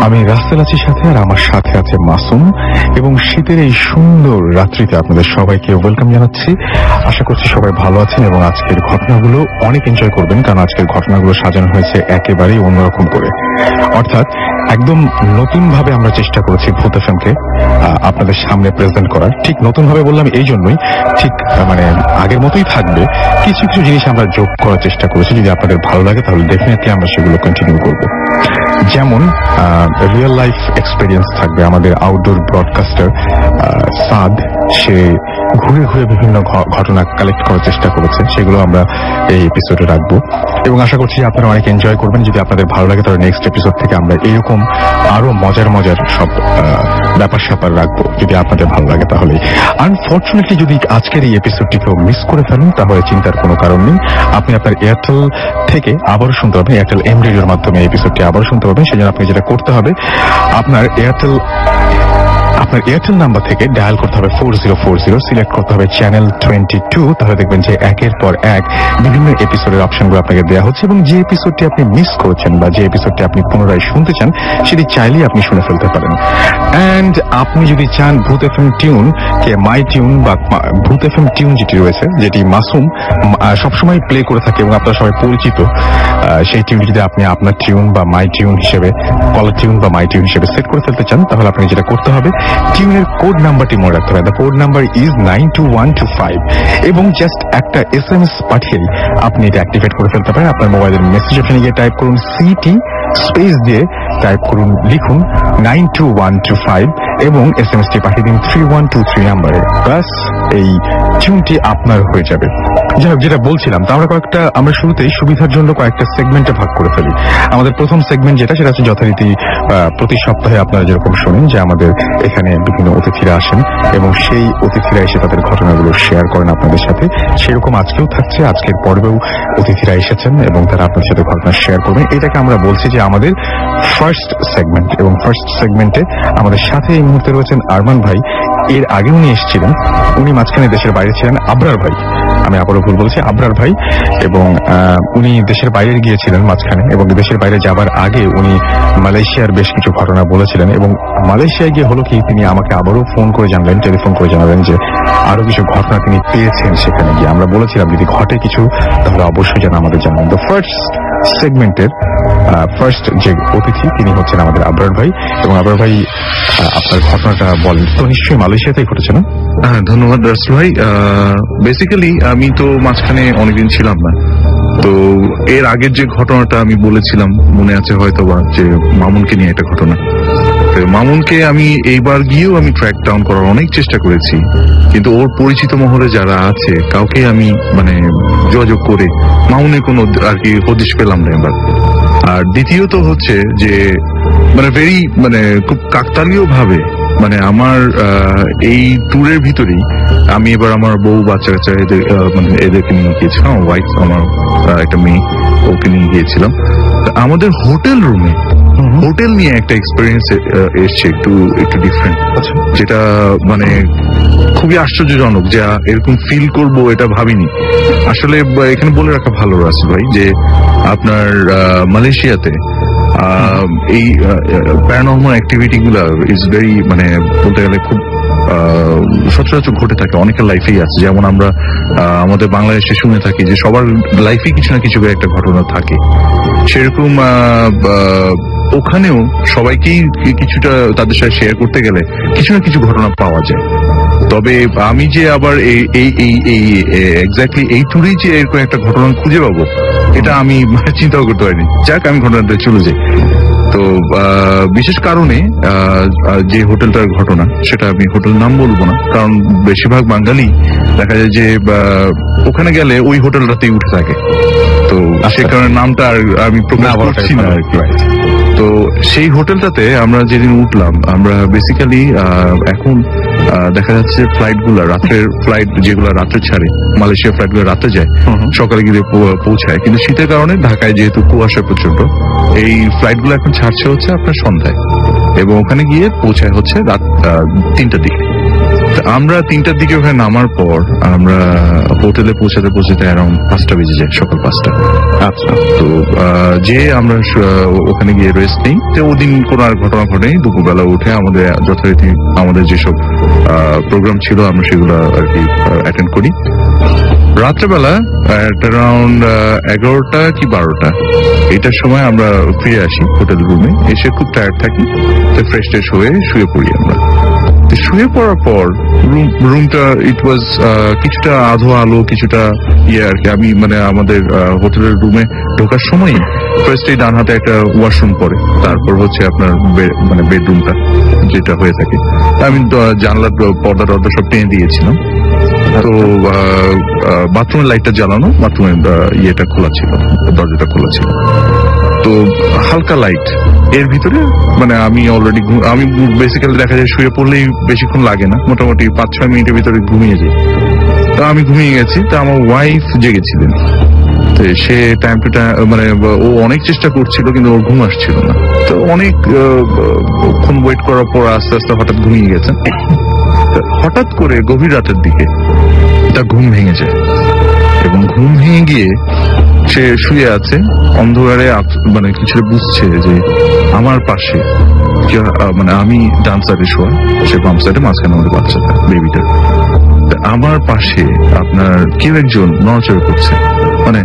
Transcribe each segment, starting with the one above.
আমি রাসেল আছি সাথে, আর আমার সাথে আছে মাসুম। এবং শীতের এই সুন্দর রাত্রিতে আপনাদের সবাইকে ওয়েলকাম জানাচ্ছি। আশা করছি সবাই ভালো আছেন এবং আজকের ঘটনাগুলো অনেক এনজয় করবেন, কারণ আজকের ঘটনাগুলো সাজানো হয়েছে একেবারেই অন্যরকম করে। অর্থাৎ একদম নতুন ভাবে আমরা চেষ্টা করেছি ভূত এফএমকে আপনাদের সামনে প্রেজেন্ট করার। ঠিক নতুন ভাবে বললাম এই জন্যই, ঠিক মানে আগের মতোই থাকবে, কিছু কিছু জিনিস আমরা যোগ করার চেষ্টা করেছি। যদি আপনাদের ভালো লাগে তাহলে ডেফিনেটলি আমরা সেগুলো কন্টিনিউ করবো। যেমন রিয়েল লাইফ এক্সপেরিয়েন্স থাকবে আমাদের আউটডোর ব্রডকাস্টার সাদ, সে ঘুরে ঘুরে বিভিন্ন ঘটনা কালেক্ট করার চেষ্টা করেছে, সেগুলো আমরা এই এপিসোডে রাখবো এবং আশা করছি আপনারা অনেক এনজয় করবেন। যদি আপনাদের ভালো লাগে তাহলে নেক্সট এপিসোড থেকে আমরা এরকম আরো মজার মজার সব ব্যাপার স্যাপার রাখবো, যদি আপনাদের ভালো লাগে তাহলে। আনফর্চুনেটলি যদি আজকের এই এপিসোডটি কেউ মিস করে ফেলেন তাহলে চিন্তার কোনো কারণ নেই, আপনি আপনার এয়ারটেল থেকে আবারও শুনতে পারবেন, এয়ারটেল এম রেডিওর মাধ্যমে এই এপিসোডটি আবারও শুনতে পারবেন। সেজন্য আপনি যেটা করতে হবে, আপনার এয়ারটেল নাম্বার থেকে ডায়াল করতে হবে 4040, সিলেক্ট করতে হবে চ্যানেল 22। তাহলে দেখবেন যে একের পর এক বিভিন্ন এপিসোডের অপশনগুলো আপনাকে দেওয়া হচ্ছে এবং যে এপিসোডটি আপনি মিস করেছেন বা যে এপিসোডটি আপনি পুনরায় শুনতে চান সেটি চাইলেই আপনি শুনে ফেলতে পারেন। অ্যান্ড আপনি যদি চান ভূত এফএম টিউন কে মাই টিউন বা ভূত এফএম টিউন যেটি রয়েছে, যেটি মাসুম সবসময় প্লে করে থাকে এবং আপনারা সবাই পরিচিত, সেই টিউনটি যদি আপনি আপনার টিউন বা মাই টিউন হিসেবে, কলার টিউন বা মাই টিউন হিসেবে সেট করে ফেলতে চান, তাহলে আপনি যেটা করতে হবে, টিউনের কোড নাম্বারটি মনে রাখতে হবে। দ্য কোড নাম্বার ইজ 92125 এবং জাস্ট একটা SMS পাঠিয়ে আপনি এটা অ্যাক্টিভেট করে ফেলতে পারেন। আপনার মোবাইলের মেসেজ অপশনে গিয়ে টাইপ করুন সিটি স্পেস দিয়ে টাইপ করুন, লিখুন 92125 এবং SMS-টি পাঠিয়ে দিন 3123 নাম্বারে। ব্যাস এই টিউনটি আপনার হয়ে যাবে। যাই হোক, যেটা বলছিলাম, তা আমরা শুরুতেই সুবিধার জন্য কয়েকটা সেগমেন্টে ভাগ করে ফেলি। আমাদের প্রথম সেগমেন্ট সেটা হচ্ছে যথারীতি প্রতি সপ্তাহে আপনারা যেরকম শোনেন যে আমাদের এখানে বিভিন্ন অতিথিরা আসেন এবং সেই অতিথিরা এসে তাদের ঘটনাগুলো শেয়ার করেন আপনাদের সাথে। সেরকম আজকেও থাকছে, আজকের পর্বেও অতিথিরা এসেছেন এবং তারা আপনাদের সাথে ঘটনা শেয়ার করবেন। এটাকে আমরা বলছি যে আমাদের ফার্স্ট সেগমেন্ট। এবং ফার্স্ট সেগমেন্টে আমাদের সাথে এই মুহূর্তে রয়েছেন আরমান ভাই। এর আগে উনি এসেছিলেন, উনি মাঝখানে দেশের বাইরে ছিলেন, আবরার ভাই, আমি আবারও ভুল বলছি, আবরার ভাই। এবং উনি দেশের বাইরে গিয়েছিলেন মাঝখানে, এবং দেশের বাইরে যাবার আগে উনি মালয়েশিয়ার বেশ কিছু ঘটনা বলেছিলেন। এবং মালয়েশিয়ায় গিয়ে হলো কি, তিনি আমাকে আবারও ফোন করে জানলেন, টেলিফোন করে জানালেন যে আরো কিছু ঘটনা তিনি পেয়েছেন সেখানে গিয়ে। আমরা বলেছিলাম যদি ঘটে কিছু তাহলে অবশ্যই যেন আমাদের জানাবেন। তো ফার্স্ট সেগমেন্টের ফার্স্ট যে অতিথি তিনি হচ্ছেন আমাদের আবরার ভাই। এবং আবরার ভাই, আপনার ঘটনাটা বলেন তো। নিশ্চয়ই মালয়েশিয়াতেই ঘটেছে না? হ্যাঁ, ধন্যবাদ রাসেল ভাই। বেসিক্যালি আমি তো মাঝখানে অনেকদিন ছিলাম না, তো এর আগের যে ঘটনাটা আমি বলেছিলাম মনে আছে হয়তো বা, যে মামুনকে নিয়ে একটা ঘটনা। মামুনকে আমি এইবার গিয়েও আমি ট্র্যাক ডাউন করার অনেক চেষ্টা করেছি, কিন্তু ওর পরিচিত মহলে যারা আছে কাউকে আমি মানে যোগাযোগ করে মামুনের কোনো আর কি হদিশ পেলাম না এবার। আর দ্বিতীয়ত হচ্ছে যে মানে খুব কাকতালীয় ভাবে মানে আমার এই ট্যুরের ভিতরেই আমি এবার আমার বউ বাচ্চা কাচ্চা এদেরকে নিয়ে গিয়েছিলাম, আমার ওয়াইফ, আমার একটা মেয়ে, ওকে নিয়ে গিয়েছিলাম। আমাদের হোটেল নিয়ে একটা এক্সপিরিয়েন্স এসছে একটু ডিফারেন্ট, যেটা মানে খুবই আশ্চর্যজনক, যা এরকম ফিল করব এটা ভাবিনি আসলে। এখানে বলে রাখা ভালো রাসেল ভাই যে আপনার মালয়েশিয়াতে এই প্যারানর্মাল অ্যাক্টিভিটি গুলা ইজ ভেরি মানে বলতে গেলে খুব সচরাচর ঘটে থাকে, অনেকের লাইফেই আছে। যেমন আমরা আমাদের বাংলাদেশে শুনে থাকি যে সবার লাইফে কিছু না কিছু একটা ঘটনা থাকে, সেরকম ওখানেও সবাইকেই কিছুটা তাদের সাথে শেয়ার করতে গেলে কিছু না কিছু ঘটনা পাওয়া যায়। তবে আমি যে আবার এক্স্যাক্টলি এই ট্যুরেই যে এরকম একটা ঘটনা খুঁজে পাবো এটা আমি চিন্তাও করতে পারিনি। যাক, আমি ঘটনাটা চলে যাই। তো বিশেষ কারণে যে হোটেলটার ঘটনা, সেটা আমি হোটেল নাম বলবো না, কারণ বেশিরভাগ বাঙালি দেখা যায় যে ওখানে গেলে ওই হোটেলটাতেই উঠে থাকে, তো সে কারণে নামটা আর আমি প্রকাশ করছি না আর কি। তো সেই হোটেলটাতে আমরা যেদিন উঠলাম, আমরা বেসিক্যালি এখন দেখা যাচ্ছে রাত্রের ফ্লাইট যেগুলো রাত্রে ছাড়ে, মালয়েশিয়া ফ্লাইট গুলো রাতে যায়, সকালে গিয়ে পৌঁছায়। কিন্তু শীতের কারণে ঢাকায় যেহেতু কুয়াশা প্রচন্ড, এই ফ্লাইট গুলো এখন ছাড়ছে হচ্ছে আপনার সন্ধ্যায় এবং ওখানে গিয়ে পৌঁছায় হচ্ছে রাত 3টার দিকে। আমরা 3টার দিকে ওখানে নামার পর আমরা হোটেলে পৌঁছাতে অ্যারাউন্ড 5টা বেজে যায়, সকাল 5টা। আচ্ছা, তো যে আমরা ওখানে গিয়ে রেস্ট নিই, তো ওদিন কোনো আর ঘটনা ঘটেনি। দুপুরবেলা উঠে আমাদের যথারীতি আমাদের যেসব প্রোগ্রাম ছিল আমরা সেগুলো আর কি অ্যাটেন্ড করি। রাত্রেবেলা অ্যারাউন্ড 11টা কি 12টা এটার সময় আমরা ফিরে আসি হোটেল রুমে। এসে খুব টায়ার্ড থাকি, তো ফ্রেশ ট্রেশ হয়ে শুয়ে পড়ি আমরা। শুয়ে পড়ার পর রুমটা ইট ওয়াজ কিছুটা আধো আলো, কিছুটা আর কি। আমি মানে আমাদের হোটেলের রুমে ঢোকার সময় ফার্স্ট এই ডান হাতে একটা ওয়াশরুম পড়ে, তারপর হচ্ছে আপনার মানে বেডরুমটা যেটা হয়ে থাকে। আমি জানলার পর্দা টর্দা সব টেনে দিয়েছিলাম। তো বাথরুমের লাইটটা জ্বালানো, বাথরুমের ইয়েটা খোলা ছিল, দরজাটা খোলা ছিল। তো হালকা লাইট এর ভিতরে মানে আমি অলরেডি আমি বেসিক্যালি দেখা যায় শুয়ে পড়লেই বেশিক্ষণ লাগে না, মোটামুটি 5-6 মিনিটের ভিতরে ঘুমিয়ে যাই। তো আমি ঘুমিয়ে গেছি, তো আমার ওয়াইফ জেগেছিলেন। তো সে টাইম টু টাইম মানে ও অনেক চেষ্টা করছিল কিন্তু ওর ঘুম আসছিল না। তো অনেকক্ষণ ওয়েট করার পর আস্তে আস্তে হঠাৎ ঘুমিয়ে গেছেন। হঠাৎ করে গভীর রাতের দিকে তার ঘুম ভেঙে যায়, এবং ঘুম ভেঙে গিয়ে সে শুয়ে আছে অন্ধকারে, মানে কিছুটা বুঝছে যে আমার পাশে মানে আমি ডান সাইডে শোয়া, সে বাম সাইডে, মাঝখানে আমাদের বাচ্চাটা বেবিটা। আমার পাশে আপনার কেউ একজন নড়াচড়া করছে, মানে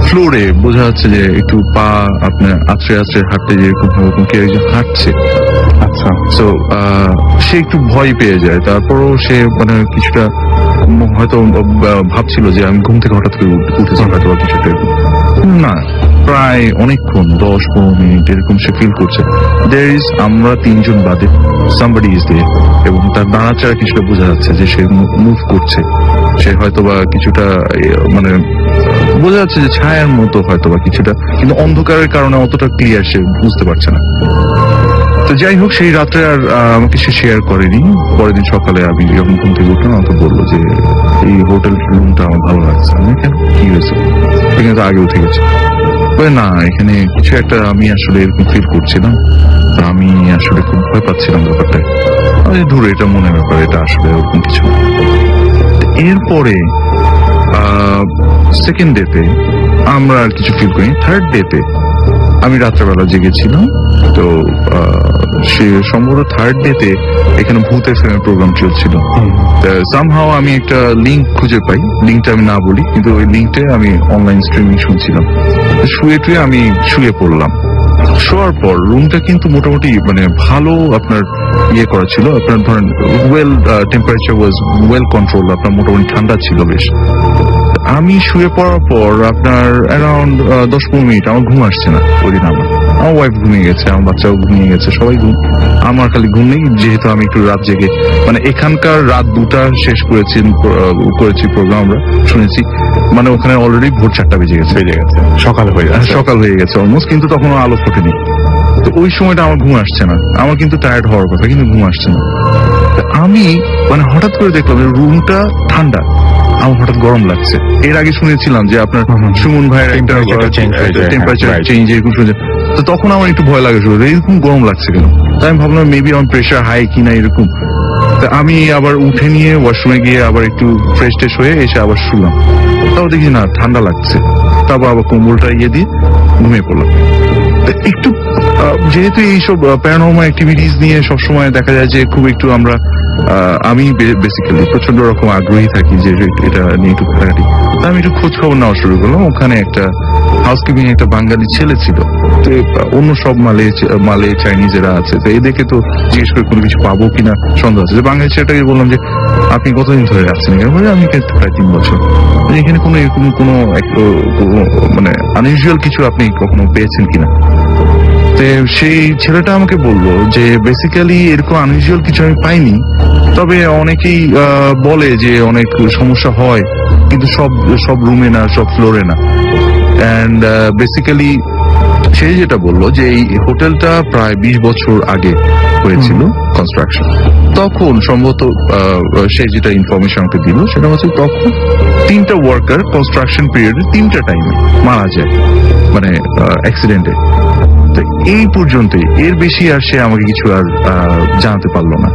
ফ্লোরে বোঝা যাচ্ছে যে একটু পা আপনার আছড়ে আছড়ে হাঁটতে যেরকম কেউ একজন হাঁটছে। আচ্ছা, তো সে একটু ভয় পেয়ে যায়। তারপরও সে মানে কিছুটা হয়তো ভাবছিল যে আমি ঘুম থেকে হঠাৎ করে উঠেছি হয়তো বা কিছুটা না, প্রায় অনেকক্ষণ 10-15 মিনিট এরকম সে ফিল করছে আমরা 3জন বাদে সামবডি ইজ দেয়ার, এবং তার নাড়াচাড়া কিছুটা বোঝা যাচ্ছে যে সে মুভ করছে। সে হয়তো বা কিছুটা মানে বোঝা যাচ্ছে যে ছায়ার মতো হয়তো বা কিছুটা, কিন্তু অন্ধকারের কারণে অতটা ক্লিয়ার সে বুঝতে পারছে না। তো যাই হোক, সেই রাত্রে আর আমাকে সে শেয়ার করেনি। পরের দিন সকালে আমি যখন ঘুম থেকে উঠলাম আমাকে বললো যে এই হোটেল রুমটা আমার ভালো লাগছে। আমি কেন, কি হয়েছে? এখানে তো আগে উঠে গেছে। না, এখানে কিছু একটা আমি আসলে এরকম ফিল করছিলাম, আমি আসলে খুব ভয় পাচ্ছিলাম ব্যাপারটা। দূরে, এটা মনের ব্যাপার, এটা আসলে ওরকম কিছু। এরপরে সেকেন্ড ডেতে আমরা আর কিছু ফিল করিনি। থার্ড ডেতে আমি রাত্রেবেলা জেগেছিলাম। তো সে সম্ভবত থার্ড ডেতে এখানে ভূতের ফিল্মের প্রোগ্রাম চলছিল। সামহাও আমি একটা লিঙ্ক খুঁজে পাই, লিঙ্কটা আমি না বলি, কিন্তু ওই লিঙ্কটা আমি অনলাইন স্ট্রিমিং শুনছিলাম। শুয়ে টুয়ে আমি শুয়ে পড়লাম। শোয়ার পর রুমটা কিন্তু মোটামুটি মানে ভালো আপনার ইয়ে করা ছিল, আপনার ধরেন well temperature was well control, আপনার মোটামুটি ঠান্ডা ছিল বেশ। আমি শুয়ে পড়ার পর আপনার অ্যারাউন্ড 10-15 মিনিট আমার ঘুম আসছে না। ওই দিন আমার ওয়াইফ ঘুমিয়ে গেছে, আমার বাচ্চাও ঘুমিয়ে গেছে, সবাই ঘুম, আমার খালি ঘুম নেই। যেহেতু আমি একটু রাত জেগে মানে এখানকার রাত 2টা শেষ করেছি প্রোগ্রাম আমরা শুনেছি, মানে ওখানে অলরেডি ভোর 4টা বেজে গেছে, সকাল হয়ে গেছে অলমোস্ট, কিন্তু তখনও আলো ফোটেনি। তো ওই সময়টা আমার ঘুম আসছে না, আমার কিন্তু টায়ার্ড হওয়ার কথা, কিন্তু ঘুম আসছে না। আমি মানে হঠাৎ করে দেখলাম রুমটা ঠান্ডা, আমার হঠাৎ গরম লাগছে। এর আগে শুনেছিলাম যে আপনার সুমন ভাইয়ের একটা টেম্পারেচার চেঞ্জ এরকম শুনেছে। তো তখন আমার একটু ভয় লাগে, এরকম গরম লাগছে কেন? তাই আমি ভাবলাম মেবি আমার প্রেশার হাই কিনা এরকম। আমি আবার উঠে নিয়ে ওয়াশরুমে গিয়ে আবার একটু ফ্রেশ ট্রেশ হয়ে এসে আবার শুলাম। তাও দেখি না, ঠান্ডা লাগছে। তারপর আবার কম্বলটা ইয়ে দিয়ে ঘুমিয়ে পড়লাম। একটু যেহেতু এইসব প্যারানর্মাল অ্যাক্টিভিটিস নিয়ে সবসময় দেখা যায় যে খুব একটু আমি বেসিক্যালি প্রচন্ড রকম আগ্রহী থাকি যে এটা নিয়ে একটু ঘাটাঘাটি। আমি একটু খোঁজ খবর নেওয়া শুরু করলাম। ওখানে একটা হাউসকিপিং একটা বাঙালি ছেলে ছিল, তো অন্য সব মালে চাইনিজেরা আছে, তো এদেরকে তো জিজ্ঞেস করে কোনো কিছু পাবো কিনা সন্দেহ আছে। বাঙালি ছেলেটাকে বললাম যে আপনি কতদিন ধরে আছেন এখানে? আমি প্রায় 3 বছর। এখানে কোনো এরকম কোনো মানে আনইউজুয়াল কিছু আপনি কখনো পেয়েছেন কিনা? তো সেই ছেলেটা আমাকে বলল যে বেসিক্যালি এরকম আনইউজুয়াল কিছু আমি পাইনি, তবে অনেকেই বলে যে অনেক সমস্যা হয়, কিন্তু সব রুমে না, সব ফ্লোরে না। অ্যান্ড বেসিক্যালি সে যেটা বললো যে এই হোটেলটা প্রায় 20 বছর আগে হয়েছিল কনস্ট্রাকশন। তখন সম্ভবত সে যেটা ইনফরমেশন আমাকে দিল সেটা হচ্ছে তখন 3টা ওয়ার্কার কনস্ট্রাকশন পিরিয়ডে 3টা টাইমে মারা যায়, মানে অ্যাক্সিডেন্টে। তো এই পর্যন্তই, এর বেশি আর সে আমাকে কিছু আর জানাতে পারলো না।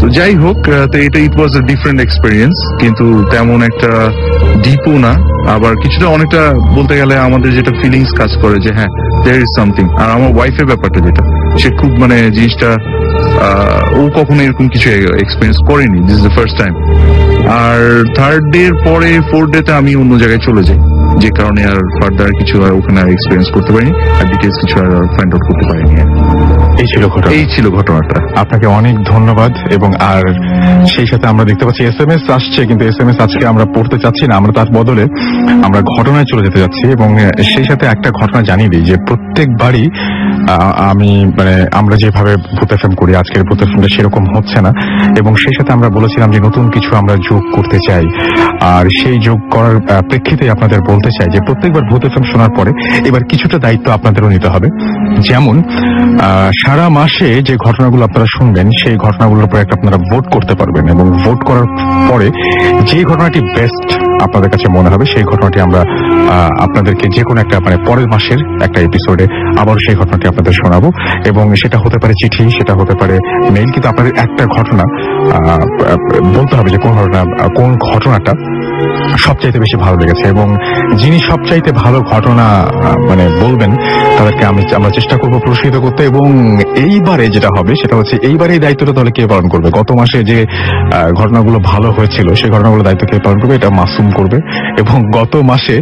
তো যাই হোক, তো এটা ইট ওয়াজ এ ডিফারেন্ট এক্সপিরিয়েন্স, কিন্তু তেমন একটা ডিপও না, আবার কিছুটা অনেকটা বলতে গেলে আমাদের যেটা ফিলিংস কাজ করে যে হ্যাঁ দেয়ার ইজ সামথিং। আর আমার ওয়াইফের ব্যাপারটা যেটা, সে খুব মানে জিনিসটা ও কখনো এরকম কিছু এক্সপিরিয়েন্স করেনি, this is the first time. আর থার্ড ডে এর পরে ফোর্থ ডে তে আমি অন্য জায়গায় চলে যাই, যে কারণে আর ফার্দার কিছু আর ওখানে এক্সপিরিয়েন্স করতে পারিনি, আর ডিটেলস কিছু আর ফাইন্ড আউট করতে পারিনি। এই ছিল ঘটনাটা। আপনাকে অনেক ধন্যবাদ। এবং আর সেই সাথে আমরা দেখতে পাচ্ছি SMS আসছে, কিন্তু SMS আজকে আমরা পড়তে চাচ্ছি না, আমরা তার বদলে আমরা ঘটনায় চলে যেতে যাচ্ছি। এবং সেই সাথে একটা ঘটনা জানিয়ে দিই যে প্রত্যেকবারই আমি মানে আমরা যেভাবে ভূত FM করি, আজকের ভূত FMটা সেরকম হচ্ছে না। এবং সেই সাথে আমরা বলেছিলাম যে নতুন কিছু আমরা যোগ করতে চাই, আর সেই যোগ করার প্রেক্ষিতে আপনাদের বলতে চাই যে প্রত্যেকবার ভূত FM শোনার পরে এবার কিছুটা দায়িত্ব আপনাদেরও নিতে হবে। যেমন সারা মাসে যে ঘটনাগুলো আপনারা শুনবেন, সেই ঘটনাগুলোর উপর একটা আপনারা ভোট করতে পারবেন, এবং ভোট করার পরে যে ঘটনাটি বেস্ট আপনাদের কাছে মনে হবে সেই ঘটনাটি আমরা আপনাদেরকে যে কোনো একটা মানে পরের মাসের একটা এপিসোডে আবার সেই ঘটনাটি আপনাদের শোনাবো। এবং সেটা হতে পারে চিঠি, সেটা হতে পারে মেইল, কিন্তু আপনাদের একটা ঘটনা বলতে হবে যে কোন ঘটনাটা সবচাইতে বেশি ভালো লেগেছে। এবং যিনি সবচাইতে ভালো ঘটনা মানে বলবেন তাদেরকে আমরা চেষ্টা করবো পুরস্কৃত করতে। এবং এইবারে যেটা হবে সেটা হচ্ছে, এইবারে এই দায়িত্বটা তাহলে কে পালন করবে? গত মাসে যে ঘটনাগুলো ভালো হয়েছিল সেই ঘটনাগুলো দায়িত্ব কে পালন করবে? এটা মাসুম করবে। এবং গত মাসে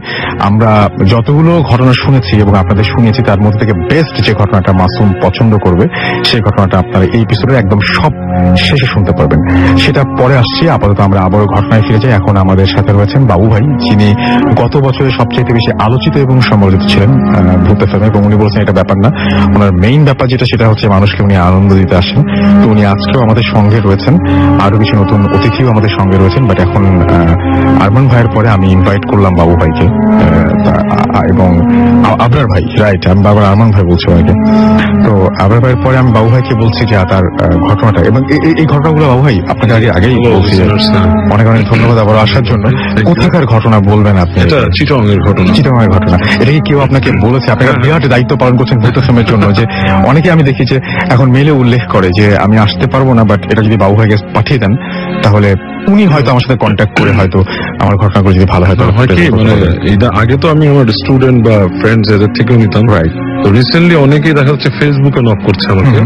আমরা যতগুলো ঘটনা শুনেছি এবং আপনাদের শুনিয়েছি, তার মধ্যে থেকে বেস্ট যে ঘটনাটা মাসুম পছন্দ করবে সেই ঘটনাটা আপনারা এই এপিসোডের একদম সব শেষে শুনতে পারবেন। সেটা পরে আসছি। আপাতত আমরা আবারও ঘটনায় ফিরে যাই। এখন আমাদের সাথে রয়েছেন বাবু ভাই, যিনি গত বছরে সবচেয়ে বেশি আলোচিত এবং সমালোচিত ছিলেন ভূত FM, এবং উনি বলছেন এটা ব্যাপার না, ওনার মেইন ব্যাপার যেটা সেটা হচ্ছে মানুষকে উনি আনন্দ দিতে আসেন। তো উনি আজকেও আমাদের সঙ্গে রয়েছেন, আরো কিছু নতুন অতিথিও আমাদের সঙ্গে রয়েছেন। বাট এখন আরমান ভাইয়ের পরে আমি ইনভাইট করলাম বাবু ভাইকে এবং আবরার ভাই, রাইট, আমি বাবার আরমান ভাই বলছি ভাইকে। তো আবরার ভাইয়ের পরে আমি বাবু ভাইকে বলছি যে তার ঘটনাটা, এবং এই ঘটনাগুলো বাবু ভাই আপনাকে আগেই বলছি। অনেক অনেক ধন্যবাদ আবার আসার জন্য। কোথাকার ঘটনা বলবেন আপনি? এটা চিটাগংয়ের ঘটনা। এটা কি কেউ আপনাকে বলেছে? আপনারা বিরাট দায়িত্ব পালন করছেন ভূত FMের জন্য, যে অনেকে আমি দেখি যে এখন মেলে উল্লেখ করে যে আমি আসতে পারবো না, বাট এটা যদি বাবু ভাইকে পাঠিয়ে দেন তাহলে উনি হয়তো আমার সাথে কন্ট্যাক্ট করে হয়তো আমার ঘটনাগুলো যদি ভালো হয়। আগে তো আমি আমার স্টুডেন্ট বা ফ্রেন্ডস এদের থেকেও নিতাম, রাইট। তো রিসেন্টলি অনেকেই দেখা যাচ্ছে ফেসবুকে নক করছে আমাকে,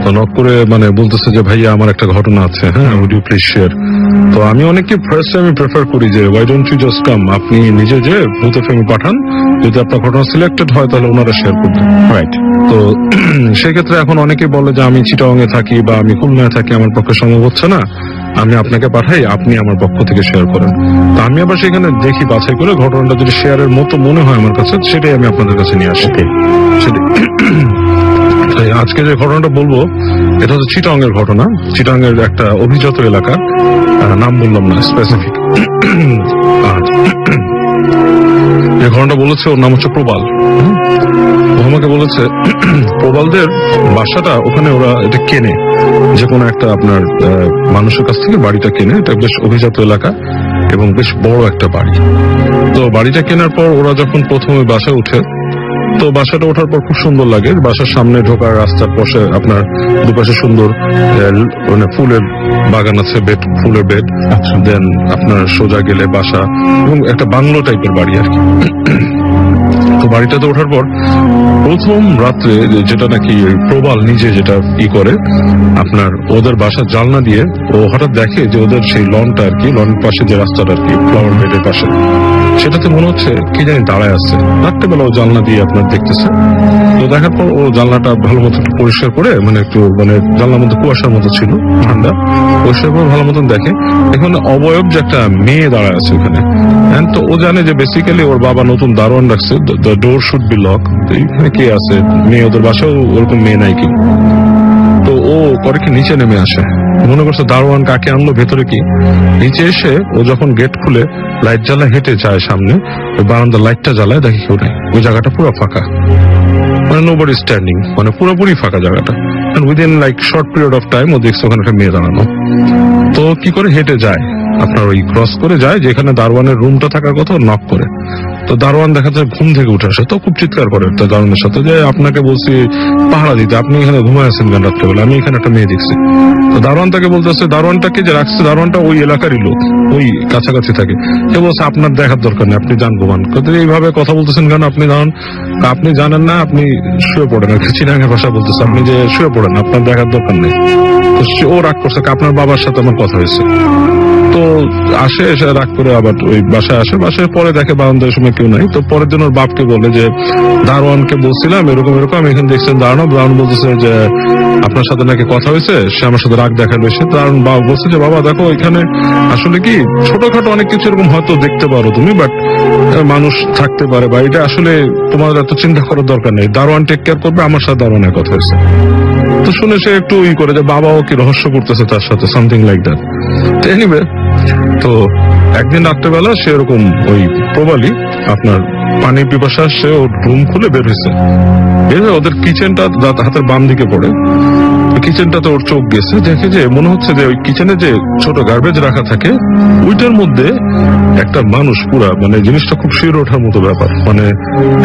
তো নক করে মানে বলতেছে যে ভাইয়া আমার একটা ঘটনা আছে, হ্যাঁ উড ইউ প্লিজ শেয়ার। তো আমি অনেককে ফার্স্ট আমি প্রেফার করি যে why don't you just come, আপনি নিজে যে ভূত FM পাঠান, যদি আপনার ঘটনা সিলেক্টেড হয় তাহলে ওনারা শেয়ার করবেন, রাইট। তো সেক্ষেত্রে এখন অনেকে বলে যে আমি চিটাগংয়ে থাকি বা আমি খুলনায় থাকি, আমার পক্ষে সম্ভব হচ্ছে না, আমি আপনাকে পাঠাই, আপনি আমার পক্ষ থেকে শেয়ার করেন। তো আমি আবার সেখানে দেখি বাছাই করে ঘটনাটা যদি শেয়ারের মতো মনে হয় আমার কাছে, সেটাই আমি আপনাদের কাছে নিয়ে আসি। আজকে যে ঘটনাটা বলবো এটা হচ্ছে চিটাগংয়ের ঘটনা, চিটাগংয়ের একটা অভিজাত এলাকা, নাম বললাম না স্পেসিফিক। যে ঘটনাটা বলেছে ওর নাম হচ্ছে প্রবাল। ও আমাকে বলেছে প্রবালদের বাসাটা ওখানে ওরা এটা কেনে, যে কোনো একটা আপনার মানুষের কাছ থেকে বাড়িটা কেনে, এটা বেশ অভিজাত এলাকা এবং বেশ বড় একটা বাড়ি। তো বাড়িটা কেনার পর ওরা যখন প্রথমে বাসায় উঠে, তো বাসাটা ওঠার পর খুব সুন্দর লাগে। বাসার সামনে ঢোকার রাস্তার পাশে আপনার দুপাশে সুন্দর মানে ফুলের বাগান আছে, বেড, ফুলের বেড। দেন আপনার সোজা গেলে বাসা, এবং একটা বাংলো টাইপের বাড়ি আর কি। তো বাড়িটাতে ওঠার পর প্রথম রাত্রে যেটা নাকি প্রবাল নিজে যেটা করে, আপনার ওদের বাসার জানলা দিয়ে ও হঠাৎ দেখে যে ওদের সেই লনটা আর কি, লনের পাশে যে রাস্তাটা আর কি, ফ্লাওয়ার বেডের পাশে, সেটাতে মনে হচ্ছে কি জানি দাঁড়ায় আছে। রাত্রেবেলা ও জানলা দিয়ে আপনার দেখতেছে। তো দেখার পর ও জানলাটা ভালো মতো একটু পরিষ্কার করে, মানে একটু মানে জানলার মধ্যে কুয়াশার মতো ছিল, ঠান্ডা, পরিষ্কার করে ভালো মতন দেখে এখানে অবয়ব যে একটা মেয়ে দাঁড়ায় আছে ওখানে। তো ও জানে যে বেসিক্যালি ওর বাবা নতুন দারোয়ান রাখছে, the door should be lock. এখানে কে আছে? মেয়ে, ওদের বাসাও ওরকম মেয়ে নাই কি। তো ও করে কি নিচে নেমে আসে, মনে করছে দারোয়ান কাকে আনলো ভেতরে কি। নিচে এসে ও যখন গেট খুলে লাইট জ্বালা হেঁটে যায় সামনে, ওই বারান্দার লাইটটা জ্বালায়, দেখি কেউ নেই। ওই জায়গাটা পুরো ফাঁকা, মানে নোবডি স্ট্যান্ডিং, মানে পুরোপুরি ফাঁকা জায়গাটা। Within like short period of time ও দেখছে ওখানে একটা মেয়ে দাঁড়ানো। তো কি করে হেঁটে যায়, আপনার ওই ক্রস করে যায় যেখানে দারোয়ানের রুমটা থাকার কথা, নক করে। তো দারোয়ান দেখা যায় ঘুম থেকে উঠে আসে, তো খুব চিৎকার করে তো দারোয়ানের সাথে যে আপনাকে বলছি পাহারা দিতে, আপনি এখানে ঘুমায় আছেন কেন রাত্রেবেলা, আমি এখানে একটা মেয়ে দেখছি। তো দারোয়ান তাকে বলতেছে, দারোয়ানটাকে যে রাখছে দারোয়ানটা ওই এলাকারই লোক, ওই কাছাকাছি থাকে। সে বলছে আপনার দেখার দরকার নেই, আপনি যান ঘুমান। এইভাবে কথা বলতেছেন কেন আপনি? দারোয়ান আপনি জানেন না, আপনি শুয়ে পড়েন, আর কি চিরাঙ্গের ভাষা বলতেছে, আপনি যে শুয়ে পড়েন, আপনার দেখার দরকার নেই। তো ও রাগ করছে, আপনার বাবার সাথে আমার কথা হয়েছে। তো আসে, এসে রাগ করে আবার ওই বাসায় আসে, বাসায় পরে দেখে বারান্দার সময় কেউ নাই। তো পরের দিন ওর বাপকে বলে যে দারোয়ানকে বলছিলাম এরকম এরকম, আমি এখানে দেখছেন দাঁড়ানো। দারোয়ান বলতেছে যে আপনার সাথে নাকি কথা হয়েছে, সে আমার সাথে রাগ দেখালো এসে। দারোয়ান বাবা বলছে যে বাবা দেখো এখানে আসলে কি ছোটখাটো অনেক কিছু এরকম হয়তো দেখতে পারো তুমি, বাট মানুষ থাকতে পারে, বা এটা আসলে তোমার এত চিন্তা করার দরকার নেই, দারোয়ান টেক কেয়ার করবে, আমার সাথে দারোয়ানের কথা হয়েছে। তো শুনে সে একটু করে যে বাবাও কি রহস্য করতেছে তার সাথে, সামথিং লাইক দ্যাট। তো এনিওয়ে, তো একদিন রাত্রেবেলা সে এরকম ওই প্রবালি আপনার পানির পিপাসা, সে ওর রুম খুলে বের হয়েছে। বের হয়ে ওদের কিচেনটা হাতের বাম দিকে পড়ে, কিচেনটাতে ওর চোখ গেছে, দেখে যে মনে হচ্ছে যে ওই কিচেনে যে ছোট গার্বেজ রাখা থাকে ওইটার মধ্যে একটা মানুষ পুরা, মানে জিনিসটা খুব শির ওঠার মতো ব্যাপার, মানে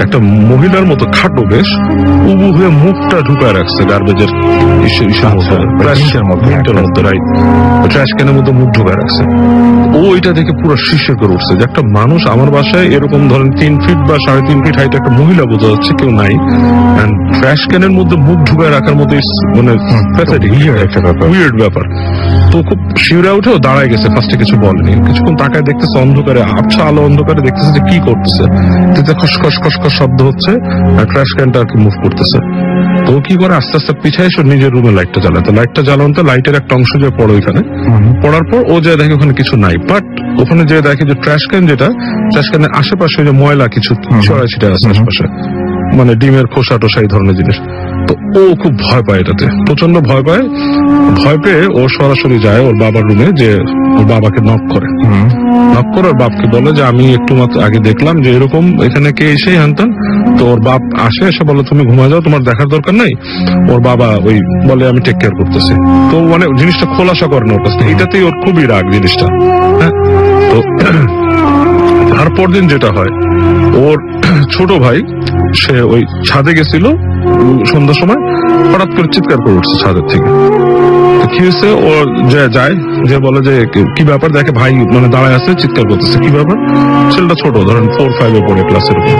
একটা মহিলার মতো খাটো বেশ উবু হয়ে মুখটা ঢুকায় রাখছে গার্বেজের মধ্যে, রাইট, ট্র্যাশ ক্যানের মধ্যে মুখ ঢুকায় রাখছে। ও এটা দেখে পুরো শীর্ষে করে উঠছে যে একটা মানুষ আমার বাসায় এরকম ধরেন 3 ফিট বা 3.5 ফিট হাইট একটা মহিলা বোঝা যাচ্ছে, কেউ নাই, ট্র্যাশ ক্যানের মধ্যে মুখ ঢুকায় রাখার মতো, মানে উইয়ার্ড ব্যাপার। তো খুব শিউরে উঠেও দাঁড়ায় গেছে, ফার্স্টে কিছু বলেনি, কিছুক্ষণ তাকায় দেখতেছে অন্ধকারে, আবছা আলো অন্ধকারে দেখতেছে যে কি করতেছে, খসখস খসখস শব্দ হচ্ছে আর ট্র্যাশ ক্যানটা আর কি মুভ করতেছে। তো কি করে আস্তে আস্তে পিছায় এসে নিজের রুমে লাইটটা জ্বালাতে, লাইটটা জ্বালানোতে লাইটের একটা অংশ যে পড়ে ওইখানে, পড়ার পর ও যে দেখে ওখানে কিছু নাই, বাট ওখানে যে দেখে যে ট্র্যাশ ক্যান, যেটা ট্র্যাশ ক্যানের আশেপাশে যে ময়লা কিছু ছড়াই ছিটা আছে আশেপাশে, মানে ডিমের খোসা টোসা এই ধরনের জিনিস। তো ও খুব ভয় পায়, এটাতে প্রচন্ড ভয় পায়। ভয় পেয়ে ও সরাসরি যায় ওর বাবার রুমে, যে ওর বাবাকে নক করে, নক করে ওর বাপকে বলে যে আমি একটু মাত্র আগে দেখলাম যে এরকম এখানে কে এসে হানতেন। তো ওর বাপ আসে, এসে বলে তুমি ঘুমা যাও, তোমার দেখার দরকার নাই। ওর বাবা ওই বলে আমি টেক কেয়ার করতেছি। তো মানে জিনিসটা খোলাসা করেন ওর কাছ থেকে, এটাতেই ওর খুবই রাগ জিনিসটা। হ্যাঁ, তো তারপর দিন যেটা হয়, ওর ছোট ভাই সে ওই ছাদে গেছিল সন্ধ্যার সময়, হঠাৎ করে চিৎকার করে উঠছে ছাদের থেকে। তো কি হয়েছে, ও যায় যে বলে যে কি ব্যাপার, দেখে ভাই মানে দাঁড়ায় আছে চিৎকার করতেছে, কি ব্যাপার। ছেলেটা ছোট, ধরেন 4-5 পড়ে ক্লাসের উপর।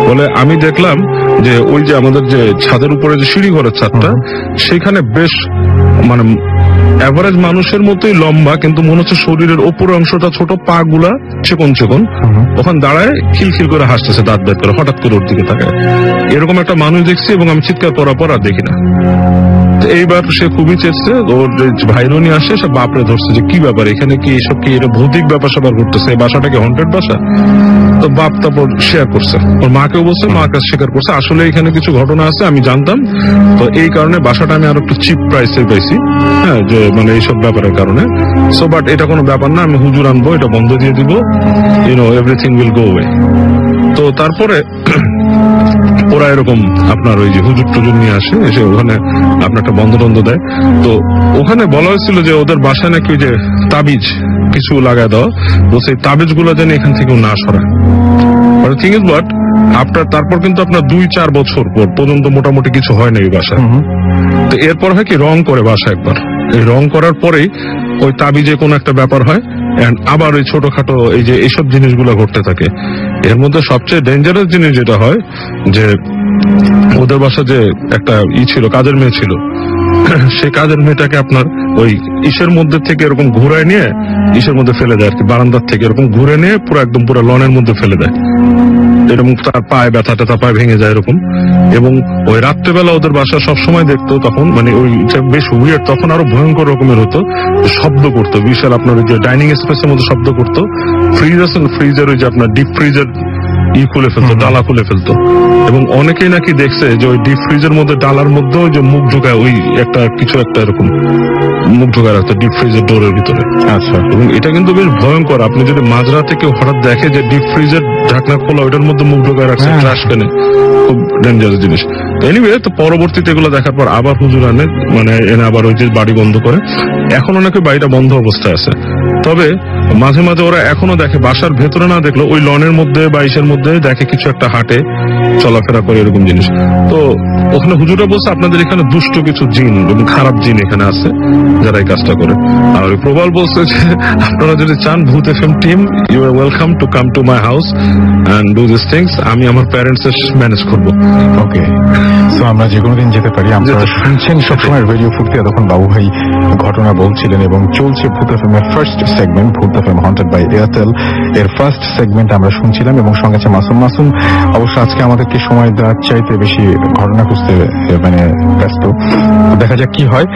বলে আমি দেখলাম যে ওই যে আমাদের যে ছাদের উপরে যে সিঁড়ি ঘরের ছাদটা, সেখানে বেশ মানে এভারেজ মানুষের মতোই লম্বা, কিন্তু মনে হচ্ছে শরীরের ওপরের অংশটা ছোট, পা গুলা চিকন চিকন, ওখানে দাঁড়ায় খিলখিল করে হাসতেছে, দাঁত বের করে, হঠাৎ করে ওর দিকে তাকায়। এরকম একটা মানুষ দেখছি এবং আমি চিৎকার করার পর আর দেখি না। এইবার সে খুবই চেয়েছে, ওর ভাইরও নিয়ে আসে, সে বাপরে ধরছে যে কি ব্যাপার, এখানে কি এসব কি এটা ভৌতিক ব্যাপার স্যাপার ঘটতেছে, এই বাসাটা কি হন্টেড বাসা। তো বাপ তারপর শেয়ার করছে, ওর মাকেও বলছে, মা কাছে স্বীকার করছে আসলে এখানে কিছু ঘটনা আছে, আমি জানতাম, তো এই কারণে বাসাটা আমি আরো একটু চিপ প্রাইসে পাইছি, হ্যাঁ, যে মানে এইসব ব্যাপারের কারণে। সো বাট এটা কোনো ব্যাপার না, আমি হুজুর আনবো, এটা বন্ধ দিয়ে দিব, এভরিথিং উইল গো ওয়ে। তো তারপরে ওরা এরকম আপনার ওই যে হুজুর টুজুর নিয়ে আসে, এসে ওখানে আপনার একটা বন্ধ টন্ধ দেয়। তো ওখানে বলা হয়েছিল যে ওদের বাসায় নাকি ওই যে তাবিজ কিছু লাগায় দেওয়া, তো সেই তাবিজ গুলো যেন এখান থেকেও না সরায়। থিং ইজ বাট আপনার তারপর কিন্তু আপনার 2-4 বছর পর্যন্ত মোটামুটি কিছু হয় না এই বাসায়। তো এরপর হয় কি, রং করে বাসা একবার, এই রং করার পরেই ওই তাবিজে কোনো একটা ব্যাপার হয়, আবার ওই ছোটখাটো এই যে এইসব জিনিসগুলো ঘটতে থাকে। এর মধ্যে সবচেয়ে ডেঞ্জারাস জিনিস যেটা হয়, যে ওদের বাসা যে একটা ছিল, কাজের মেয়ে ছিল, সেই কাজের মেয়েটাকে আপনার ওই ইসের মধ্যে থেকে এরকম ঘুরায় নিয়ে ইসের মধ্যে ফেলে দেয় আর কি, বারান্দার থেকে এরকম ঘুরে নিয়ে পুরো একদম পুরো লনের মধ্যে ফেলে দেয়, এরকম তার পায়ে ব্যথা ট্যাথা, পায়ে ভেঙে যায় এরকম। এবং ওই রাত্রেবেলা ওদের বাসা সবসময় দেখতো, তখন মানে ওই বেশ উইয়ার্ড, তখন আরো ভয়ঙ্কর রকমের হতো, শব্দ করতো বিশাল, আপনার ওই যে ডাইনিং স্পেসের মধ্যে শব্দ করতো, ফ্রিজের ওই যে আপনার ডিপ ফ্রিজের খুলে ফেলতো, ডালা খুলে ফেলতো। এবং অনেকেই নাকি দেখছে যে ওই ডিপ ফ্রিজের মধ্যে ডালার মধ্যে ওই যে মুখ ঢুকায় ওই একটা কিছু একটা এরকম, মুখ ঢোকায় রাখতো ডিপ ফ্রিজের ডোরের ভিতরে। আচ্ছা, এবং এটা কিন্তু বেশ ভয়ঙ্কর। আপনি যদি মাঝরাতে কেউ হঠাৎ দেখে যে ডিপ ফ্রিজের ঢাকনা খোলা, ওইটার মধ্যে মুখ ঢোকায় রাখছে ট্রাশ ক্যানে, খুব ডেঞ্জারাস জিনিস। এনিওয়ে, তো পরবর্তীতে এগুলো দেখার পর আবার হুজুর এনে আবার ওই যে বাড়ি বন্ধ করে। এখন অনেকে বাড়িটা বন্ধ অবস্থায় আছে, তবে মাঝে মাঝে ওরা এখনো দেখে, বাসার ভেতরে না দেখলো ওই লনের মধ্যে বা ইসের মধ্যে দেখে কিছু একটা হাঁটে, চলাফেরা করে, এরকম জিনিস। তো ওখানে হুজুরা বলছে আপনাদের এখানে দুষ্ট কিছু জিন এবং খারাপ জিন এখানে আছে যারা এই কাজটা করে। আর ওই প্রবাল বলছে যে আপনারা যদি চান Bhoot FM team, you are welcome to come to my house and do this things. আমি আমার প্যারেন্টস এর ম্যানেজ করবো। ওকে, সো আমরা যে কোনো দিন যেতে পারি। আপনারা শুনছেন সবসময় রেডিও ফুর্তি। তখন বাবু ভাই ঘটনা বলছিলেন এবং চলছে ভূত এফএম এর ফার্স্ট সেগমেন্ট, ভূত এফএম হন্টেড বাই এয়ারটেল এর ফার্স্ট সেগমেন্ট আমরা শুনছিলাম, এবং সঙ্গে আছে মাসুম। অবশ্য আজকে আমাদেরকে সময় দেওয়ার চাইতে বেশি ঘটনা খুঁজতে ব্যস্ত। দেখা যাক কি হয়।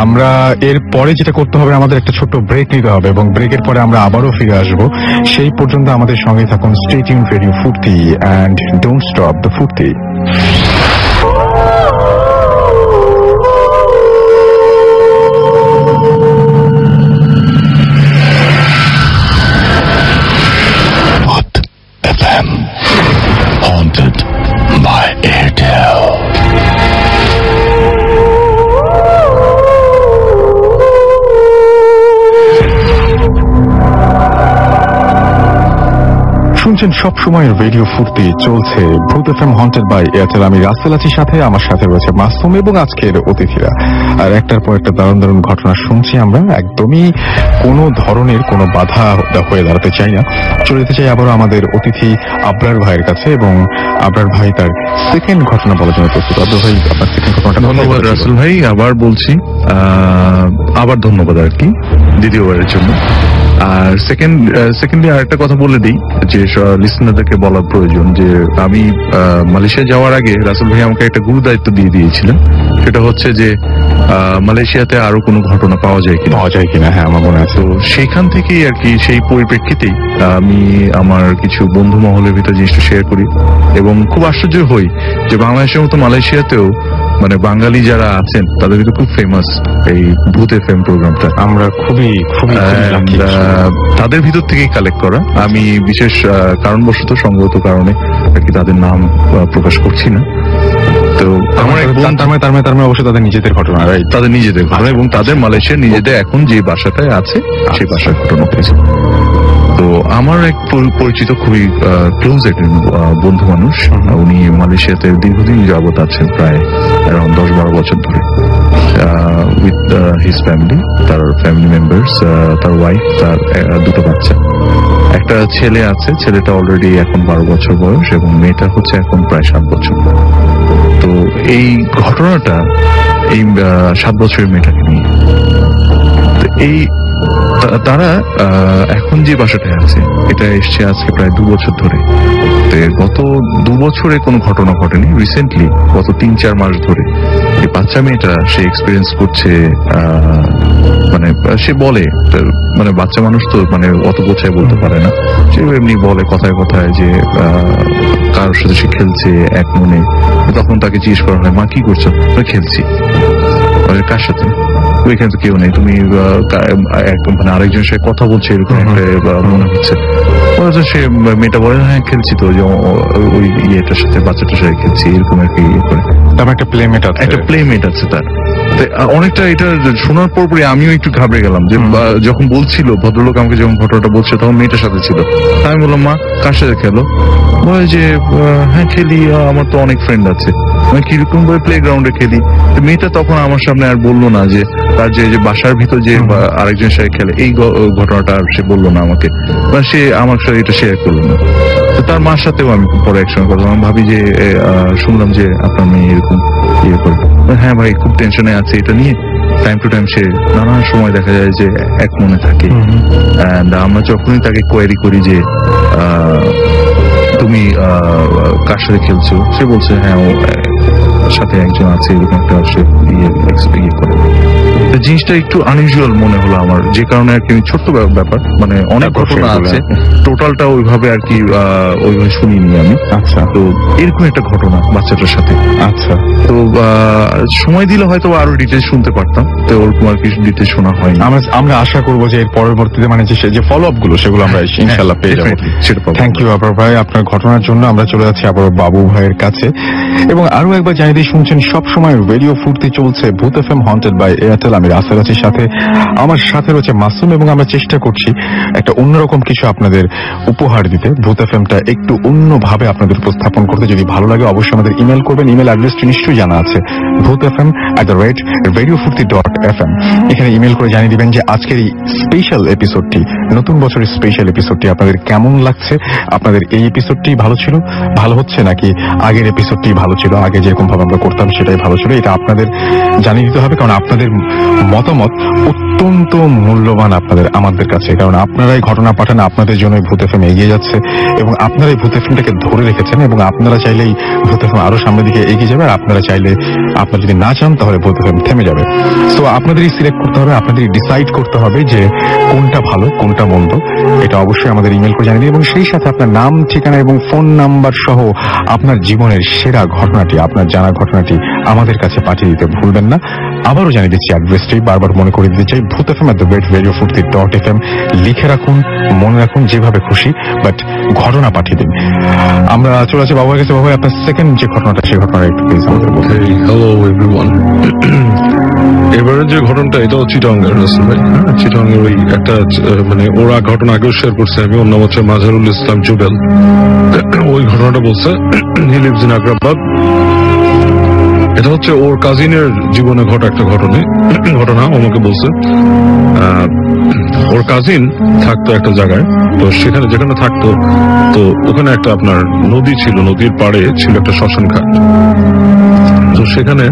আমরা এর পরে যেটা করতে হবে, আমাদের একটা ছোট্ট ব্রেক নিতে হবে, এবং ব্রেকের পরে আমরা আবারও ফিরে আসবো। সেই পর্যন্ত আমাদের সঙ্গে থাকুন। স্টে টিউন রেডিও ফুর্তি অ্যান্ড ডোন্ট স্টপ দ্য ফুর্তি। Haunted by Airtel. শুনছেন সব সময় রেডিও ফুর্তি, চলছে ভূত এফএম হন্টেড বাই এয়ারটেল। আমি রাসেল আছি সাথে, আমার সাথে রয়েছে মাসুম এবং আজকের অতিথিরা। আর একটার পর একটা দারুণ দারুণ ঘটনা শুনছি আমরা। একদমই কোনো ধরনের কোনো বাধা হয়ে দাঁড়াতে চাই না। চলে যেতে চাই আবারও আমাদের অতিথি আবরার ভাইয়ের কাছে, এবং আবরার ভাই তার সেকেন্ড ঘটনা বলার জন্য প্রস্তুত। আবরার ভাই, আপনার সেকেন্ড ঘটনাটা। ধন্যবাদ রাসেল ভাই, আবার বলছি আবার ধন্যবাদ আর কি দ্বিতীয়বারের জন্য। আর সেকেন্ডলি আরেকটা কথা বলে দিই যে লিসনারদেরকে বলা প্রয়োজন যে আমি মালয়েশিয়া যাওয়ার আগে রাসেল ভাই আমাকে একটা গুরু দায়িত্ব দিয়ে দিয়েছিলেন। সেটা হচ্ছে যে মালয়েশিয়াতে আরো কোনো ঘটনা পাওয়া যায় কিনা। হ্যাঁ, আমার মনে আছে। তো সেইখান থেকেই আর কি, সেই পরিপ্রেক্ষিতেই আমি আমার কিছু বন্ধু মহলের ভিতরে জিনিসটা শেয়ার করি, এবং খুব আশ্চর্য হই যে বাংলাদেশের মতো মালয়েশিয়াতেও বাঙালি যারা আছেন তাদের ভিতরে খুব ফেমাস এই ভূত এফএম প্রোগ্রামটা। আমরা খুবই তাদের ভিতর থেকেই কালেক্ট করা। আমি বিশেষ কারণবশত, সঙ্গত কারণে আর কি তাদের নাম প্রকাশ করছি না। তো আমার তার মানে অবশ্যই তাদের নিজেদের ঘটনা, রাইট? তাদের নিজেদের ঘটনা, এবং তাদের মালয়েশিয়ার নিজেদের এখন যে বাসাটায় আছে সেই বাসার ঘটনা হয়েছে। তো আমার এক পরিচিত খুবই ক্লোজ একজন বন্ধু মানুষ, উনি মালয়েশিয়াতে দীর্ঘদিন যাবৎ আছেন, প্রায় অ্যারাউন্ড 10-12 বছর ধরে, উইথ হিজ ফ্যামিলি, তার ফ্যামিলি মেম্বার্স, তার ওয়াইফ, তার দুটো বাচ্চা। একটা ছেলে আছে, ছেলেটা অলরেডি এখন 12 বছর বয়স, এবং মেয়েটা হচ্ছে এখন প্রায় 7 বছর। তো এই ঘটনাটা এই 7 বছরের মেয়েটাকে নিয়ে। এই তারা এখন যে বাসাটায় আছে এটা এসছে আজকে প্রায় 2 বছর ধরে। গত 2 বছরে কোনো ঘটনা ঘটেনি, রিসেন্টলি গত 3-4 মাস ধরে এই বাচ্চা মেয়েটা সে এক্সপিরিয়েন্স করছে। সে বলে, বাচ্চা মানুষ তো অত বোঝায় বলতে পারে না, সে এমনি বলে কথায় কথায় যে কারোর সাথে সে খেলছে এক মনে। তখন তাকে জিজ্ঞেস করা হয়, মা কি করছো? খেলছি। কার সাথে? ওইখানে তো কেউ নেই, তুমি আরেকজনের সাথে কথা বলছে এরকম একটা মনে হচ্ছে। সে মেয়েটা বলে, হ্যাঁ খেলছি তো, যে ওই ইয়েটার সাথে, বাচ্চাটার সাথে খেলছি, এরকম একটা ইয়ে করে। একটা প্লেমেট আছে তার। অনেকটা এটা শোনার পরপরই আমিও একটু ঘাবড়ে গেলাম, যে যখন বলছিল ভদ্রলোক আমাকে, যখন ঘটনাটা বলছে তখন মেয়েটার সাথে ছিল। আমি বললাম, মা কার সাথে খেলো? বলে যে হ্যাঁ খেলি, আমার তো অনেক ফ্রেন্ড আছে। আমি কিরকম ভাবে প্লে গ্রাউন্ডে খেলি। মেয়েটা তখন আমার সামনে আর বললো না যে তার যে বাসার ভিতর যে আরেকজনের সাথে খেলে, এই ঘটনাটা আর সে বললো না আমাকে, সে আমার সাথে এটা শেয়ার করলো না। তার মার সাথেও আমি পরে একসঙ্গে কথা, আমি ভাবি যে শুনলাম যে আপনার মেয়ে এরকম ইয়ে করে। হ্যাঁ ভাই, খুব টেনশনে আছে এটা নিয়ে। টাইম টু টাইম সে নানা সময় দেখা যায় যে এক মনে থাকে। আমরা যখনই তাকে কোয়েরি করি যে তুমি কার সাথে খেলছো, সে বলছে হ্যাঁ ও সাথে একজন আছে, এরকম একটা সে ইয়ে করে। জিনিসটা একটু আনইউজুয়াল মনে হলো আমার, যে কারণে আর কি আমি ছোট্ট ব্যাপার, মানে অনেক ঘটনা আছে, টোটালটা ওইভাবে আর কি ওইভাবে শুনিনি আমি। আচ্ছা, তো এরকম একটা ঘটনা বাচ্চাটার সাথে। আচ্ছা, তো সময় দিলে হয়তো আরো ডিটেলস শুনতে পারতাম, তো ওরকম আর কিছু ডিটেলস শোনা হয়নি। আমরা আশা করবো যে এর পরবর্তীতে মানে যে ফলো আপ গুলো সেগুলো আমরা ইনশাল্লাহ পেয়ে যাবো। থ্যাংক ইউ আবার ভাই আপনার ঘটনার জন্য। আমরা চলে যাচ্ছি আবার বাবু ভাইয়ের কাছে, এবং আরো একবার জানিয়ে দিয়ে শুনছেন সবসময় রেডিও ফুর্তি চলছে ভূত এফএম হন্টেড বাই এয়ারটেল। আমি রাসেল আছি সাথে, আমার সাথে রয়েছে মাসুম, এবং আমরা চেষ্টা করছি একটা অন্যরকম কিছু আপনাদের উপহার দিতে, ভূত এফএমটা একটু অন্যভাবে আপনাদের উপস্থাপন করতে। যদি ভালো লাগে অবশ্যই আমাদের ইমেল করবেন, ইমেল অ্যাড্রেসটি নিশ্চয়ই জানা আছে, bhutfm@radiofurti.fm। এখানে ইমেল করে জানিয়ে দিবেন যে আজকের এই স্পেশাল এপিসোডটি, নতুন বছরের স্পেশাল এপিসোডটি আপনাদের কেমন লাগছে, আপনাদের এই এপিসোডটি ভালো ছিল, ভালো হচ্ছে, নাকি আগের এপিসোডটি ভালো ছিল, আগে যেরকম ভাবে আমরা করতাম সেটাই ভালো ছিল। এটা আপনাদের জানিয়ে দিতে হবে, কারণ আপনাদের মতামত অত্যন্ত মূল্যবান আমাদের কাছে, কারণ আপনারাই ঘটনা পাঠান, আপনাদের জন্য ভূত এফএম এগিয়ে যাচ্ছে, এবং আপনারাই ভূত এফএমটাকে ধরে রেখেছেন, এবং আপনারা চাইলেই ভূত এফএম আরো সামনের দিকে এগিয়ে যাবে, আর আপনারা চাইলে, আপনারা যদি না চান তাহলে ভূত এফএম থেমে যাবে। সো আপনাদেরই সিলেক্ট করতে হবে, আপনাদেরই ডিসাইড করতে হবে যে কোনটা ভালো কোনটা মন্দ। এটা অবশ্যই আমাদের ইমেল করে জানিয়ে দিন, এবং সেই সাথে আপনার নাম, ঠিকানা এবং ফোন নাম্বার সহ আপনার জীবনের সেরা ঘটনাটি, আপনার জানা ঘটনাটি আমাদের কাছে পাঠিয়ে দিতে ভুলবেন না। আবারও জানিয়ে দিচ্ছি অ্যাড্রেসটি, বারবার মনে করে দিতে চাই, bhutfm@radiofurti.fm। লিখে রাখুন, মনে রাখুন, যেভাবে খুশি, বাট ঘটনা পাঠিয়ে দিন। আমরা চলে আসি বাবার কাছে। বাবা, আপনার সেকেন্ড যে ঘটনাটা, সেই ঘটনাটা একটু প্লিজ আমাদের বলুন। Hello everyone. এবারে যে ঘটনাটা, এটাও চিটাগাঙ্গের রাসেল ভাই। হ্যাঁ, চিটাগাঙ্গের ওই একটা মানে ওরা ঘটনা আগেও শেয়ার করছে আমি, ওর নাম হচ্ছে মাজহারুল ইসলাম জুবেল। ওই ঘটনাটা বলছে হি লিভস ইন আগ্রাবাদ। এটা হচ্ছে ওর কাজিনের জীবনে ঘটা একটা ঘটনা আমাকে বলছে। ওর কাজিন থাকতো একটা জায়গায়, তো সেখানে যেখানে থাকতো, তো ওখানে একটা আপনার নদী ছিল, নদীর পাড়ে ছিল একটা শ্মশান ঘাট। তো সেখানে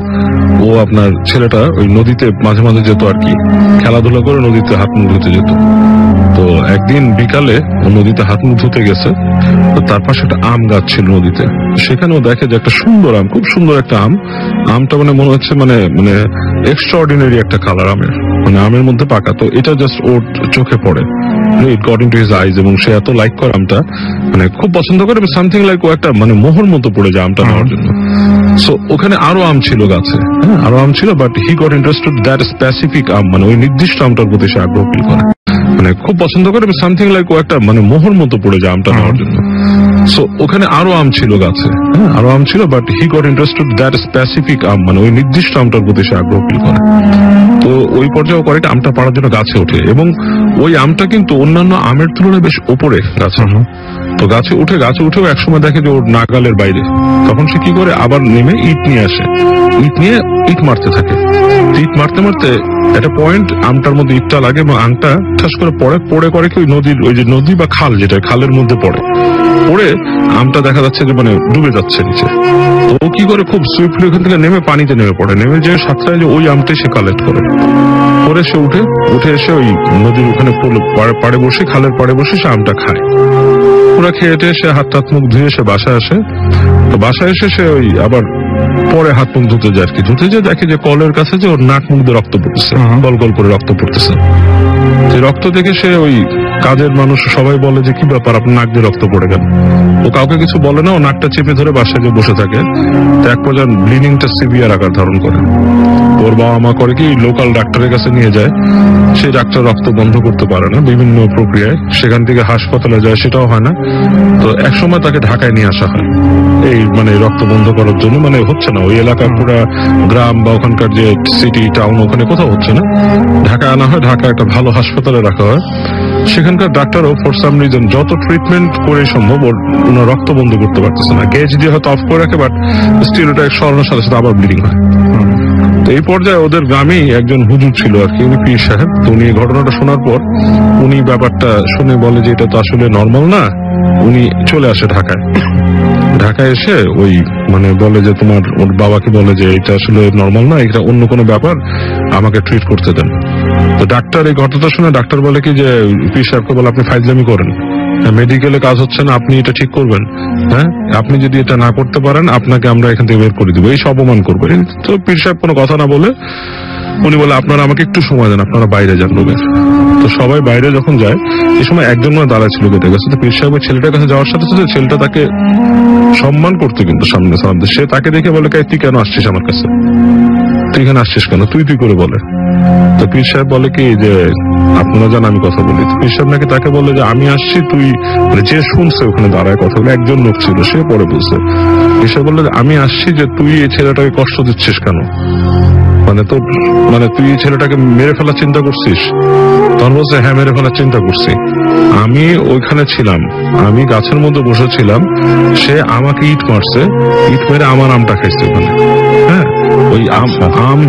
ও আপনার ছেলেটা ওই নদীতে মাঝে মাঝে যেত আর কি, খেলাধুলা করে নদীতে হাত মুখ ধুতে যেত। তো একদিন বিকালে ও নদীতে হাত মুখ ধুতে গেছে, তো তার পাশে একটা আম গাছ ছিল নদীতে। সেখানেও দেখে যে একটা সুন্দর আম, খুব সুন্দর একটা আমটা মানে মনে হচ্ছে মানে এক্সট্রাঅর্ডিনারি একটা কালার আমের মধ্যে পাকা। তো এটা জাস্ট ওর চোখে পড়ে, it got into his eyes, এবং সে এত লাইক করে আমটা, মানে খুব পছন্দ করে, সামথিং লাইক ও একটা মানে মোহর মতো পড়ে যায় আমটা নেওয়ার জন্য। সো ওখানে আরো আম ছিল গাছে, হ্যাঁ আরো আম ছিল, but he got interested that specific আম, মানে ওই নির্দিষ্ট আমটার প্রতি সে আগ্রহ ফিল করে, মানে খুব পছন্দ করে, সামথিং লাইক ও একটা মানে মোহর মতো পড়ে যায় আমটা নেওয়ার জন্য। সো ওখানে আরো আম ছিল গাছে, হ্যাঁ আরো আম ছিল, but he got interested that specific আম, মানে ওই নির্দিষ্ট আমটার প্রতি সে আগ্রহ ফিল করে। তো ওই পর্যায়ে করে আমটা পাড়ার জন্য গাছে ওঠে, এবং ওই আমটা কিন্তু অন্যান্য আমের তুলনায় বেশ ওপরে গাছে। তো গাছে উঠেও একসময় দেখে যে ওর নাগালের বাইরে। তখন সে কি করে, আবার নেমে ইট নিয়ে আসে, ইট মারতে থাকে। ইট মারতে মারতে একটা পয়েন্ট আমটার মধ্যে ইটটা লাগে, এবং আমটা ঠাস করে পড়ে করে কি ওই নদীর, ওই যে নদী বা খাল, যেটা খালের মধ্যে পড়ে আমটা দেখা যাচ্ছে যে মানে ডুবে যাচ্ছে নিচে। তো ও কি করে, খুব সুইফটলি ওখান থেকে নেমে পানিতে নেমে পড়ে, নেমে যে সাথে যে ওই আমটাই সে কালেক্ট করে সে উঠে এসে ওই নদীর ওখানে পাড়ে বসে, খালের পাড়ে বসে সে আমটা খায়। ওরা খেয়ে সে হাত মুখ ধুয়ে সে বাসায় আসে। তো বাসায় এসে সে ওই আবার পরে হাত মুখ ধুতে যায় আর কি, ধুতে যায় দেখে যে কলের কাছে যে ওর নাক মুখ দিয়ে রক্ত পড়তেছে, গল গল করে রক্ত পড়তেছে। সেই রক্ত দেখে সে ওই কাজের মানুষ সবাই বলে যে কি ব্যাপার, আপনার নাক দিয়ে রক্ত পড়ে গেল। ও কাউকে কিছু বলে না, ও নাকটা চেপে ধরে বাসায় যে বসে থাকে। তো এক পর্যায়ে ব্লিডিংটা সিভিয়ার আকার ধারণ করে। ওর বাবা মা করে কি, লোকাল ডাক্তারের কাছে নিয়ে যায়। সেই ডাক্তার রক্ত বন্ধ করতে পারে না, বিভিন্ন প্রক্রিয়ায় সেখান থেকে হাসপাতালে যায়, সেটাও হয় না। তো একসময় তাকে ঢাকায় নিয়ে আসা হয় এই মানে রক্ত বন্ধ করার জন্য, মানে হচ্ছে না ওই এলাকার পুরা গ্রাম বা ওখানকার যে সিটি টাউন ওখানে কোথাও হচ্ছে না। ঢাকায় আনা হয়, ঢাকা একটা ভালো হাসপাতালে রাখা হয়। সেখানকার ডাক্তারও ফর সাম রিজন যত ট্রিটমেন্ট করে সম্ভব ওনার রক্ত বন্ধ করতে পারতেছে না। গেজ দিয়ে হয়তো অফ করে রাখে, বাট স্টিল ওটা সরানোর সাথে সাথে আবার ব্লিডিং হয়। তো এই পর্যায়ে ওদের গ্রামেই একজন হুজুর ছিল আর কি, উনি পীর সাহেব। তো উনি ঘটনাটা শোনার পর উনি ব্যাপারটা শুনে বলে যে এটা তো আসলে নর্মাল না। উনি চলে আসে ঢাকায় এসে ওই মানে বলে যে তোমার ওর বাবাকে বলে যে এটা আসলে নর্মাল না, এটা অন্য কোনো ব্যাপার, আমাকে ট্রিট করতে দেন। তো ডাক্তার এই ঘটনাটা শুনে ডাক্তার বলে কি যে পীর সাহেবকে বলে আপনি ফাইজলামি করেন, মেডিকেলে কাজ হচ্ছে না, আপনি এটা ঠিক করবেন, হ্যাঁ আপনি যদি এটা না করতে পারেন আপনাকে আমরা এখান থেকে বের করে দিব, এই সব অপমান করবো। তো পীর সাহেব কোনো কথা না বলে উনি বলে আপনারা আমাকে একটু সময় দেন, আপনারা বাইরে যান রুমের। তো সবাই বাইরে যখন যায় এই সময় একজন মানে দাঁড়ায় ছিল গেটের কাছে। তো পীর সাহেবের ছেলেটার কাছে যাওয়ার সাথে সাথে ছেলেটা তাকে সম্মান করতো, কিন্তু সামনে সামনে সে তাকে দেখে বলে তুই কেন আসছিস আমার কাছে, তুই এখানে আসছিস কেন, তুই করে বলে। তো পীর সাহেব বলে কি যে আপনারা জান আমি কথা বলি। পীর সাহেব নাকি তাকে বলে যে আমি আসছি, তুই মানে যে শুনছে ওখানে দাঁড়ায় কথা বলে একজন লোক ছিল, সে পরে বলছে। পীর সাহেব বললে আমি আসছি যে তুই এই ছেলেটাকে কষ্ট দিচ্ছিস কেন, মানে তোর মানে তুই এই ছেলেটাকে মেরে ফেলার চিন্তা করছিস? তখন বলছে হ্যাঁ মেরে ফেলার চিন্তা করছি, আমি ওইখানে ছিলাম, আমি গাছের মধ্যে বসেছিলাম, সে আমাকে ইট মারছে, ইট মেরে আমার আমটা খাইছে ওখানে। হ্যাঁ ওই আম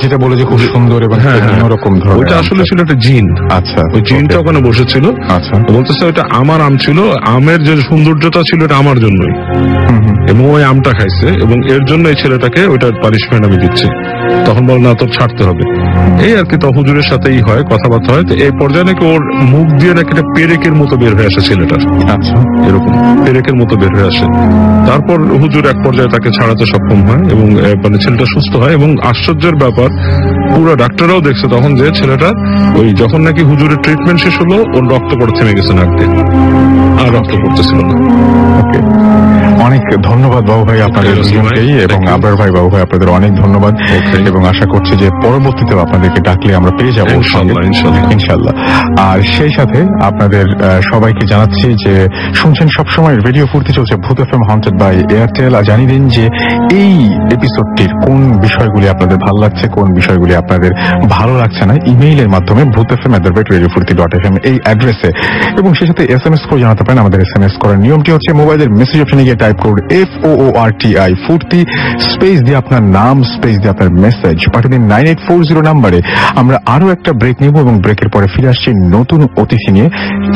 যেটা বলে যে খুব সুন্দর এবং অন্যরকম ধরনের, ওইটা আসলে ছিল একটা জিন। আচ্ছা, ওই জিনটা ওখানে বসেছিল। আচ্ছা, বলতেছে ওইটা আমার আম ছিল, আমের যে সৌন্দর্যটা ছিল এটা আমার জন্যই, এবং ওই আমটা খাইছে এবং এর জন্য এই ছেলেটাকে ওইটার পানিশমেন্ট আমি দিচ্ছি। তখন বল না তোর ছাড়তে হবে, এই আর কি। তো হুজুরের সাথেই হয় কথাবার্তা হয়। তো এই পর্যায়ে নাকি ওর মুখ দিয়ে নাকি একটা পেরেকের মতো বের হয়ে আসে ছেলেটার। আচ্ছা, এরকম পেরেকের মতো বের হয়ে আসে। তারপর হুজুর এক পর্যায়ে তাকে ছাড়াতে সক্ষম হয় এবং মানে ছেলেটা সুস্থ হয়। এবং আশ্চর্যের ব্যাপার, পুরো ডাক্তাররাও দেখছে তখন যে ছেলেটা ওই যখন নাকি হুজুরের ট্রিটমেন্ট শেষ হলো ওর রক্ত পড়ে থেমে গেছে নাক দিয়ে, আর রক্ত পড়তেছিল না। ওকে, অনেক ধন্যবাদ বাবু ভাই আপনাদের দুজনকেই, এবং আবরার ভাই বাবু ভাই আপনাদের অনেক ধন্যবাদ, এবং আশা করছি যে পরবর্তীতেও আপনাদেরকে ডাকলে আমরা পেয়ে যাবো ইনশাল্লাহ। আর সেই সাথে আপনাদের সবাইকে জানাচ্ছি যে শুনছেন সবসময় রেডিও ফুর্তি চলছে ভূত এফএম হন্টেড বাই এয়ারটেল। আর জানিয়ে দিন যে এই এপিসোডটির কোন বিষয়গুলি আপনাদের ভালো লাগছে, কোন বিষয়গুলি আপনাদের ভালো লাগছে না, ইমেইলের মাধ্যমে bhutfm@radiofurti.fm এই অ্যাড্রেসে, এবং সেই সাথে SMS করে জানাতে পারেন। আমাদের SMS করার নিয়মটি হচ্ছে মোবাইলের মেসেজ অপশনে গিয়ে টাইপ করুন FOORTI ফুর্তি, স্পেস দিয়ে আপনার নাম, স্পেস দিয়ে আপনার মেসেজ পাঠিয়ে দিন 9840 নাম্বারে। আমরা আরো একটা ব্রেক নেব এবং ব্রেকের পরে ফিরে আসছি নতুন অতিথি নিয়ে,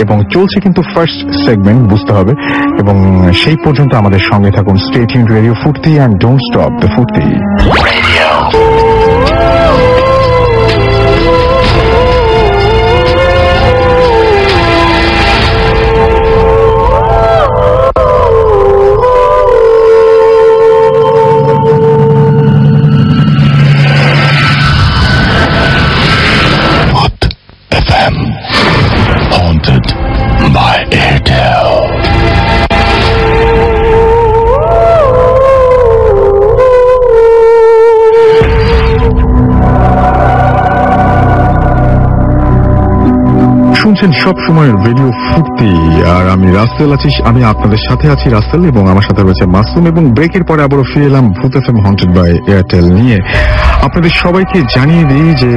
এবং চলছে কিন্তু ফার্স্ট সেগমেন্ট, বুঝতে হবে। এবং সেই পর্যন্ত আমাদের সঙ্গে থাকুন। স্টে টিউনড রেডিও ফুর্তি অ্যান্ড ডোন্ট স্টপ দ্য ফুর্তি। Haunted by Airtel. শুনছেন সব সময় রেডিও ফুর্তি, আর আমি রাসেল আছি, আমি আপনাদের সাথে আছি রাসেল, এবং আমার সাথে রয়েছে মাসুম। এবং ব্রেকের পরে আবারও ফিরে এলাম ভূত এফএম হন্টেড বাই এয়ারটেল নিয়ে। আপনাদের সবাইকে জানিয়ে দিই যে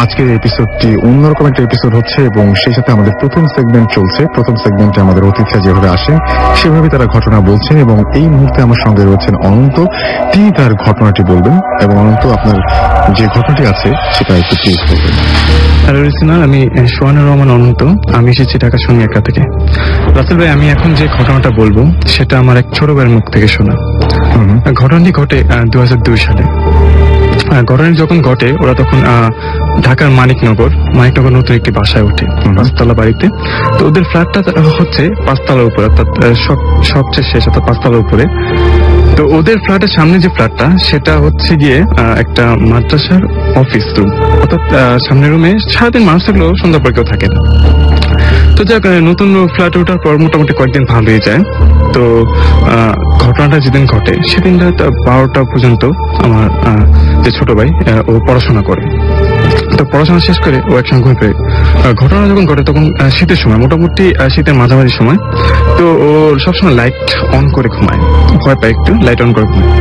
আজকের এপিসোডটি অন্যরকম একটা এপিসোড হচ্ছে, এবং সেই সাথে আমাদের প্রথম সেগমেন্ট চলছে। প্রথম সেগমেন্টে আমাদের অতিথিরা যেভাবে আসেন সেভাবে তারা ঘটনা বলছেন, এবং এই মুহূর্তে আমার সঙ্গে রয়েছেন অনন্ত, তিনি তার ঘটনাটি বলবেন। এবং অনন্ত, আপনার যে ঘটনাটি আছে সেটা একটু প্লিজ বলবেন। হ্যালো রিসিনার, আমি সোহানুর রহমান অনন্ত, আমি এসেছি ঢাকা সোনিয়াকা থেকে। রাসেল ভাই, আমি এখন যে ঘটনাটা বলবো সেটা আমার এক ছোট ভাইয়ের মুখ থেকে শোনা। ঘটনাটি ঘটে 2002 সালে। ঘটনাটি যখন ঘটে ওরা তখন ঢাকার মানিকনগর নতুন একটি বাসায় ওঠে, 5তলা বাড়িতে। তো ওদের ফ্ল্যাটটা হচ্ছে 5তলার উপরে, অর্থাৎ সবচেয়ে শেষ, অর্থাৎ 5তলার উপরে। তো ওদের ফ্ল্যাটের সামনে যে ফ্ল্যাটটা সেটা হচ্ছে গিয়ে একটা মাদ্রাসার অফিস রুম, অর্থাৎ সামনের রুমে সারাদিন মানুষ থাকলেও সন্ধ্যা পর কেউ থাকে না। তো যাক, নতুন ফ্ল্যাটে ওঠার পর মোটামুটি কয়েকদিন ভালোই যায়। তো ঘটনাটা যেদিন ঘটে সেদিন রাত 12টা পর্যন্ত আমার যে ছোট ভাই ও পড়াশোনা করে। তো পড়াশোনা শেষ করে ও একসঙ্গে ঘুমিয়ে পড়ে। ঘটনা যখন ঘটে তখন শীতের সময়, মোটামুটি শীতের মাঝামাঝি সময়। তো ও সবসময় লাইট অন করে ঘুমায়, ভয় পায় একটু, লাইট অন করে ঘুমায়।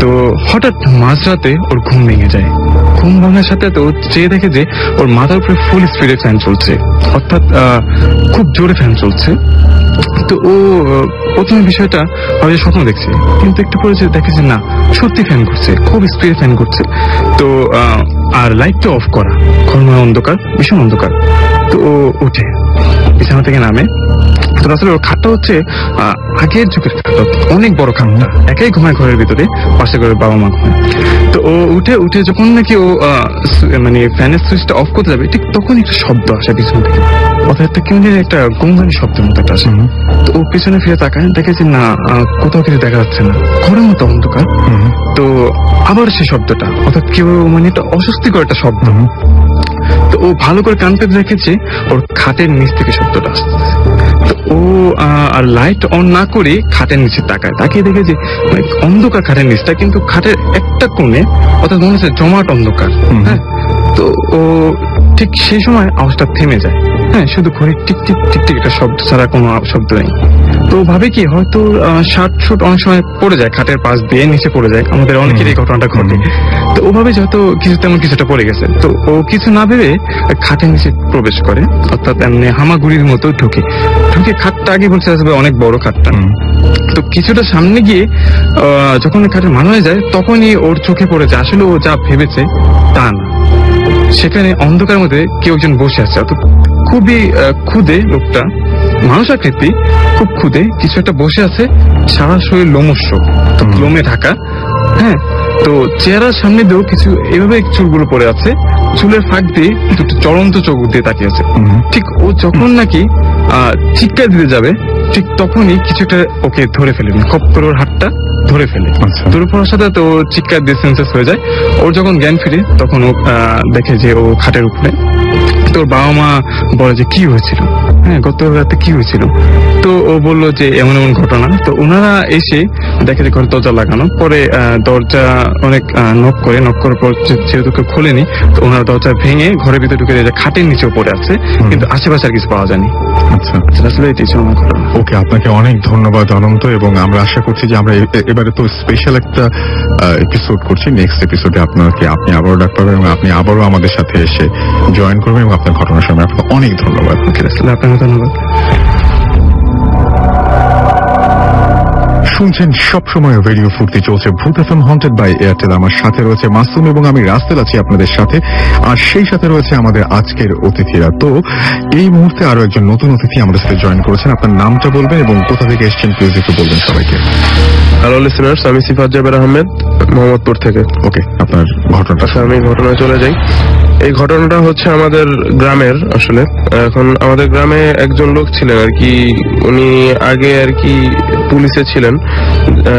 তো হঠাৎ মাঝরাতে ওর ঘুম ভেঙে যায়। ঘুম ভাঙার সাথে তো চেয়ে দেখে যে ওর মাথার উপরে ফুল স্পিডে ফ্যান চলছে, অর্থাৎ খুব জোরে ফ্যান চলছে। তো ও প্রথমে বিষয়টা হয়তো স্বপ্ন দেখছে, কিন্তু একটু পরে দেখে যে না, সত্যি ফ্যান করছে, খুব স্পিডে ফ্যান করছে। তো আর লাইটটা অফ করা, ঘরময় অন্ধকার, ভীষণ অন্ধকার। তো ও উঠে বিছানা থেকে নামে, তো আসলে ওর খাটটা হচ্ছে আগের যুগের খাট, অনেক বড় খাটটা, একাই ঘুমায় ঘরের ভিতরে, পাশে করে বাবা মা ঘুমায়। তো ও উঠে যখন নাকি ও মানে ফ্যানের সুইচটা অফ করতে যাবে, ঠিক তখন একটা শব্দ আসে পিছন থেকে, অর্থাৎ একটা কেমন যেন একটা গঙ্গানি শব্দের মতো একটা আসে। তো ও পিছনে ফিরে তাকায়, দেখে যে না কোথাও কিছু দেখা যাচ্ছে না, ঘরের মতো অন্ধকার। তো আবার সেই শব্দটা, অর্থাৎ কেউ মানে একটা অস্বস্তিকর একটা শব্দ। তো ও ভালো করে কান পেতে দেখেছে ওর খাটের নিচ থেকে শব্দটা আসছে। তো ও আর লাইট অন না করে খাটের নিচে তাকিয়ে দেখে যে মানে অন্ধকার খাটের নিচটা, কিন্তু খাটের একটা কোণে অর্থাৎ মনে হচ্ছে জমাট অন্ধকার। হ্যাঁ, তো ও ঠিক সেই সময় আওয়াজটা থেমে যায়। হ্যাঁ, শুধু ঘড়ির টিক টিক টিক টিক একটা শব্দ ছাড়া কোনো শব্দ নেই। তো ভাবে কি হয়তো শার্ট শুট অনেক সময় পড়ে যায়, খাটের পাশ দিয়ে নিচে পড়ে যায়, আমাদের অনেকের এই ঘটনাটা ঘটে। তো ও ভাবে যে হয়তো কিছু তেমন কিছুটা পড়ে গেছে। তো ও কিছু না ভেবে খাটের নিচে প্রবেশ করে, অর্থাৎ এমনি হামাগুড়ির মতো ঢুকে খাটটা আগে বলছে আসবে অনেক বড় খাটটা। তো কিছুটা সামনে গিয়ে যখন খাটের মান হয়ে যায়, তখনই ওর চোখে পড়ে যায় আসলে ও যা ভেবেছে তা না, সেখানে অন্ধকারের মধ্যে কেউ একজন বসে আছে। অর্থাৎ খুবই ক্ষুদে লোকটা, মানুষ আকৃতি, খুব ক্ষুদে কিছু একটা বসে আছে, সারা শরীর লোমস্য, লোমে ঢাকা। হ্যাঁ, তো চেহারার সামনে দিয়েও কিছু এভাবে চুলগুলো পড়ে আছে, চুলের ফাঁক দিয়ে দুটো চলন্ত চোখ দিয়ে তাকিয়ে আছে। ঠিক ও যখন নাকি চিৎকার দিতে যাবে, ঠিক তখনই কিছুটা ওকে ধরে ফেলে, খপ করে ওর হাতটা ধরে ফেলে। ধরে পড়ার সাথে তো চিৎকার দিয়ে সেন্সেস হয়ে যায়। ওর যখন জ্ঞান ফিরে তখন ও দেখে যে ও খাটের উপরে। তোর বাবা মা বলে যে কি হয়েছিল, হ্যাঁ গত রাতে কি হয়েছিল। তো ও বললো যে এমন এমন ঘটনা। তো ওনারা এসে দেখে যে ঘরে দরজা লাগানো, পরে দরজা অনেক নক করার পর যেহেতু কেউ খোলেনি, তো ওনারা দরজা ভেঙে ঘরের ভিতরে ঢুকে যে খাটের নিচেও পড়ে আছে, কিন্তু আশেপাশে আর কিছু পাওয়া যায়নি। আচ্ছা, আসলে এটাই ছিল আমার ঘটনা। ওকে, আপনাকে অনেক ধন্যবাদ অনন্ত, এবং আমরা আশা করছি যে আমরা এবারে তো স্পেশাল একটা এপিসোড করছি, নেক্সট এপিসোডে আপনি আবারও ডাক পাবেন এবং আপনি আবারও আমাদের সাথে এসে জয়েন করবেন এবং আপনার ঘটনার সময় আপনাকে অনেক ধন্যবাদ। আসলে আপনাকে ধন্যবাদ। শুনছেন সবসময় রেডিও ফুর্তি, চলছে ভূত এফএম হন্টেড বাই এয়ারটেল। আমার সাথে রয়েছে মাসুম এবং আমি রাস্তেল আছি আপনাদের সাথে, আর সেই সাথে রয়েছে আমাদের আজকের অতিথিরা। তো এই মুহূর্তে আরো একজন নতুন অতিথি আমাদের সাথে জয়েন করেছেন। আপনার নামটা বলবেন এবং কোথা থেকে এসেছেন প্লিজ একটু বলবেন সবাইকে। হ্যালো লিসেনার্স, আমি সিফাত জাবের আহমেদ, মোহাম্মদপুর থেকে। ওকে, আপনার ঘটনাটা। আচ্ছা, আমি ঘটনায় চলে যাই। এই ঘটনাটা হচ্ছে আমাদের গ্রামের। আসলে এখন আমাদের গ্রামে একজন লোক ছিলেন আর কি, উনি আগে আর কি পুলিশে ছিলেন।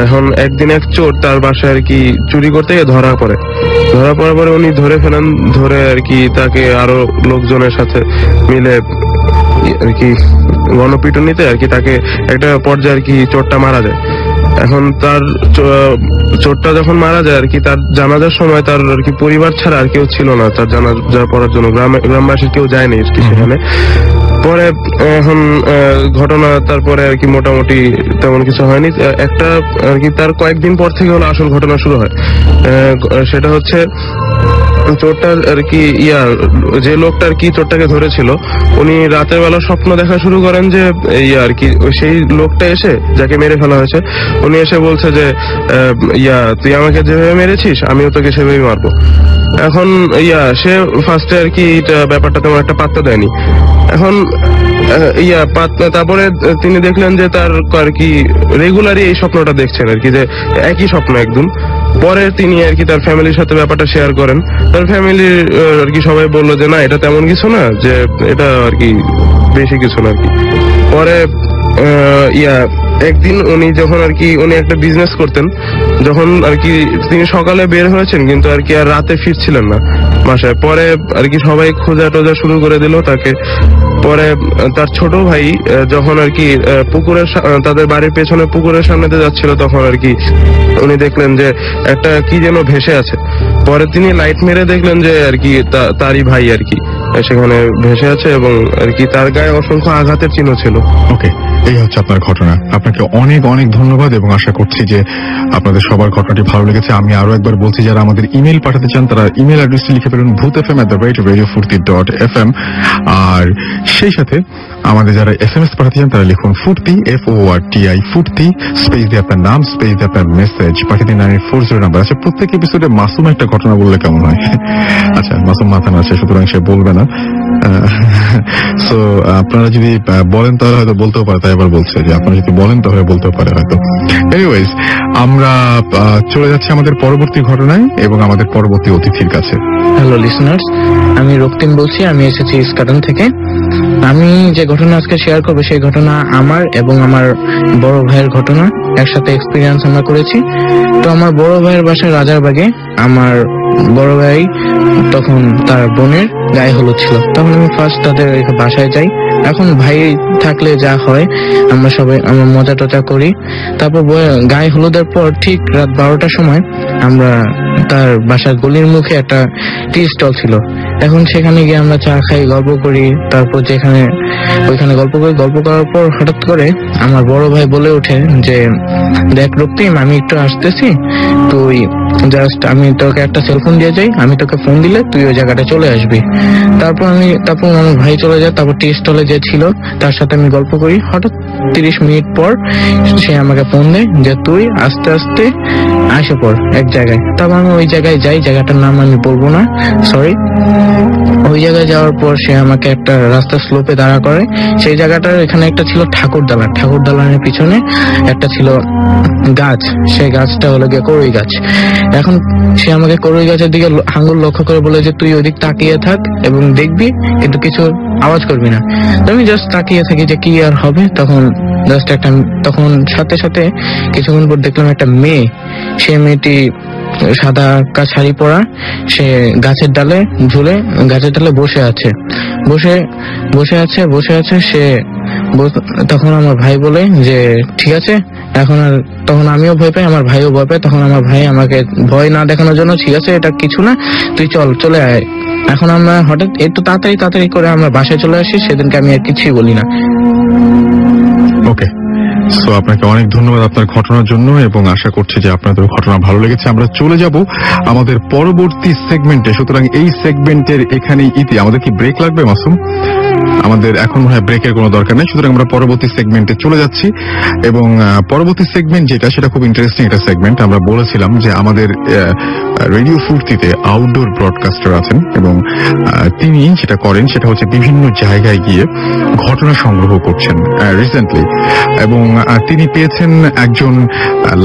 এখন একদিন এক চোর তার বাসায় আর কি চুরি করতে গিয়ে ধরা পড়ার পরে উনি ধরে ফেলেন। ধরে আর কি তাকে আরো লোকজনের সাথে মিলে আর কি গণপিটুনিতে আর কি তাকে একটা পর্যায়ে আর কি চোরটা মারা যায়। এখন তার চোরটা যখন মারা যায় আর কি, তার জানাজার সময় তার আর কি পরিবার ছাড়া আর কেউ ছিল না তার জানাজা পড়ার জন্য, গ্রামবাসীর কেউ যায়নি আর কি সেখানে। পরে এখন ঘটনা তারপরে আর কি মোটামুটি তেমন কিছু হয়নি। একটা আর কি তার কয়েকদিন পর থেকে হলো আসল ঘটনা শুরু হয়। সেটা হচ্ছে চোরটা আর কি যে লোকটা আর কি চোরটাকে ধরেছিল, উনি রাতের বেলা স্বপ্ন দেখা শুরু করেন যে আর কি সেই লোকটা এসে যাকে মেরে ফেলা হয়েছে, উনি এসে বলছে যে তুই আমাকে যেভাবে মেরেছিস আমিও তোকে সেভাবেই মারবো। এখন সে ফার্স্টে আর কি ব্যাপারটা তেমন একটা পাত্তা দেয়নি। এখন তারপরে তিনি দেখলেন যে তার আর কি রেগুলারই এই স্বপ্নটা দেখছেন আর কি, যে একই স্বপ্ন একদম। পরে তিনি আর কি তার ফ্যামিলির সাথে ব্যাপারটা শেয়ার করেন। তার ফ্যামিলির আর কি সবাই বললো যে না, এটা তেমন কিছু না, যে এটা আর কি বেশি কিছু না আর কি। পরে একদিন উনি যখন আর কি উনি একটা বিজনেস করতেন, যখন আর কি তিনি সকালে বের হয়েছেন কিন্তু আর কি আর রাতে ফিরছিলেন না বাসায়। পরে আর কি সবাই খোঁজা টোজা শুরু করে দিল তাকে। পরে তার ছোট ভাই যখন আর কি পুকুরের তাদের বাড়ির পেছনে পুকুরের সামনেতে যাচ্ছিল, তখন আর কি উনি দেখলেন যে একটা কি যেন ভেসে আছে। পরে তিনি লাইট মেরে দেখলেন যে আর কি তারই ভাই আর কি সেখানে ভেসে আছে এবং আর কি তার গায়ে অসংখ্য আঘাতের চিহ্ন ছিল। ওকে, এই হচ্ছে আপনার ঘটনা। আপনাকে অনেক অনেক ধন্যবাদ এবং আশা করছি যে আপনাদের সবার ঘটনাটি ভালো লেগেছে। আমি আরো একবার বলছি, যারা আমাদের ইমেল পাঠাতে চান তারা ইমেল অ্যাড্রেসটি লিখে ফেলুন bhutfm@radiofurti.fm। আর সেই সাথে আমাদের যারা SMS পাঠাতে চান তারা লিখুন ফুর্তি, FORTI, ফুর্তি, স্পেস দিয়ে আপনার নাম, স্পেস দিয়ে আপনার মেসেজ পাঠিয়ে দিন 9840 নাম্বার। আচ্ছা, প্রত্যেক এপিসোডে মাসুম একটা ঘটনা বললে কেমন হয়? আচ্ছা, মাসুম মাথা আছে সুতরাং সে বলবে না। সো আপনারা যদি বলেন তাহলে হয়তো বলতেও পারে, তাই আবার বলছে যে আপনারা যদি বলেন তাহলে বলতেও পারে হয়তো। এনিওয়েজ, আমরা চলে যাচ্ছি আমাদের পরবর্তী ঘটনায় এবং আমাদের পরবর্তী অতিথির কাছে। হ্যালো লিসনার্স, আমি রক্তিম বলছি, আমি এসেছি ইস্কাটন থেকে। আমি যে ঘটনা আজকে শেয়ার করবো সেই ঘটনা আমার এবং আমার বড় ভাইয়ের ঘটনা, একসাথে এক্সপিরিয়েন্স আমরা করেছি। তো আমার বড় ভাইয়ের বাসায় রাজারবাগে। আমার বড় ভাই তখন তার বোনের গায়ে হলুদ ছিল, তখন আমি ফার্স্ট তাদের বাসায় যাই। এখন ভাই থাকলে যা হয় আমরা সবাই মজা টজা করি। তারপর গায়ে হলুদের পর ঠিক রাত 12টার সময় আমরা তার বাসার গলির মুখে একটা টি স্টল ছিল। এখন সেখানে গিয়ে আমরা চা খাই, গল্প করি। তারপর ওইখানে গল্প করার পর হঠাৎ করে আমার বড় ভাই বলে ওঠে যে, দেখ রক্তিম, আমি একটু আসতেছি, তুই জাস্ট আমি তোকে একটা সেলফোন দিয়ে যাই, আমি তোকে ফোন দিলে তুই ওই জায়গাটা চলে আসবি। তারপর আমার ভাই চলে যায়। তারপর টি স্টলে যে ছিল তার সাথে আমি গল্প করি। হঠাৎ 30 মিনিট পর সে আমাকে ফোন দেয় যে তুই আস্তে আস্তে আসে পড় এক জায়গায়। তারপর আমি ওই জায়গায় যাই, জায়গাটার নাম আমি বলবো না, সরি। ওই জায়গায় যাওয়ার পর সে আমাকে একটা রাস্তা স্লোপে দাঁড়া করে। সেই জায়গাটার এখানে একটা ছিল ঠাকুরদালানের পিছনে একটা ছিল গাছ, সেই গাছটা হলো গিয়ে করই গাছ। এখন সে আমাকে করই গাছের দিকে আঙ্গুল লক্ষ্য করে বলে যে তুই ওইদিক তাকিয়ে থাক এবং দেখবি, কিন্তু কিছু আওয়াজ করবি না। আমি জাস্ট তাকিয়ে থাকি যে কি আর হবে। তখন সাথে সাথে কিছুক্ষণ পর দেখলাম একটা মেয়ে, সে মেয়েটি সাদা শাড়ি পরা, সে গাছের ডালে বসে আছে সে। তখন আমার ভাই বলে যে ঠিক আছে, তখন আমিও ভয় পাই, আমার ভাইও ভয় পায়। তখন আমার ভাই আমাকে ভয় না দেখানোর জন্য, ঠিক আছে এটা কিছু না, তুই চলে আয়। এখন আমরা হঠাৎ একটু তাড়াতাড়ি করে আমরা বাসায় চলে আসি। সেদিনকে আমি আর কিছুই বলি না। ওকে, সো আপনাকে অনেক ধন্যবাদ আপনার ঘটনার জন্য এবং আশা করছি যে আপনাদের ঘটনা ভালো লেগেছে। আমরা চলে যাব আমাদের পরবর্তী সেগমেন্টে। সুতরাং এই সেগমেন্টের এখানেই ইতি। আমাদের কি ব্রেক লাগবে মাসুম? আমাদের এখন মনে হয় ব্রেকের কোনো দরকার নেই। সুতরাং আমরা পরবর্তী সেগমেন্টে চলে যাচ্ছি এবং পরবর্তী সেগমেন্ট সেটা খুব ইন্টারেস্টিং একটা সেগমেন্ট। আমরা বলেছিলাম যে আমাদের রেডিও ফুর্তিতে আউটডোর ব্রডকাস্টার আছেন এবং তিনি যেটা করেন সেটা হচ্ছে বিভিন্ন জায়গায় গিয়ে ঘটনা সংগ্রহ করছেন রিসেন্টলি, এবং তিনি পেয়েছেন একজন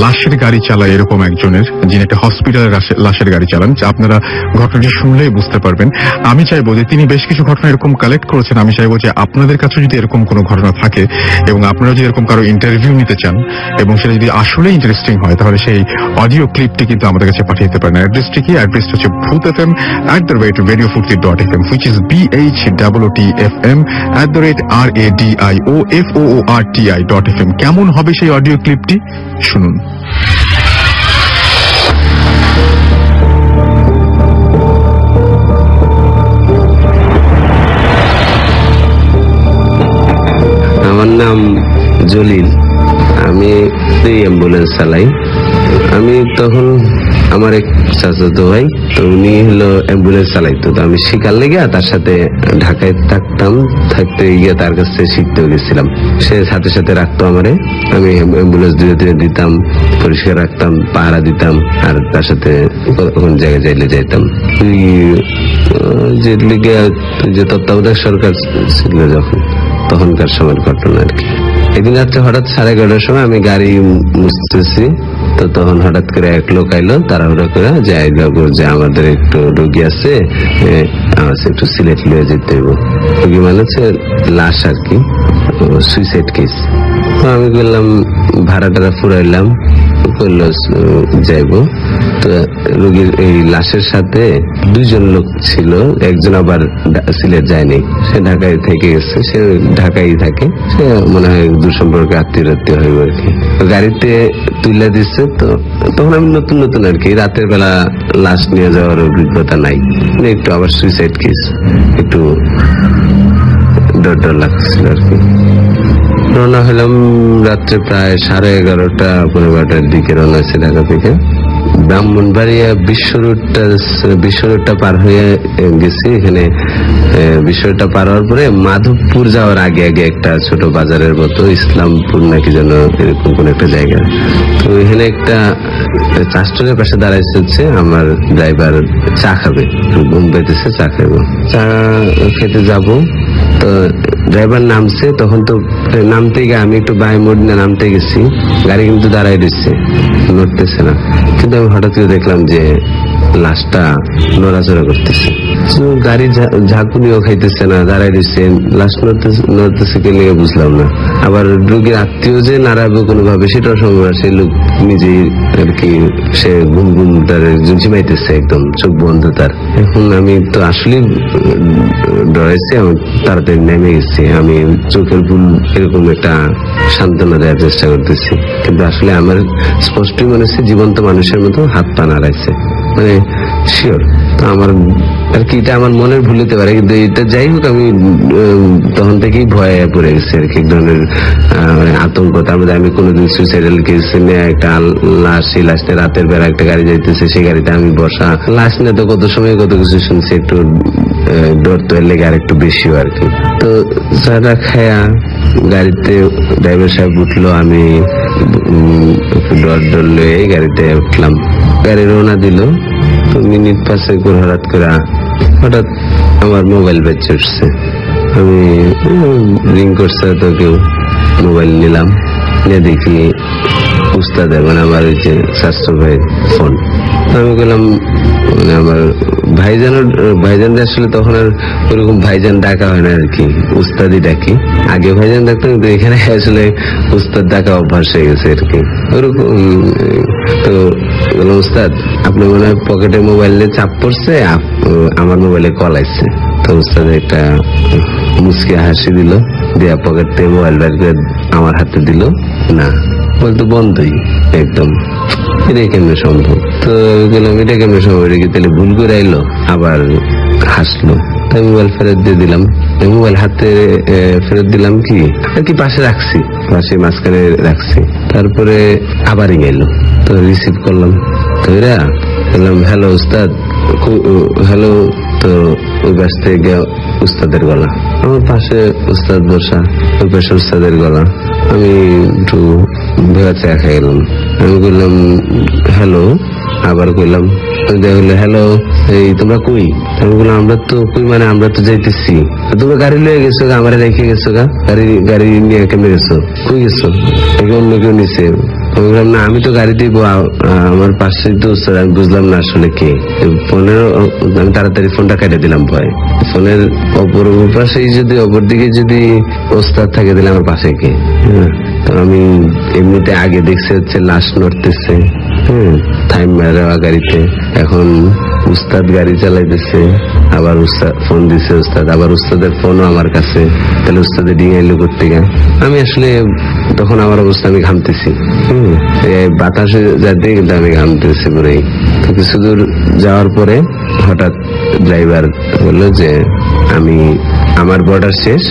লাশের গাড়ি চালায় এরকম একজনের, যিনি একটা হসপিটালের লাশের গাড়ি চালান। আপনারা ঘটনাটি শুনলেই বুঝতে পারবেন। আমি চাইবো যে তিনি বেশ কিছু ঘটনা এরকম কালেক্ট করেছেন। আমি চাইবো যে আপনাদের কাছে যদি এরকম কোনো ঘটনা থাকে এবং আপনারা যদি এরকম কারো ইন্টারভিউ নিতে চান এবং সেটা যদি আসলে ইন্টারেস্টিং হয়, তাহলে সেই অডিও ক্লিপটি কিন্তু আমাদের কাছে পাঠিয়ে দিতে পারেন। অ্যাড্রেসটি কি? অ্যাড্রেসটা হচ্ছে bhootfm@radiofurti.fm, which is BHOOTFM@radioforti.fm। কেমন হবে সেই অডিও ক্লিপটি শুনুন। আমার নাম জলিল, আমি অ্যাম্বুলেন্স চালাই। আমি তখন আমার এক চাচাতো ভাই, তো উনি হলো অ্যাম্বুলেন্স চালাইতো, তো আমি শিকার লেগে তার সাথে ঢাকায় থাকতে গিয়ে তার কাছ থেকে শিখতেও গেছিলাম। সে সাথে সাথে রাখতো আমারে, আমি অ্যাম্বুলেন্স ধীরে ধীরে দিতাম, পরিষ্কার রাখতাম, পাহারা দিতাম, আর তার সাথে কোন জায়গায় যাইলে যাইতাম। যে তত্ত্বাবধায়ক সরকার ছিল যখন, তখনকার সময়ের ঘটনা আর কি। একদিন রাত্রে হঠাৎ 11:30টার সময় আমি গাড়ি মুছতেছি, তো তখন হঠাৎ করে এক লোক আইলো তাড়াহুড়া করে, যে আইলো যে আমাদের একটু রোগী আছে, একটু সিলেট লিয়ে যেতে হইব। রোগী মানে হচ্ছে লাশ আর কি, সুইসাইড কেস। তো আমি বললাম ভাড়াটা ফুরাইলাম, করলো যাইবো। তো রোগীর এই লাশের সাথে 2জন লোক ছিল, একজন আবার সিলেট যায়নি, সে ঢাকায় থেকে গেছে, সে ঢাকায় থাকে, সে মনে হয় দূর সম্পর্কে আত্মীয় হইব আর কি। গাড়িতে তুলে দিচ্ছে। তো তখন আমি নতুন আর কি, রাতের বেলা লাশ নিয়ে যাওয়ার অভিজ্ঞতা নাই, একটু আবার সুইসাইড কেস, একটু ডর লাগছিল আর কি। রওনা হলাম রাত্রে প্রায় 11:30 12টার দিকে রওনা হয়েছে ঢাকা থেকে। ব্রাহ্মণবাড়িয়া বিশ্ব রোডটা পার হয়ে গেছি। এখানে বিশ্ব রোডটা পার হওয়ার পরে মাধবপুর যাওয়ার আগে একটা ছোট বাজারের মতো ইসলামপুর নাকি যেন এরকম কোন একটা জায়গা। তো এখানে একটা চাষটনের পাশে দাঁড়াইছে হচ্ছে আমার ড্রাইভার চা খাবে, ঘুম পেতেছে, চা খাবো, চা খেতে যাব। তো ড্রাইভার নামছে, তখন তো নামতে গিয়ে আমি একটু বাই মোড় না নামতে গেছি, গাড়ি কিন্তু দাঁড়াই দিচ্ছে, নড়তেছে না। কিন্তু আমি হঠাৎ করে দেখলাম যে লাশটা নড়াচড়া করতেছে, গাড়ি ঝাঁকুনিও খাইতেছে না, দাঁড়াই দিচ্ছে, লাশ নড়তেছে কে নিয়ে বুঝলাম না। আবার রোগীর আত্মীয় যে নাড়াবে কোনোভাবে সেটাও সম্ভব না, সেই লোক নিজেই আর কি সে ঘুম তার ঝিমাইতেছে, একদম চোখ বন্ধ তার। এখন আমি তো আসলে ডরাইছি, আমি তাড়াতাড়ি নেমে গেছি। আমি চোখের ভুল এরকম একটা সান্ত্বনা দেওয়ার চেষ্টা করতেছি, কিন্তু আসলে আমার স্পষ্টই মনে হচ্ছে জীবন্ত মানুষের মতো হাত পা নাড়াইছে, মানে শিওর। তো আমার আর কি এটা আমার মনের ভুল হতে পারে, কিন্তু এটা যাই হোক আমি তখন থেকেই ভয়ে পড়ে গেছি আর কি, এক ধরনের আতঙ্ক। তার মধ্যে আমি কোনোদিন সুইসাইডাল কেস নিয়ে একটা লাশ, সেই লাশটা রাতের বেলা একটা গাড়ি যাইতেছে, সেই গাড়িতে আমি বসা, লাশ নিয়ে তো কত সময় কত কিছু শুনছি, একটু ডর তো লেগে আর একটু বেশিও আর কি। তো চাটা খায়া গাড়িতে ড্রাইভার সাহেব উঠলো, আমি ডর লয়ে গাড়িতে উঠলাম, গাড়ি রওনা দিল। তো মিনিট 5 করে হঠাৎ আমার মোবাইল বেঁচে উঠছে, আমি রিং করছে, তো কেউ মোবাইল নিলাম, নিয়ে দেখি উস্তাদের মানে আমার ওই যে স্বাস্থ্য ভাইয়ের ফোন। আমি বললাম মানে আমার ভাইজান আসলে তখন আর ওরকম ভাইজান ডাকা হয় না আর কি, উস্তাদই ডাকি। আগে ভাইজান ডাকতাম, কিন্তু এখানে আসলে উস্তাদ ডাকা অভ্যাস হয়ে গেছে আর কি ওরকম। তো বললাম উস্তাদ আপনার মনে হয় পকেটে মোবাইলে চাপ পড়ছে, আমার মোবাইলে কল আসছে। তো উস্তাদ একটা মুচকে হাসি দিল, দিয়া পকেট থেকে মোবাইল বের করে আমার হাতে দিল, না বলতো বন্ধই একদম। এটা কেমনে সম্ভব? তো বললাম এটা কেমনে সম্ভব, এটা কি তাহলে ভুল করে আইলো? আবার হাসলো। তাই মোবাইল ফেরত দিয়ে দিলাম, মোবাইল হাতে ফেরত দিলাম কি আর কি পাশে রাখছি, পাশে মাঝখানে রাখছি। তারপরে আবার গেল, তো রিসিভ করলাম, তো এরা বললাম হ্যালো উস্তাদ, হ্যালো। তো ওই পাশ থেকে উস্তাদের গলা, আমার পাশে উস্তাদ বসা, ওই পাশে উস্তাদের গলা। আমি একটু ভেবা চা খাই গেলাম, আমি বললাম হ্যালো, আবার কইলাম, দেখলে হ্যালো এই তোমরা কই? আমি বললাম আমরা তো কই মানে আমরা তো যাইতেছি। তোমরা গাড়ি লয়ে গেছো গা, আমার রেখে গেছো গা, গাড়ি নিয়ে কেমনে গেছো, কই গেছো? অন্য কেউ নিছে? আমি বললাম না আমি তো গাড়ি দিব, আমার পাশে তো আমি বুঝলাম না আসলে কে। ফোনের আমি তাড়াতাড়ি ফোনটা কেটে দিলাম ভয়। ফোনের অপর পাশে যদি অপর দিকে যদি ওস্তাদ থাকে দিলে আমার পাশে কে? তো আমি এমনিতে আগে দেখছি হচ্ছে লাশ নড়তেছে, টাইম মেরা গাড়িতে, এখন উস্তাদ গাড়ি চালাইতেছে, আবার উস্তাদ ফোন দিছে, উস্তাদ আবার উস্তাদের ফোনও আমার কাছে, তাহলে উস্তাদের ডিঙে এলো করতে গা। আমি আসলে তখন আমার অবস্থা, আমি ঘামতেছি, বাতাসে যাতে, কিন্তু আমি ঘামতেছি পুরাই। তো কিছু দূর যাওয়ার পরে হঠাৎ ড্রাইভার বললো যে আমার বর্ডার শেষ,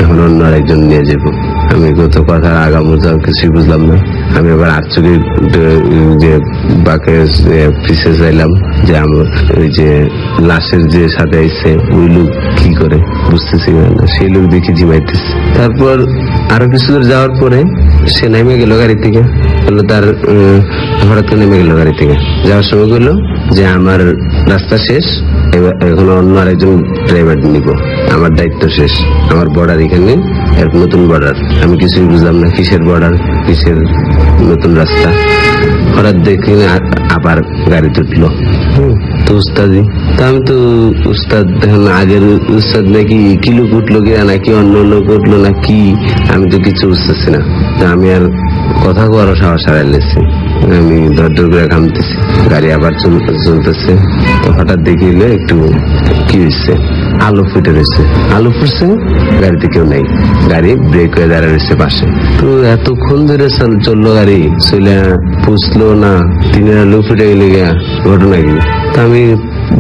এখন অন্য আরেকজন নিয়ে যাবো। আমি কত কথা আগাম কিছুই বুঝলাম না। আমি আবার আটচুরি যে বাকে পিছে চাইলাম যে আমার ওই যে লাশের যে সাথে আইছে ওই লোক কি করে বুঝতেছি না, সেই লোক দেখি জিমাইতেছে। তারপর আরো কিছু দূর যাওয়ার পরে সে নেমে গেল গাড়ি থেকে, বললো তার হঠাৎ করে নেমে গেল গাড়ি থেকে। যাওয়ার সময় বললো যে আমার রাস্তা শেষ, এখন অন্য আরেকজন ড্রাইভার নিব, আমার দায়িত্ব শেষ, আমার বর্ডার এখানে নতুন বর্ডার। আমি কিছুই বুঝলাম না, কিসের বর্ডার, কিসের নতুন রাস্তা। হঠাৎ দেখি আবার গাড়ি তুটলো, তো উস্তাদি। তো আমি তো উস্তাদ দেখুন আগের উস্তাদ নাকি কি লোক উঠলো গিয়া, নাকি অন্য লোক উঠলো না কি, আমি তো কিছু বুঝতেছি না। তো আমি আর কথা কওয়ারও সাহস হারাই লেছি, আমি ধর করে ঘামতেছি। গাড়ি আবার চলতেছে, তো হঠাৎ দেখিলে একটু কি হয়েছে, আলো ফুটে রয়েছে, আলো ফুটছে, গাড়িতে কেউ নেই, গাড়ি ব্রেক হয়ে দাঁড়িয়ে রয়েছে পাশে। তো এতক্ষণ ধরে চললো গাড়ি, চলে পুষলো না, দিনের আলো ফুটে গেলে গিয়া ঘটনা কি। তা আমি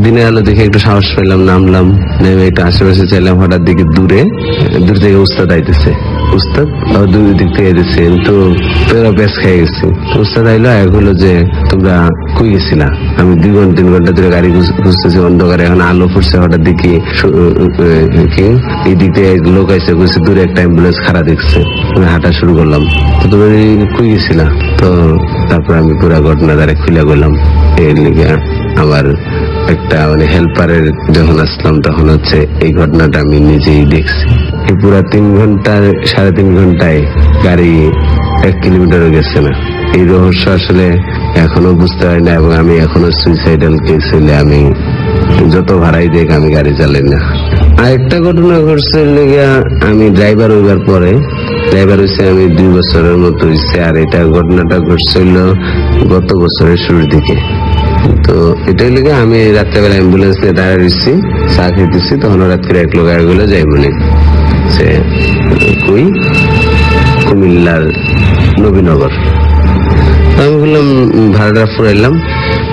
দিনের আলো দেখে একটু সাহস পেলাম, নামলাম, নেমে একটু আশেপাশে চাইলাম, হঠাৎ দিকে দূর থেকে উস্তাদ আইতেছে। উস্তাদ দুই দিক থেকে এসেছে, তো তোরা বেশ খেয়ে গেছি। উস্তাদ আইলো, এক হলো যে তোমরা কই গেছিলা? আমি 2-3 ঘন্টা ধরে গাড়ি খুঁজতেছি অন্ধকারে, এখন আলো ফুটছে, হঠাৎ দেখি কি এই দিক থেকে লোক আইসে, কইছে দূরে একটা অ্যাম্বুলেন্স খাড়া দেখছে। আমি হাঁটা শুরু করলাম, তো তোমরা কই গেছিলা? তো তারপর আমি পুরা ঘটনা দ্বারা খুলে গেলাম। এর লিগে আমার একটা মানে হেল্পারের যখন আসলাম তখন হচ্ছে এই ঘটনাটা আমি নিজেই দেখছি। এই পুরা 3 ঘন্টা 3.5 ঘন্টায় গাড়ি 1 কিলোমিটারও গেছে না। এই রহস্য আসলে এখনো বুঝতে পারি না, এবং আমি এখনো সুইসাইডাল কেস হইলে আমি যত ভাড়াই দেখ আমি গাড়ি চালাই না। আর একটা ঘটনা ঘটছে, আমি ড্রাইভার হইবার পরে, ড্রাইভার হয়েছে আমি 2 বছরের মতো হয়েছে, আর এটা ঘটনাটা ঘটছিল গত বছরের শুরুর দিকে। তো এটাই লেগে আমি রাত্রেবেলা অ্যাম্বুলেন্স নিয়ে দাঁড়িয়ে রয়েছি, চা খেতেছি, তখন রাত করে এক লোক আগে যাই বলে সে কই কুমিল্লার নবীনগর। আমি বললাম ভাড়াটা ফুরাইলাম,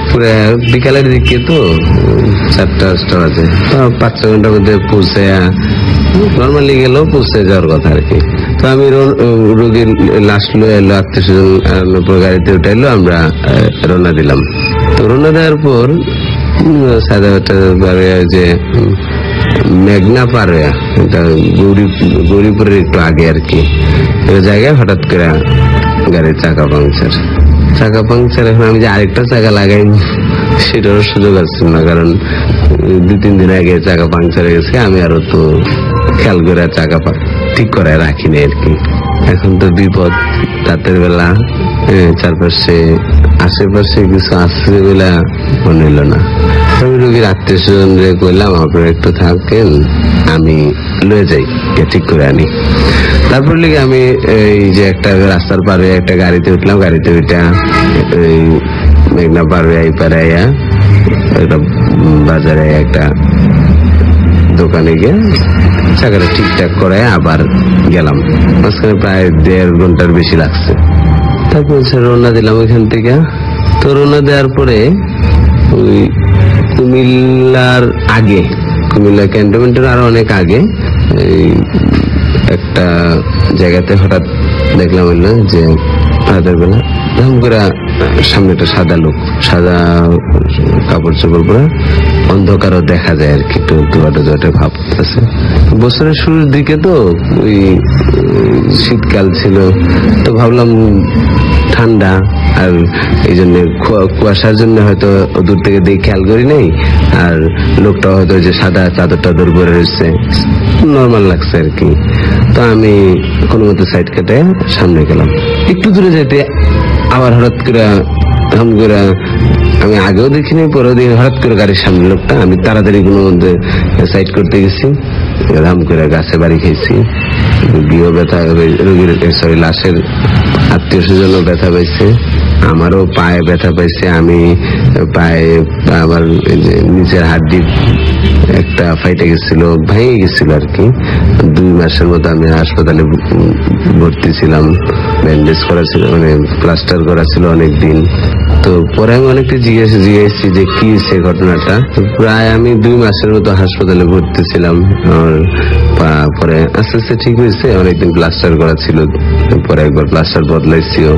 পুরা বিকালের দিকে, তো 4টা-5টা বাজে, 5-6 ঘন্টার মধ্যে পৌঁছে নর্মালি গেলেও পৌঁছে যাওয়ার কথা আর কি। তো আমি রোগীর লাশ লয়ে এলো, আত্মীয় গাড়িতে উঠাইলো, আমরা রওনা দিলাম। তো রওনা দেওয়ার পর যে মেঘনা পার হইয়া, গৌরীপুরের একটু আগে আর কি, জায়গায় হঠাৎ করে গাড়ির চাকা পাংচার। এখন আমি যে আরেকটা চাকা লাগাই সেটারও সুযোগ আসছিল না, কারণ 2-3 দিন আগে চাকা পাংচার হয়ে গেছে। আমি আরো তো খেয়াল করে চাকা ঠিক করে রাখিনি আর কি। এখন তো বিপদ, রাতের বেলা, চারপাশে আশেপাশে কিছু আসছে বলে মনে হলো না। আমি রোগীর আত্মীয় স্বজনরে কইলাম আপনারা একটু থাকেন, আমি লয়ে যাই, ঠিক করে আনি। তারপর লিগে আমি এই যে একটা রাস্তার পারে একটা গাড়িতে উঠলাম, গাড়িতে উঠা মেঘনা পার হয়ে এই পারে আইয়া একটা বাজারে একটা দোকানে গিয়ে চাকাটা ঠিকঠাক করে আবার গেলাম। মাঝখানে প্রায় 1.5 ঘন্টার বেশি লাগছে। তারপর রওনা দিলাম ওইখান থেকে। তো রওনা দেওয়ার পরে ওই কুমিল্লার আগে, কুমিল্লা ক্যান্টনমেন্টের আরো অনেক আগে একটা জায়গাতে হঠাৎ দেখলাম হইলো যে রাতের বেলা ধম করে সামনে একটা সাদা লোক, সাদা কাপড় চোপড় পরা, অন্ধকারও দেখা যায় আর কি, একটু দুয়াটে ভাব আছে। বছরের শুরুর দিকে তো ওই শীতকাল ছিল, তো ভাবলাম ঠান্ডা, আর এই জন্য কুয়াশার জন্য হয়তো দূর থেকে দেখে খেয়াল করি নাই, আর লোকটা হয়তো যে সাদা চাদর পরে রয়েছে, নর্মাল লাগছে আর কি। তো আমি কোনো মতো সাইড কেটে সামনে গেলাম। একটু দূরে যেতে আবার হঠাৎ করে আমি আগেও দেখিনি, পরেও দেখি হঠাৎ করে গাড়ির সামনে লোকটা। আমি তাড়াতাড়ি কোনো মধ্যে সাইড করতে গেছি, ধাম করে গাছে বাড়ি খেয়েছি। রোগীও ব্যথা, রোগীর লাশের আত্মীয় স্বজনও ব্যথা পাইছে, আমারও পায়ে ব্যথা পাইছে। আমি পায়ে আমার নিচের হাড্ডি একটা ফাইটে গেছিল, ভেঙে গেছিল আর কি। 2 মাসের মতো আমি হাসপাতালে ভর্তি ছিলাম, ব্যান্ডেজ করা ছিল, মানে প্লাস্টার করা ছিল অনেকদিন। তো পরে আমি অনেকটা জিজ্ঞেসছি যে কি সে ঘটনাটা। প্রায় আমি 2 মাসের মতো হাসপাতালে ভর্তি ছিলাম। পরে আস্তে আস্তে ঠিক হয়েছে, অনেকদিন প্লাস্টার করা ছিল, পরে একবার প্লাস্টার বদলাইছিও।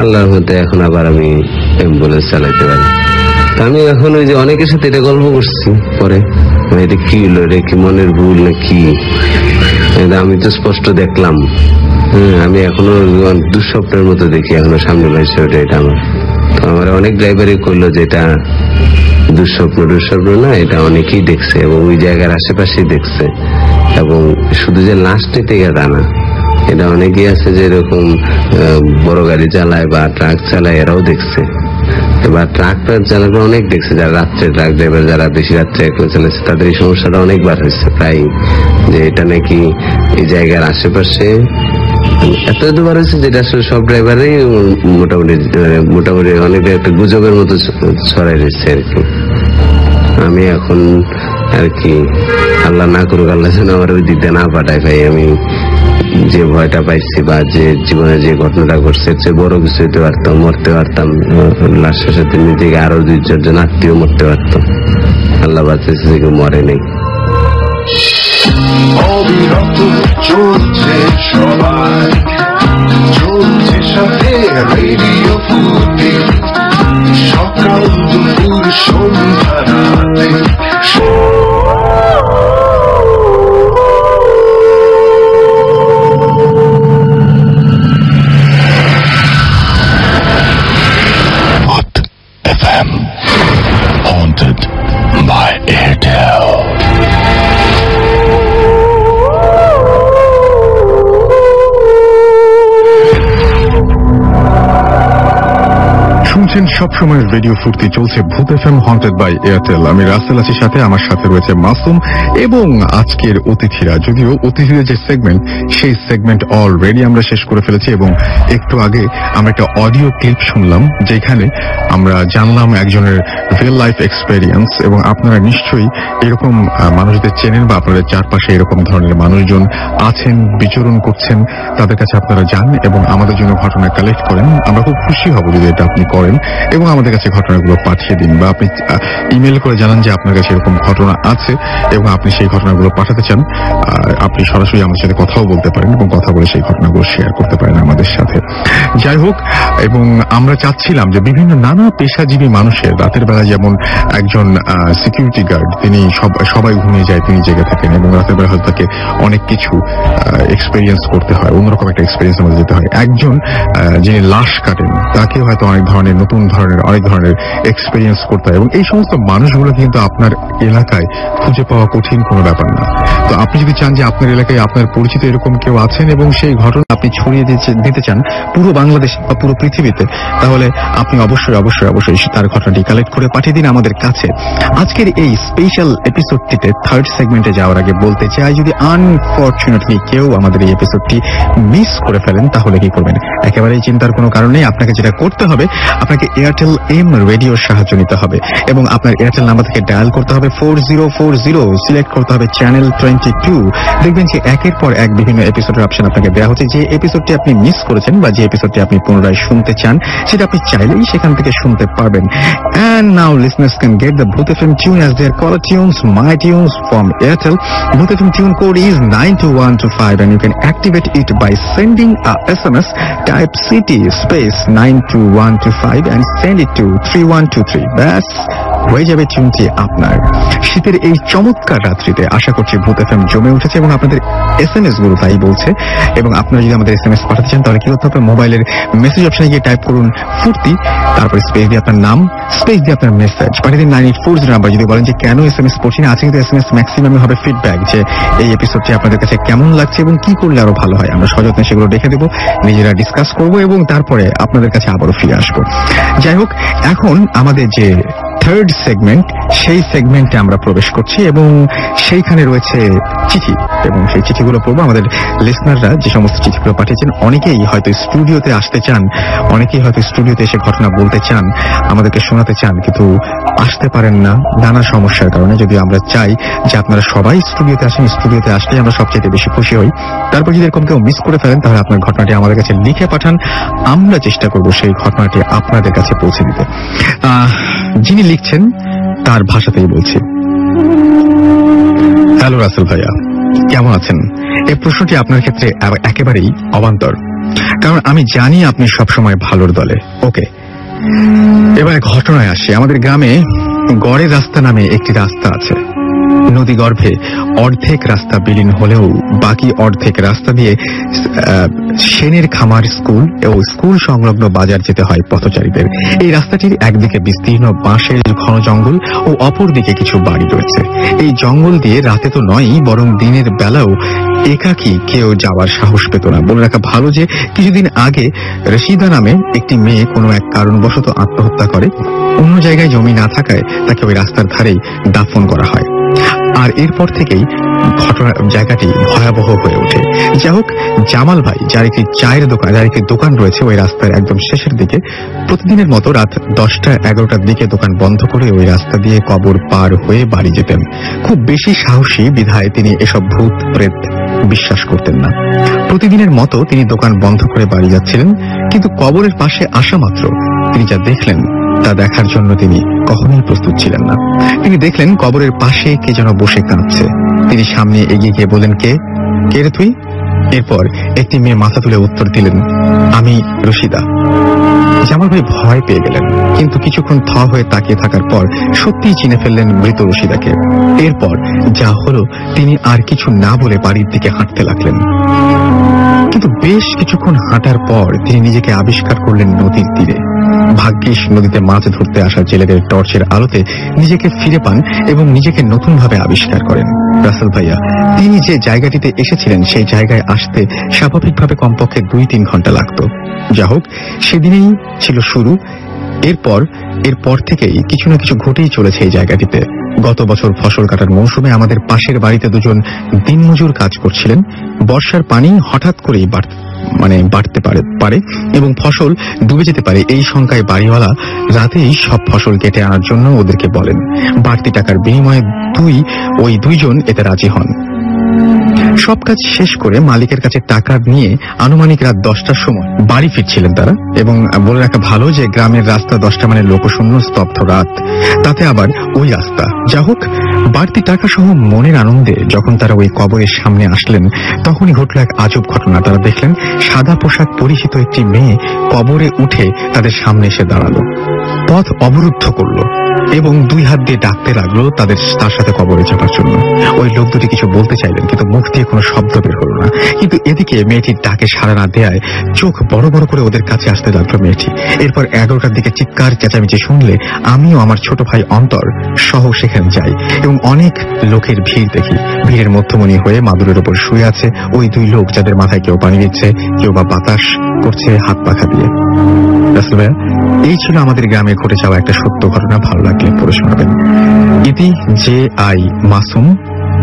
আল্লাহর মধ্যে এখন আবার আমি অ্যাম্বুলেন্স চালাইতে পারি। আমি এখন ওই যে অনেকের সাথে এটা গল্প করছি, পরে এটা কি হলো, এটা কি মনের ভুল না কি, আমি তো স্পষ্ট দেখলাম। আমি এখনো দুঃস্বপ্নের মতো দেখি, এখনো সামনে পাইছে ওটা, এটা আমার। তো আমার অনেক ড্রাইভারই করলো যে এটা দুঃস্বপ্ন না, এটা অনেকেই দেখছে এবং ওই জায়গার আশেপাশেই দেখছে। এবং শুধু যে লাস্টে থেকে তা না, এটা অনেকেই আছে যে এরকম বড় গাড়ি চালায় বা ট্রাক চালায়, এরাও দেখছে। এবার ট্রাকটার চালকরা অনেক দেখছে, যারা রাত্রে ট্রাক ড্রাইভার, যারা বেশি রাত্রে চালাচ্ছে, তাদের এই সমস্যাটা অনেকবার হয়েছে প্রায়, যে এটা নাকি এই জায়গার আশেপাশে এতবার হয়েছে, যেটা আসলে সব ড্রাইভারই মোটামুটি অনেকটা একটা গুজবের মতো ছড়াই রয়েছে আর কি। আমি এখন আর কি আল্লাহ না করুক, আল্লাহ যেন আমার ওই দিতে না পাঠায় ভাই। আমি যে ভয়টা পাইছি বা যে জীবনে যে ঘটনাটা ঘটছে, সে বড় কিছু হইতে পারতাম, মরতে পারতাম, লাশের সাথে নিজেকে আরো 2-4 জন আত্মীয় মরতে পারতাম। আল্লাহ বাঁচাইছে, কেউ মরে নেই। অবিরত চলছে সবাই, চলছে সাথে রেডিও ফুটি, সকাল দুপুর সন্ধ্যা রাতে। FM, haunted by Airtel. শুনছেন সবসময় রেডিও ফুর্তি, চলছে ভূত এফএম হন্টেড বাই এয়ারটেল। আমি রাসেল আছি সাথে, আমার সাথে রয়েছে মাসুম এবং আজকের অতিথিরা। যদিও অতিথিদের যে সেগমেন্ট, সেই সেগমেন্ট অলরেডি আমরা শেষ করে ফেলেছি এবং একটু আগে আমরা একটা অডিও ক্লিপ শুনলাম যেখানে আমরা জানলাম একজনের রিয়েল লাইফ এক্সপেরিয়েন্স। এবং আপনারা নিশ্চয়ই এরকম মানুষদের চেনেন বা আপনাদের চারপাশে এরকম ধরনের মানুষজন আছেন, বিচরণ করছেন, তাদের কাছে আপনারা যান এবং আমাদের জন্য ঘটনা কালেক্ট করেন। আমরা খুব খুশি হব যদি এটা আপনি করেন এবং আমাদের কাছে ঘটনাগুলো পাঠিয়ে দিন, বা আপনি ইমেল করে জানান যে আপনার কাছে এরকম ঘটনা আছে এবং আপনি সেই ঘটনাগুলো পাঠাতে চান। আপনি সরাসরি আমাদের সাথে কথাও বলতে পারেন এবং কথা বলে সেই ঘটনাগুলো শেয়ার করতে পারেন আমাদের সাথে। যাই হোক, এবং আমরা চাচ্ছিলাম যে বিভিন্ন নানা পেশাজীবী মানুষের রাতের বেলা, যেমন একজন সিকিউরিটি গার্ড, তিনি সবাই ঘুমিয়ে যায়, তিনি জেগে থাকেন এবং রাতের বেলা হয়তো তাকে অনেক কিছু এক্সপেরিয়েন্স করতে হয়, অন্যরকম একটা এক্সপেরিয়েন্স আমাদের যেতে হয়। একজন যিনি লাশ কাটেন, তাকে হয়তো অনেক ধরনের নতুন ধরনের অনেক ধরনের এক্সপেরিয়েন্স করতে হয় এবং এই সমস্ত মানুষগুলো কিন্তু আপনার এলাকায় খুঁজে পাওয়া কঠিন কোনো ব্যাপার না। তো আপনি যদি চান যে আপনার এলাকায় আপনার পরিচিত এরকম কেউ আছেন এবং সেই ঘটনা আপনি ছড়িয়ে দিতে চান পুরো বাংলাদেশ বা পুরো পৃথিবীতে, তাহলে আপনি অবশ্যই অবশ্যই অবশ্যই তার ঘটনাটি কালেক্ট করে পাঠিয়ে দিন আমাদের কাছে। আজকের এই স্পেশাল এপিসোডটিতে থার্ড সেগমেন্টে যাওয়ার আগে বলতে চাই, যদি আনফরচুনেটলি কেউ আমাদের এই এপিসোডটি মিস করে ফেলেন তাহলে কি করবেন? একেবারেই চিন্তার কোনো কারণ নেই। আপনাকে যেটা করতে হবে, আপনাকে এয়ারটেল এম রেডিওর সাহায্য নিতে হবে এবং আপনার এয়ারটেল নাম্বার থেকে ডায়াল করতে হবে 4040, সিলেক্ট করতে হবে চ্যানেল 22। দেখবেন যে একের পর এক বিভিন্ন এপিসোডের অপশন আপনাকে দেওয়া হচ্ছে। যে এপিসোডটি আপনি মিস করেছেন বা যে এপিসোডটি আপনি পুনরায় শুনতে চান, সেটা আপনি চাইলেই সেখান থেকে শুনতে পারবেন। And now listeners can get the Booth FM tune as their caller tunes, my tunes from Airtel. Booth FM tune code is 92125 and you can activate it by sending a SMS, type CT space 92125 and send it to 3123. That's হয়ে যাবে টিউনটি আপনার। শীতের এই চমৎকার রাত্রিতে আশা করছি ভূত FM জমে উঠেছে এবং আপনাদের SMS গুলো তাই বলছে। এবং আপনারা যদি আমাদের SMS পাঠাতে চান তাহলে কি করতে হবে? মোবাইলের মেসেজ অপশনে গিয়ে টাইপ করুন ফুর্তি, তারপর স্পেস দিয়ে আপনার নাম, স্পেস দিয়ে আপনার মেসেজ পাঠিয়ে দিন 9840 নাম্বার। যদি বলেন যে কেন SMS পড়ছি না, আছে কিন্তু SMS ম্যাক্সিমামে হবে ফিডব্যাক, যে এই এপিসোডটি আপনাদের কাছে কেমন লাগছে এবং কি করলে আরো ভালো হয়। আমরা সযত্নে সেগুলো দেখে দেবো, নিজেরা ডিসকাস করব এবং তারপরে আপনাদের কাছে আবারও ফিরে আসবো। যাই হোক, এখন আমাদের যে থার্ড সেগমেন্ট, সেই সেগমেন্টে আমরা প্রবেশ করছি এবং সেইখানে রয়েছে চিঠি এবং সেই চিঠিগুলো পড়বো। আমাদের লিসনাররা যে সমস্ত চিঠিগুলো পাঠিয়েছেন, অনেকেই হয়তো স্টুডিওতে আসতে চান, অনেকেই হয়তো স্টুডিওতে এসে ঘটনা বলতে চান, আমাদেরকে শোনাতে চান, কিন্তু আসতে পারেন না নানা সমস্যার কারণে। যদি আমরা চাই যে আপনারা সবাই স্টুডিওতে আসেন, স্টুডিওতে আসলে আমরা সবচেয়ে বেশি খুশি হই। তারপর যদি এরকম কেউ মিস করে ফেলেন তাহলে আপনার ঘটনাটি আমাদের কাছে লিখে পাঠান, আমরা চেষ্টা করব সেই ঘটনাটি আপনাদের কাছে পৌঁছে দিতে। যিনি লিখছেন তার ভাষাতেই বলছি। হ্যালো রাসেল ভাইয়া, কেমন আছেন? এই প্রশ্নটি আপনার ক্ষেত্রে একেবারেই অবান্তর, কারণ আমি জানি আপনি সবসময় ভালোর দলে। ওকে, এবারে ঘটনায় আসি। আমাদের গ্রামে গড়ের রাস্তা নামে একটি রাস্তা আছে। নদী গর্ভে অর্ধেক রাস্তা বিলীন হলেও বাকি অর্ধেক রাস্তা দিয়ে সেনের খামার স্কুল ও স্কুল সংলগ্ন বাজার যেতে হয় পথচারীদের। এই রাস্তাটির একদিকে বিস্তীর্ণ বাঁশের ঘন জঙ্গল ও অপরদিকে কিছু বাড়ি রয়েছে। এই জঙ্গল দিয়ে রাতে তো নয়, বরং দিনের বেলাও একাকী কেউ যাওয়ার সাহস পেত না। বলে রাখা ভালো যে কিছুদিন আগে রশিদা নামে একটি মেয়ে কোনো এক কারণবশত আত্মহত্যা করে। অন্য জায়গায় জমি না থাকায় তাকে ওই রাস্তার ধারেই দাফন করা হয়। আর এরপর থেকেই ঘটনা জায়গাটি ভয়াবহ হয়ে ওঠে। যাই হোক, জামাল ভাই, যার একটি চায়ের দোকান, যার একটি দোকান রয়েছে ওই রাস্তার একদম শেষের দিকে, প্রতিদিনের মতো রাত 10টা-11টার দিকে দোকান বন্ধ করে ওই রাস্তা দিয়ে কবর পার হয়ে বাড়ি যেতেন। খুব বেশি সাহসী বিধায় তিনি এসব ভূত প্রেত বিশ্বাস করতেন না। প্রতিদিনের মতো তিনি দোকান বন্ধ করে বাড়ি যাচ্ছিলেন, কিন্তু কবরের পাশে আসা মাত্র তিনি যা দেখলেন তা দেখার জন্য তিনি কখনোই প্রস্তুত ছিলেন না। তিনি দেখলেন কবরের পাশে কে যেন বসে কাঁদছে। তিনি সামনে এগিয়ে গিয়ে বললেন, কে রে তুই? এরপর একটি মেয়ে মাথা তুলে উত্তর দিলেন, আমি রশিদা। জামাল ভাই ভয় পেয়ে গেলেন, কিন্তু কিছুক্ষণ থ হয়ে তাকিয়ে থাকার পর সত্যিই চিনে ফেললেন মৃত রশিদাকে। এরপর যা হলো তিনি আর কিছু না বলে বাড়ির দিকে হাঁটতে লাগলেন। কিন্তু বেশ কিছুক্ষণ হাঁটার পর তিনি নিজেকে আবিষ্কার করলেন নদীর তীরে। ভাগ্যিস নদীতে মাছ ধরতে আসা জেলেদের টর্চের আলোতে নিজেকে ফিরে পান এবং নিজেকে নতুনভাবে আবিষ্কার করেন। রাসেল ভাইয়া, তিনি যে জায়গাটিতে এসেছিলেন সেই জায়গায় আসতে স্বাভাবিকভাবে কমপক্ষে 2-3 ঘন্টা লাগতো। যা হোক, সেদিনেই ছিল শুরু। এরপর থেকেই কিছু না কিছু ঘটেই চলেছে এই জায়গাটিতে। গত বছর ফসল কাটার মৌসুমে আমাদের পাশের বাড়িতে দুজন দিনমজুর কাজ করছিলেন। বর্ষার পানি হঠাৎ করেই বাড়তে পারে এবং ফসল ডুবে যেতে পারে, এই শঙ্কায় বাড়িওয়ালা রাতেই সব ফসল কেটে আনার জন্য ওদেরকে বলেন। বাড়তি টাকার বিনিময়ে ওই দুইজন এতে রাজি হন। সব কাজ শেষ করে মালিকের কাছে টাকা নিয়ে আনুমানিক রাত 10টার সময় বাড়ি ফিরছিলেন তারা। এবং বলে রাখা ভালো যে গ্রামের রাস্তা 10টা মানে লোকশূন্য স্তব্ধ রাত, তাতে আবার ওই রাস্তা। যা হোক, বাড়তি টাকা সহ মনের আনন্দে যখন তারা ওই কবরের সামনে আসলেন তখনই ঘটল এক আজব ঘটনা। তারা দেখলেন সাদা পোশাক পরিহিত একটি মেয়ে কবরে উঠে তাদের সামনে এসে দাঁড়ালো, পথ অবরুদ্ধ করলো এবং 2 হাত দিয়ে ডাকতে লাগলো তার সাথে কবরে যাবার জন্য। ওই লোক দুটি কিছু বলতে চাইলেন, কিন্তু মুখ দিয়ে কোনো শব্দ বের হলো না। কিন্তু এদিকে মেয়েটির ডাকে সাড়া না দেয়ায় চোখ বড় বড় করে ওদের কাছে আসতে লাগলো মেয়েটি। এরপর 11টার দিকে চিৎকার চেঁচামেচি শুনলে আমিও আমার ছোট ভাই অন্তর সহ সেখানে যাই এবং অনেক লোকের ভিড় দেখি। ভিড়ের মধ্যমণি হয়ে মাদুরের ওপর শুয়ে আছে ওই 2 লোক, যাদের মাথায় কেউ পানি দিচ্ছে, কেউ বা বাতাস করছে হাত পাখা দিয়ে। রাসেল ভাইয়া, এই ছিল আমাদের গ্রামে ঘটে যাওয়া একটা সত্য ঘটনা। ভালো লাগলে পড়ে শোনাবেন। ইতি JI Masum,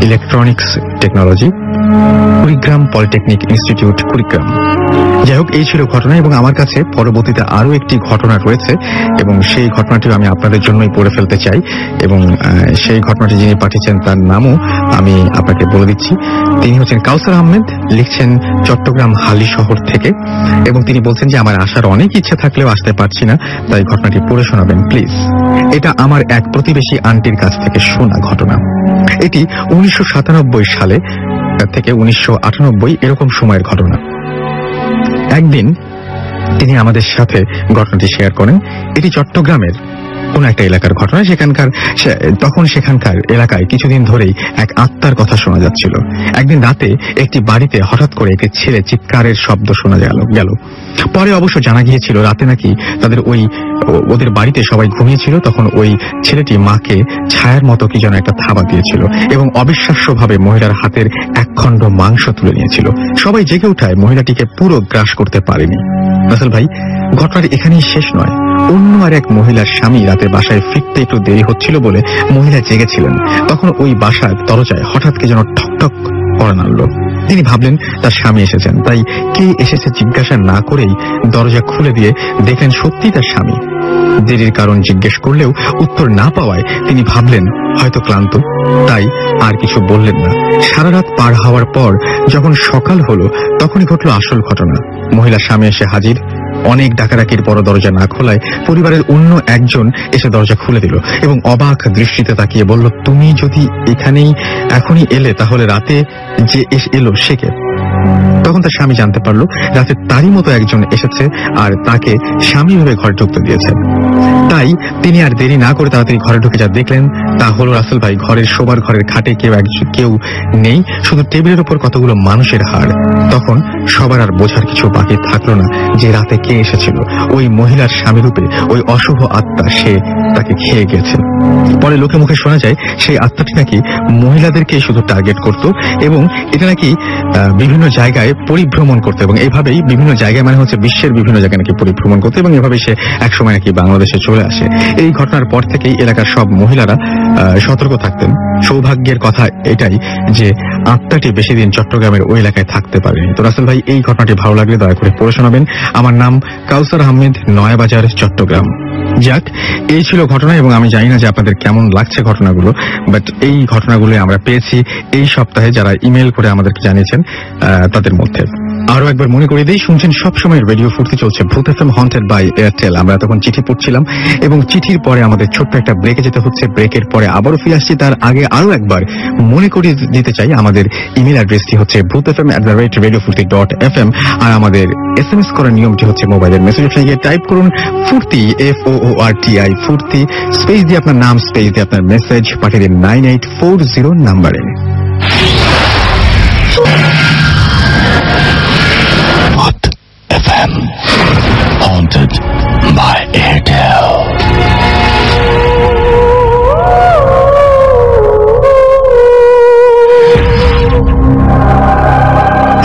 electronics technology, Kurigram polytechnic institute, Kurigram. যাই হোক, এই ছিল ঘটনা এবং আমার কাছে পরবর্তীতে আরো একটি ঘটনা রয়েছে এবং সেই ঘটনাটিও আমি আপনাদের জন্যই পড়ে ফেলতে চাই। এবং সেই ঘটনাটি যিনি পাঠিয়েছেন তার নামও আমি আপনাকে বলে দিচ্ছি। তিনি হচ্ছেন কাউসার আহমেদ, লিখছেন চট্টগ্রাম হালি শহর থেকে এবং তিনি বলছেন যে আমার আসার অনেক ইচ্ছা থাকলেও আসতে পারছি না, তাই ঘটনাটি পড়ে শোনাবেন প্লিজ। এটা আমার এক প্রতিবেশী আন্টির কাছ থেকে শোনা ঘটনা। এটি 1997 সালে থেকে 1998 এরকম সময়ের ঘটনা। একদিন তিনি আমাদের সাথে ঘটনাটি শেয়ার করেন। এটি চট্টগ্রামের কোন একটা এলাকার ঘটনা। সেখানকার এলাকায় কিছুদিন ধরেই এক আত্মার কথা শোনা যাচ্ছিল। একদিন রাতে একটি বাড়িতে হঠাৎ করে একটি ছেলে চিৎকারের শব্দ শোনা গেল। পরে অবশ্য জানা গিয়েছিল রাতে নাকি ওদের বাড়িতে সবাই ঘুমিয়েছিল, তখন ওই ছেলেটি মাকে ছায়ার মতো কি যেন একটা থাবা দিয়েছিল এবং অবিশ্বাস্যভাবে মহিলার হাতের 1 খণ্ড মাংস তুলে নিয়েছিল। সবাই জেগে ওঠায় মহিলাটিকে পুরো গ্রাস করতে পারেনি। রাসেল ভাই, ঘটনাটি এখানেই শেষ নয়। অন্য আর এক মহিলার স্বামী রাতে বাসায় ফিরতে একটু দেরি হচ্ছিল বলে মহিলা জেগেছিলেন। তখন ওই বাসার দরজায় হঠাৎ কে যেন ঠকঠক করে নাড়ল। তিনি ভাবলেন তার স্বামী এসেছেন, তাই কে এসেছে জিজ্ঞাসা না করেই দরজা খুলে দিয়ে দেখলেন সত্যি তার স্বামী। দেরির কারণ জিজ্ঞেস করলেও উত্তর না পাওয়ায় তিনি ভাবলেন হয়তো ক্লান্ত, তাই আর কিছু বললেন না। সারা রাত পার হওয়ার পর যখন সকাল হলো তখনই ঘটল আসল ঘটনা। মহিলার স্বামী এসে হাজির। অনেক ডাকাডাকির পর দরজা না খোলায় পরিবারের অন্য একজন এসে দরজা খুলে দিল এবং অবাক দৃষ্টিতে তাকিয়ে বলল, তুমি যদি এখনই এলে তাহলে রাতে যে এলো সে কে? তখন তার স্বামী জানতে পারল রাতে তারই মতো একজন এসেছে আর তাকে স্বামী ভেবে ঘরে ঢুকতে দিয়েছে। তাই তিনি আর দেরি না করে তাড়াতাড়ি ঘরে ঢুকে যা দেখলেন তা হলো রাসেল ভাই, শোবার ঘরের খাটে কেউ নেই, শুধু টেবিলের উপর কতগুলো মানুষের হাড়। তখন সবার আর বোঝার কিছু বাকি থাকলো না যে রাতে কে এসেছিল। ওই মহিলার স্বামী রূপে ওই অশুভ আত্মা, সে তাকে খেয়ে গেছে। পরে লোকে মুখে শোনা যায় সেই আত্মাটি নাকি মহিলাদেরকে শুধু টার্গেট করত এবং এটা নাকি বিভিন্ন জায়গায় পরিভ্রমণ করতে এবং এইভাবেই বিভিন্ন জায়গায় মানে হচ্ছে বিশ্বের বিভিন্ন জায়গায় নাকি পরিভ্রমণ করতে এবং এভাবেই সে একসময় নাকি বাংলাদেশে চলে আসে। এই ঘটনার পর থেকেই এলাকার সব মহিলারা সতর্ক থাকতেন। সৌভাগ্যের কথা এটাই যে আত্মাটি বেশি দিন চট্টগ্রামের ওই এলাকায় থাকতে পারেনি। তো রাসেল ভাই, এই ঘটনাটি ভালো লাগলে দয়া করে পড়ে শোনাবেন। আমার নাম কাউসার আহমেদ, নয়াবাজার, চট্টগ্রাম। যাক, এই ছিল ঘটনা এবং আমি জানি না যে আপনাদের কেমন লাগছে ঘটনাগুলো, বাট এই ঘটনাগুলো আমরা পেয়েছি এই সপ্তাহে যারা ইমেল করে আমাদেরকে জানিয়েছেন তাদের মধ্যে। আরো একবার মনে করে দিই, শুনছেন সবসময় রেডিও ফুর্তি, চলছে ভূত এফএম হন্টেড বাই এয়ারটেল। আমরা তখন চিঠি পড়ছিলাম এবং চিঠির পরে আমাদের ছোট্ট একটা ব্রেকে যেতে হচ্ছে। ব্রেকের পরে আবারও ফিরে আসছি। তার আগে আরো একবার মনে করিয়ে দিতে চাই, আমাদের ইমেল অ্যাড্রেসটি হচ্ছে bhutfm@radiofurti.fm আর আমাদের SMS করার নিয়মটি হচ্ছে মোবাইলের মেসেজ অপশনে গিয়ে টাইপ করুন ফুর্তি, FOORTI ফুর্তি, স্পেস দিয়ে আপনার নাম, স্পেস দিয়ে আপনার মেসেজ পাঠিয়ে দিন 9840 নাম্বারে। Bhut FM, haunted by Airtel.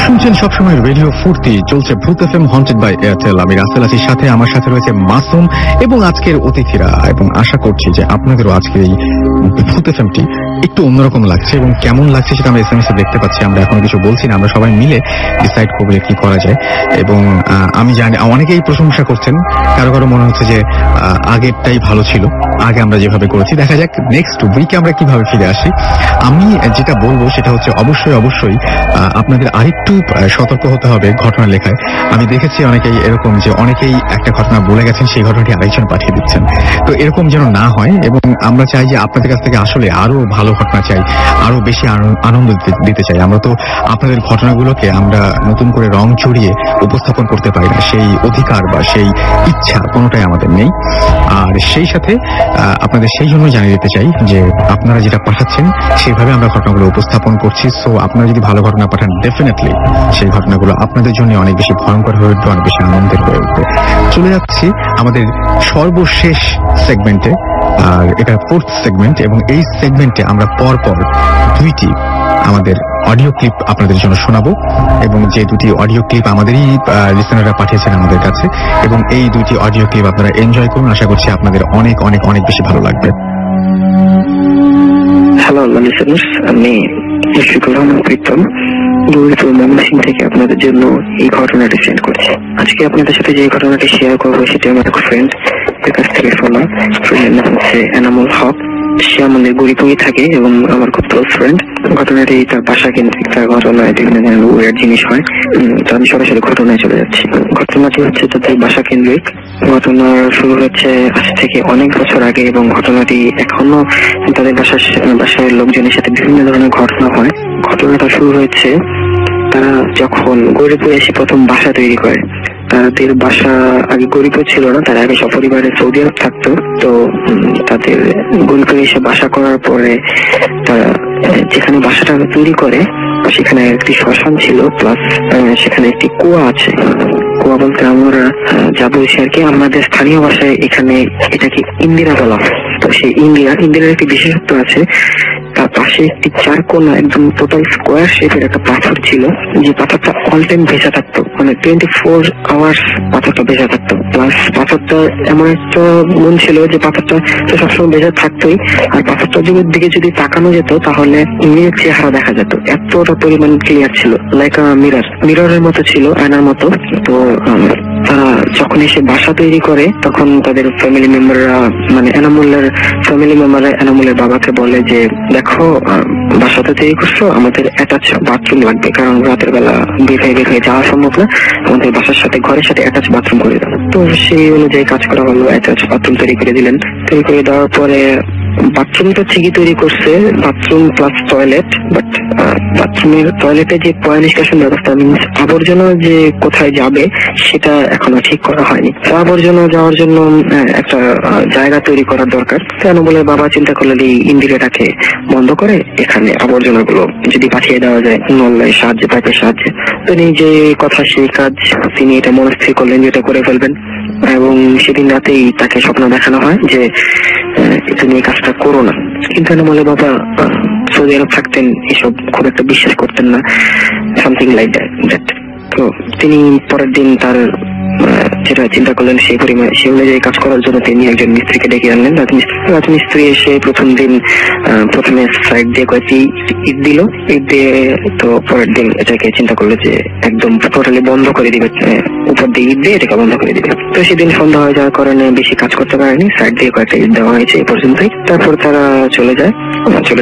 শুনছেন সবসময় রেডিও ফুর্তি, চলছে ভূত এফএম হন্টেড বাই এয়ারটেল। আমি রাসেল আছি সাথে, আমার সাথে রয়েছে মাসুম এবং আজকের অতিথিরা, এবং আশা করছি যে আপনাদেরও আজকের এই ভূত এফএমটি একটু অন্যরকম লাগছে এবং কেমন লাগছে সেটা আমরা SMS এ দেখতে পাচ্ছি। আমরা এখনো কিছু বলছি না, আমরা সবাই মিলে ডিসাইড করবো কি করা যায়। এবং আমি জানি অনেকেই প্রশংসা করছেন, কারো কারো মনে হচ্ছে যে আগেরটাই ভালো ছিল, আগে আমরা যেভাবে করেছি। দেখা যাক নেক্সট উইকে আমরা কিভাবে ফিরে আসি। আমি যেটা বলবো সেটা হচ্ছে অবশ্যই আপনাদের আরেকটু সতর্ক হতে হবে ঘটনা লেখায়। আমি দেখেছি অনেকেই এরকম যে অনেকেই একটা ঘটনা বলে গেছেন, সেই ঘটনাটি আরেকজন পাঠিয়ে দিচ্ছেন। তো এরকম যেন না হয়, এবং আমরা চাই যে আপনাদের কাছ থেকে আসলে আরো ভালো ঘটনা চাই, আরো বেশি আনন্দ দিতে চাই। আমরা তো আপনাদের ঘটনাগুলোকে আমরা নতুন করে রং চড়িয়ে উপস্থাপন করতে পারি না, সেই অধিকার বা সেই ইচ্ছা কোনোটাই আমাদের নেই। আর সেই সাথে আপনাদের সেই জন্য জানিয়ে দিতে চাই যে আপনারা যেটা পাঠাচ্ছেন সেভাবে আমরা ঘটনাগুলো উপস্থাপন করছি। সো আপনারা যদি ভালো ঘটনা পাঠান, ডেফিনেটলি সেই ঘটনাগুলো আপনাদের জন্য অনেক বেশি ভয়ঙ্কর হয়ে উঠবে, অনেক বেশি আনন্দের হয়ে উঠবে। চলে যাচ্ছি আমাদের সর্বশেষ সেগমেন্টে, আর এটা 4th সেগমেন্ট, এবং এই সেগমেন্টে আমরা পরপর দুইটি আমাদের অডিও ক্লিপ আপনাদের জন্য শোনাবো, এবং যে দুটি অডিও ক্লিপ আমাদেরই লিসেনাররা পাঠিয়েছেন আমাদের কাছে, এবং এই দুটি অডিও ক্লিপ আপনারা এনজয় করুন। আশা করছি আপনাদের অনেক অনেক অনেক বেশি ভালো লাগবে। হ্যালো লিসেনার্স, আমি মুশফিকুর রহমান প্রীতম গৌরীপুর ময়মনসিং থেকে আপনাদের জন্য এই ঘটনাটি সেন্ড করছি। আজকে আপনাদের সাথে যে ঘটনাটি শেয়ার করবো সেটি আমার এক ফ্রেন্ড এর কাছ থেকে শোনা। ফ্রেন্ডের নাম হচ্ছে এনামুল হক। সে আমাদের গৌরীপুরে থাকে এবং আমার খুব ক্লোজ ফ্রেন্ড। ঘটনাটি তার বাসা কেন্দ্রিক, তার ঘটনায় বিভিন্ন ধরনের ওয়ার্ড জিনিস হয়। তো আমি সরাসরি ঘটনায় চলে যাচ্ছি। ঘটনাটি হচ্ছে তাদের বাসা কেন্দ্রিক। ঘটনা শুরু হচ্ছে আজ থেকে অনেক বছর আগে, এবং ঘটনাটি এখনো তাদের বাসার লোকজনের সাথে বিভিন্ন ধরনের ঘটনা হয়। ঘটনাটা শুরু হয়েছে তারা যখন গৌরীপুরে এসে প্রথম বাসা তৈরি করে। তাদের বাসা আগে গৌরীপুর ছিল না, তারা আগে সপরিবারে সৌদি আরব থাকতো। তো তাদের গৌরীপুরে এসে বাসা করার পরে তারা যেখানে বাসাটা তৈরি করে সেখানে একটি শ্মশান ছিল, প্লাস সেখানে একটি কুয়া আছে। কুয়া বলতে আমরা যা বলছি আর কি, আমাদের স্থানীয় ভাষায় এখানে এটাকে ইন্দিরা বলা হয়। তো সেই ইন্দিরার একটি বিশেষত্ব আছে, তার পাশে একটি 4 কোণা একদম টোটাল স্কোয়ার শেপের একটা পাথর ছিল, যে পাথরটা অল টাইম ভেজা থাকতো, মানে 24 আওয়ার্স পাথরটা ভেজা থাকতো। প্লাস পাথরটা এমন একটা গুণ ছিল যে পাথরটা তো সবসময় ভেজা থাকতোই, আর পাথরটার দিকে যদি তাকানো যেত তাহলে নিজের চেহারা দেখা যেত, এতটা পরিমাণ ক্লিয়ার ছিল, লাইক মিররের মতো ছিল, আয়নার মতো। তো তারা যখন এসে বাসা তৈরি করে তখন তাদের ফ্যামিলি মেম্বাররা, মানে এনামুলের ফ্যামিলি মেম্বাররা এনামুলের বাবাকে বলে যে দেখো, বাসাটা তৈরি করছো, আমাদের অ্যাটাচ বাথরুম লাগবে, কারণ রাতের বেলা বের হয়ে যাওয়া সম্ভব না, আমাদের বাসার সাথে ঘরের সাথে অ্যাটাচ বাথরুম করে দাও। তো সেই অনুযায়ী কাজ করা হলো, অ্যাটাচ বাথরুম তৈরি করে দিলেন। তৈরি করে দেওয়ার পরে বাথরুমটা ঠিকই তৈরি করছে, বাথরুম প্লাস টয়লেট, বাট বাথরুমের টয়লেটে যে পয় নিষ্কাশন ব্যবস্থা, মিনস আবর্জনা যে কোথায় যাবে সেটা এখনো ঠিক করা হয়নি। তো আবর্জনা যাওয়ার জন্য একটা জায়গা তৈরি করার দরকার। কেন বলে বাবা চিন্তা করলেন এই ইন্দিরাটাকে বন্ধ করে এখানে আবর্জনাগুলো যদি পাঠিয়ে দেওয়া যায় নলের সাহায্যে, পাইপের সাহায্যে। তিনি যে কথা সেই কাজ, তিনি এটা মনস্থির করলেন যে এটা করে ফেলবেন, এবং সেদিন রাতেই তাকে স্বপ্ন দেখানো হয় যে তুমি এই কাজটা করো না। কিন্তু এনামুলের বাবা সৌদি আরব থাকতেন, এসব খুব একটা বিশ্বাস করতেন না, সামথিং লাইক দ্যাট। তো তিনি পরের দিন তার যেটা চিন্তা করলেন সেই অনুযায়ী কাজ করার জন্য তিনি একজন মিস্ত্রিকে ডেকে আনলেন। রাজমিস্ত্রি এসে প্রথমে সাইড দিয়ে কয়েকটি ইট দিল, ইট দিয়ে তো পরের দিন এটাকে চিন্তা করলো যে একদম টোটালি বন্ধ করে দিবে, উপর দিয়ে ইট দিয়ে এটাকে বন্ধ করে দিবে। তো সেদিন সন্ধ্যা হয়ে যাওয়ার কারণে বেশি কাজ করতে পারেনি, সাইড দিয়ে কয়েকটা ইট দেওয়া হয়েছে এই পর্যন্তই। তারপর তারা চলে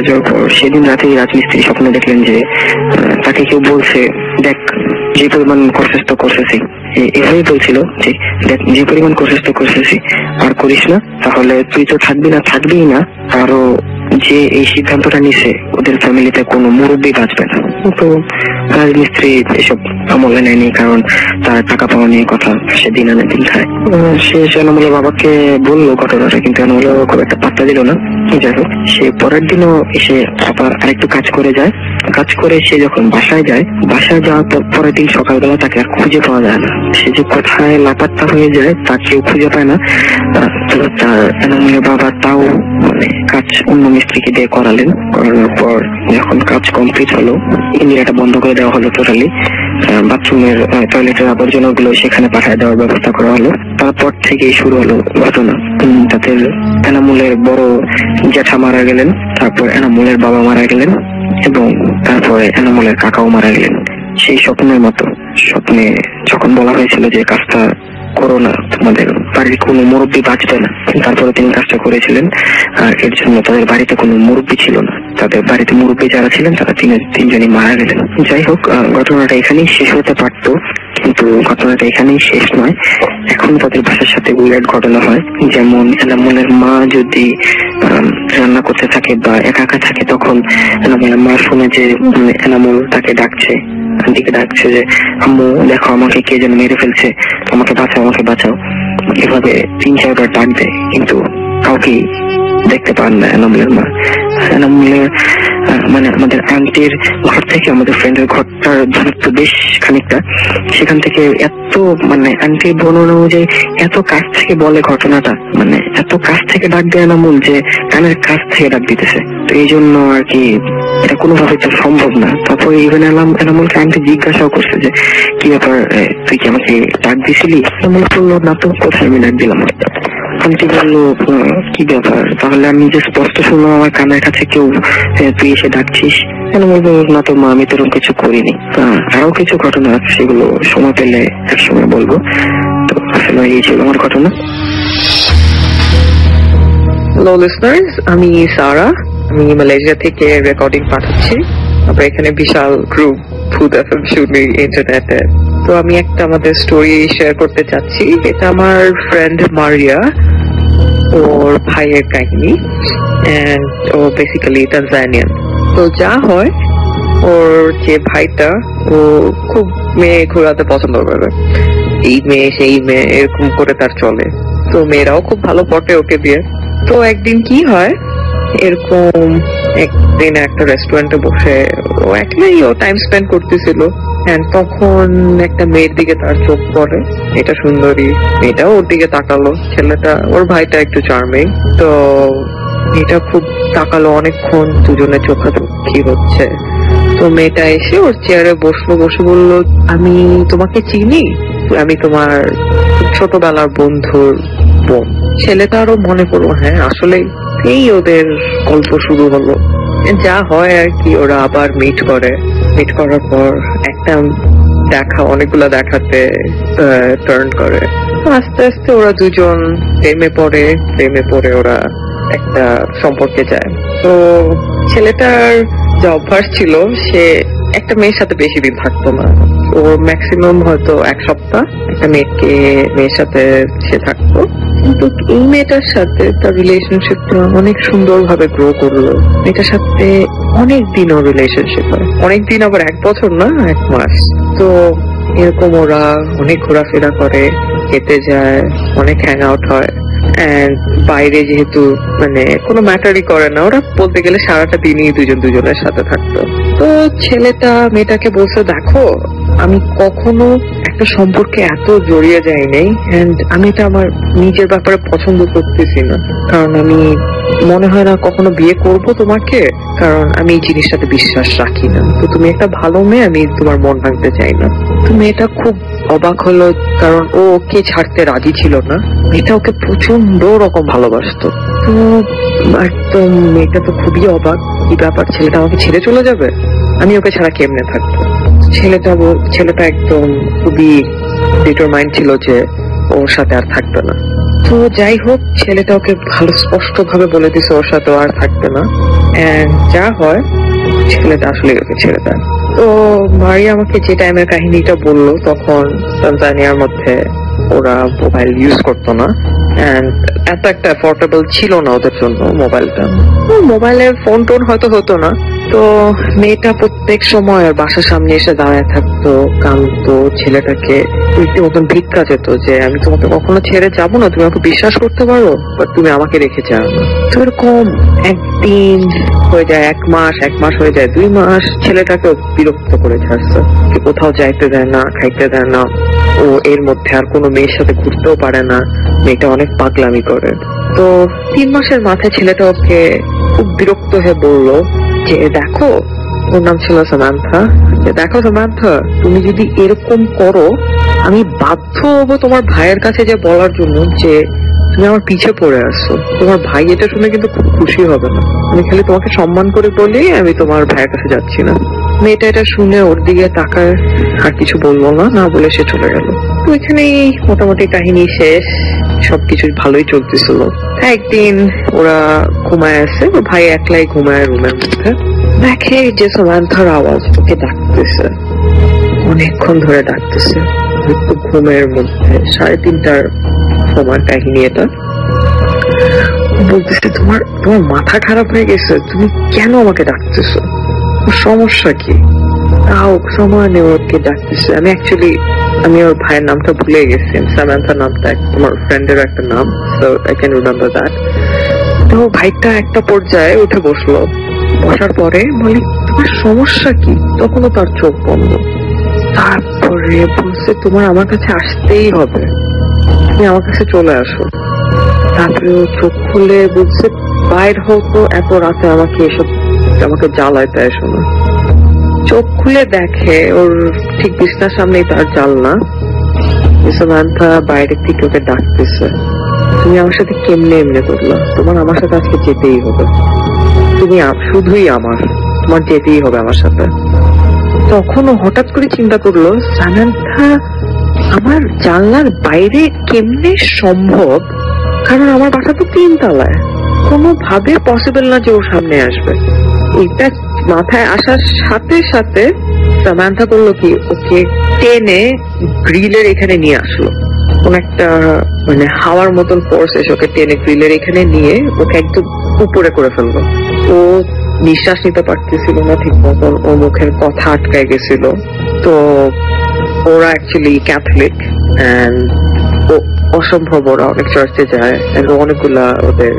যাওয়ার পর সেদিন রাতেই রাজমিস্ত্রি স্বপ্নে দেখলেন যে তাকে কেউ বলছে, দেখ যে পরিমাণ কোর্সেস তো করতেছি, এভাবেই বলছিল যে দেখ যে পরিমাণ কোর্সেস তো করতেছি আর করিস না, তাহলে তুই তো থাকবিই না। আরো যে এই সিদ্ধান্তটা নিছে ওদের ফ্যামিলিতে কোনো মুরব্বী বাঁচবে না। তো রাজমিস্ত্রি এসব আমলে নেয়নি, কারণ তার টাকা পাওয়া নিয়ে কথা, সে দিন আনে দিন খায়। সে এনামুলের বাবাকে বললো ঘটনাটা, কিন্তু এনামুলের বাবা খুব একটা পাত্তা দিল না। যাই হোক, সে পরের দিনও এসে আবার আরেকটু কাজ করে যায়। কাজ করে সে যখন বাসায় যাওয়ার পরের দিন সকালবেলা তাকে আর খুঁজে পাওয়া যায় না। সে যে কোথায় লাপাত্তা হয়ে যায় তা কেউ খুঁজে পায় না। তার এনামুলের বাবা তাও মানে কাজ অন্য মিস্ত্রিকে দিয়ে করানোর পর যখন কাজ কমপ্লিট হলো, ইন্ডিয়াটা বন্ধ করে দেওয়া হলো টোটালি। বাথরুমের টয়লেটের আবর্জনা গুলো সেখানে পাঠায় দেওয়ার ব্যবস্থা করা হলো। তারপর থেকেই শুরু হলো ঘটনা। তাদের এনামুলের বড় জ্যাঠা মারা গেলেন, তারপর এনামুলের বাবা মারা গেলেন, এবং তারপরে এনামুলের কাকাও মারা গেলেন। সেই স্বপ্নের মতো স্বপ্নে যখন বলা হয়েছিল যে কাজটা করো না, তোমাদের বাড়ির কোনো মুরব্বী বাঁচবে না, তারপরে তিনি কাজটা করেছিলেন। আর এর জন্য তাদের বাড়িতে কোনো মুরব্বী ছিল না। তাদের বাড়িতে মুরব্বী যারা ছিলেন তারা তিনজনই মারা গেলেন। যাই হোক, ঘটনাটা এখানেই শেষ হতে পারত, কিন্তু ঘটনাটা এখানেই শেষ নয়। এখন তাদের বাসার সাথে উইয়ার্ড ঘটনা হয়। যেমন এনামুলের মা যদি রান্না করতে থাকে বা একা একা থাকে, তখন এনামুলের মা শুনে যে এনামুল তাকে ডাকছে, আন্টিকে ডাকছে যে আম্মু দেখো আমাকে কে যেন মেরে ফেলছে, আমাকে বাঁচাও। এভাবে 3-4 বার ডাক দেয়, কিন্তু কাউকে দেখতে পান না এনামুলের মা। এনামুলের মানে আমাদের আন্টির ঘর থেকে আমাদের ফ্রেন্ডের ঘরটার দূরত্ব বেশ খানিকটা। সেখান থেকে এত মানে আন্টির বর্ণনা অনুযায়ী এত কাছ থেকে বলে ঘটনাটা, মানে এত কাছ থেকে ডাক দেয় এনামুল যে কানের কাছ থেকে ডাক দিতেছে। তো এই জন্য আর কি এটা কোনোভাবে তো সম্ভব না। তারপর ইভেন এনামুলকে আন্টি জিজ্ঞাসাও করছে যে কি ব্যাপার, তুই কি আমাকে ডাক দিছিলি? এনামুল বললো না তো, কোথায় আমি ডাক দিলাম। আন্টি বললো কি ব্যাপার, তাহলে আমি যে স্পষ্ট শুনলাম আমার কানের কাছে কেউ তুই এসে ডাকছিস। এনামুল বলল না তো মা, আমি তো এরকম কিছু করিনি। আরো কিছু ঘটনা আছে, সেগুলো সময় পেলে একসময় বলবো। তো আসলে এই ছিল আমার ঘটনা। হ্যালো লিসনার্স, আমি সারা, আমি মালয়েশিয়া থেকে রেকর্ডিং পাঠাচ্ছি। আমরা এখানে বিশাল গ্রুপ ভূত এফএম শুনি ইন্টারনেটে। তো আমি একটা আমাদের স্টোরি শেয়ার করতে চাচ্ছি। এটা আমার ফ্রেন্ড মারিয়া, ওর ভাইয়ের কাহিনী, এন্ড ও বেসিক্যালি তানজানিয়ান। তো যা হয়, ওর যে ভাইটা ও খুব মেয়ে ঘোরাতে পছন্দ করে, এই মেয়ে সেই মেয়ে এরকম করে তার চলে। তো মেয়েরাও খুব ভালো পটে ওকে দিয়ে। তো একদিন কি হয়, এরকম একদিন একটা রেস্টুরেন্টে বসে ও একলাই টাইম স্পেন্ড করতেছিল। তখন একটা মেয়ের দিকে তার চোখ পড়ে, এটা সুন্দরী, মেয়েটাও ওর দিকে তাকালো। ছেলেটা, ওর ভাইটা একটু চার্মিং, তো মেয়েটা খুব তাকালো অনেকক্ষণ, দুজনের চোখাচোখি হচ্ছে। তো মেয়েটা এসে ওর চেয়ারে বসলো, বসে বললো আমি তোমাকে চিনি, আমি তোমার ছোটবেলার বন্ধুর বোন। ছেলেটা আরো মনে করলো হ্যাঁ আসলে, এই ওদের গল্প শুরু হলো। যা হয় আর কি, ওরা আবার মিট করার পর একটা দেখা অনেকগুলা দেখাতে টার্ন করে। আস্তে আস্তে ওরা দুজন প্রেমে পড়ে ওরা একটা সম্পর্কে যায়। তো ছেলেটার যে অভ্যাস ছিল, সে একটা মেয়ের সাথে বেশি দিন থাকতো না। ওর ম্যাক্সিমাম হয়তো 1 সপ্তাহ একটা মেয়ের সাথে সে থাকতো। কিন্তু এই মেয়েটার সাথে তার রিলেশনশিপটা অনেক সুন্দরভাবে গ্রো করলো। মেয়েটার সাথে অনেক দিন ওর রিলেশনশিপ হয়, অনেক দিন, আবার 1 বছর না, 1 মাস। তো এরকম ওরা অনেক ঘোরাফেরা করে, খেতে যায়, অনেক হ্যাং আউট হয়। বাইরে যেহেতু মানে কোনো ম্যাটারই করে না, ওরা বলতে গেলে সারাটা দিনই দুজনের সাথে থাকতো। তো ছেলেটা মেয়েটাকে বলছে দেখো, আমি কখনো একটা সম্পর্কে এত জড়িয়ে যাই নাই, এন্ড আমি এটা আমার নিজের ব্যাপারে পছন্দ করতেছি না, কারণ আমি মনে হয় না কখনো বিয়ে করব তোমাকে, কারণ আমি এই জিনিসটাতে বিশ্বাস রাখি না। তো তুমি একটা ভালো মেয়ে, আমি তোমার মন ভাঙতে চাই না। তো মেয়েটা খুব অবাক হলো, কারণ ও ওকে ছাড়তে রাজি ছিল না। মেয়েটা ওকে প্রচন্ড রকম ভালোবাসতো। তো একদম মেয়েটা তো খুবই অবাক, কি ব্যাপার, ছেলেটা আমাকে ছেড়ে চলে যাবে, আমি ওকে ছাড়া কেমনে থাকবো। ছেলেটা একদম খুবই ডিটারমাইন্ড ছিল যে ওর সাথে আর থাকবে না। তো যাই হোক, ছেলেটা ওকে ভালো স্পষ্ট ভাবে বলে দিছে ওর সাথে আর থাকবে না। যা হয়, ছেলেটা আসলে ওকে ছেড়ে দেয়। তো তো মারিয়া আমাকে যে টাইমের কাহিনীটা বললো তখন তানজানিয়ার মধ্যে ওরা মোবাইল ইউজ করতো না, এন্ড এত একটা অ্যাফোর্ডেবল ছিল না ওদের জন্য মোবাইলটা। মোবাইলের ফোন টোন হয়তো হতো না। তো মেয়েটা প্রত্যেক সময় আর বাসার সামনে এসে দাঁড়ায় থাকতো, কাঁদতো, ছেলেটাকে রীতিমতন ভিক্ষা যেত যে আমি তোমাকে কখনো ছেড়ে যাবো না, তুমি আমাকে বিশ্বাস করতে পারো, বাট তুমি আমাকে রেখে যাও না। তো এরকম একদিন হয়ে যায়, এক মাস হয়ে যায়, 2 মাস। ছেলেটাকে বিরক্ত করে ছাড়ছে, কোথাও যাইতে দেয় না, খাইতে দেয় না। ও এর মধ্যে আর কোনো মেয়ের সাথে ঘুরতেও পারে না, মেয়েটা অনেক পাগলামি করে। তো 3 মাসের মাথায় ছেলেটা ওকে খুব বিরক্ত হয়ে বললো যে দেখো, ওর নাম ছিল সামান্থা, যে দেখো সামান্থা, তুমি যদি এরকম করো আমি বাধ্য হবো তোমার ভাইয়ের কাছে যে বলার জন্য যে তুমি আমার পিছে পড়ে আসছো। তোমার ভাই এটা শুনে কিন্তু খুব খুশি হবে না। আমি খালি তোমাকে সম্মান করে বলি আমি তোমার ভাইয়ের কাছে যাচ্ছি না। মেয়েটা এটা শুনে ওর দিকে তাকায়, আর কিছু বললো না, না বলে সে চলে গেল। তো এখানেই মোটামুটি কাহিনী শেষ, সবকিছু ভালোই চলতেছিল। একদিন ওরা ঘুমায় আছে, ওর ভাই একলাই ঘুমায় রুমের মধ্যে, দেখে যে সামান্থার আওয়াজ ওকে ডাকতেছে, অনেকক্ষণ ধরে ডাকতেছে, একটু ঘুমের মধ্যে 3:30টার সময় কাহিনী এটা। বলতেছে তোমার মাথা খারাপ হয়ে গেছে, তুমি কেন আমাকে ডাকতেছো, সমস্যা কি? তাও সময় নেই ওকে ডাকতেছে। আমি ওর ভাইয়ের নামটা ভুলে গেছি, সামান্থা নামটা তোমার ফ্রেন্ডের একটা নাম, so I can remember that. তো ভাইটা একটা পর্যায়ে উঠে বসলো, বসার পরে বলি তোমার সমস্যা কি? তখনও তার চোখ বন্ধ। তারপরে বলছে তোমার আমার কাছে আসতেই হবে, তুমি আমার কাছে চলে আসো। তারপরে ও চোখ খুলে বলছে বাইর হতো, এত রাতে আমাকে জ্বালাইতে এসো না। চোখ খুলে দেখে ওর ঠিক বিছনার সামনেই তার জানলা, সামান্থা বাইরে থেকে ওকে ডাকতেছে, তুমি আমার সাথে কেমনে এমনি করলা, তোমার আমার সাথে আজকে যেতেই হবে, তুমি শুধুই আমার, তোমার যেতেই হবে আমার সাথে। তখনও হঠাৎ করে চিন্তা করলো সামান্থা আমার জানলার বাইরে কেমনে সম্ভব, কারণ আমার বাসা তো 3 তলায়, কোনোভাবে পসিবল না যে ওর সামনে আসবে। এটা মাথায় আসার সাথে সাথে সামান্থা করলো কি, ওকে টেনে গ্রিলের এখানে নিয়ে আসলো, কোন একটা মানে হাওয়ার মতন ফোর্স এসে ওকে টেনে গ্রিলের এখানে নিয়ে ওকে একদম উপরে করে ফেললো। ও নিঃশ্বাস নিতে পারতেছিল না ঠিক মতন, ও মুখের কথা আটকায় গেছিল। তো ওরা অ্যাকচুয়ালি ক্যাথলিক, এন্ড অসম্ভব ওরা অনেক চার্চে যায়, অনেকগুলা ওদের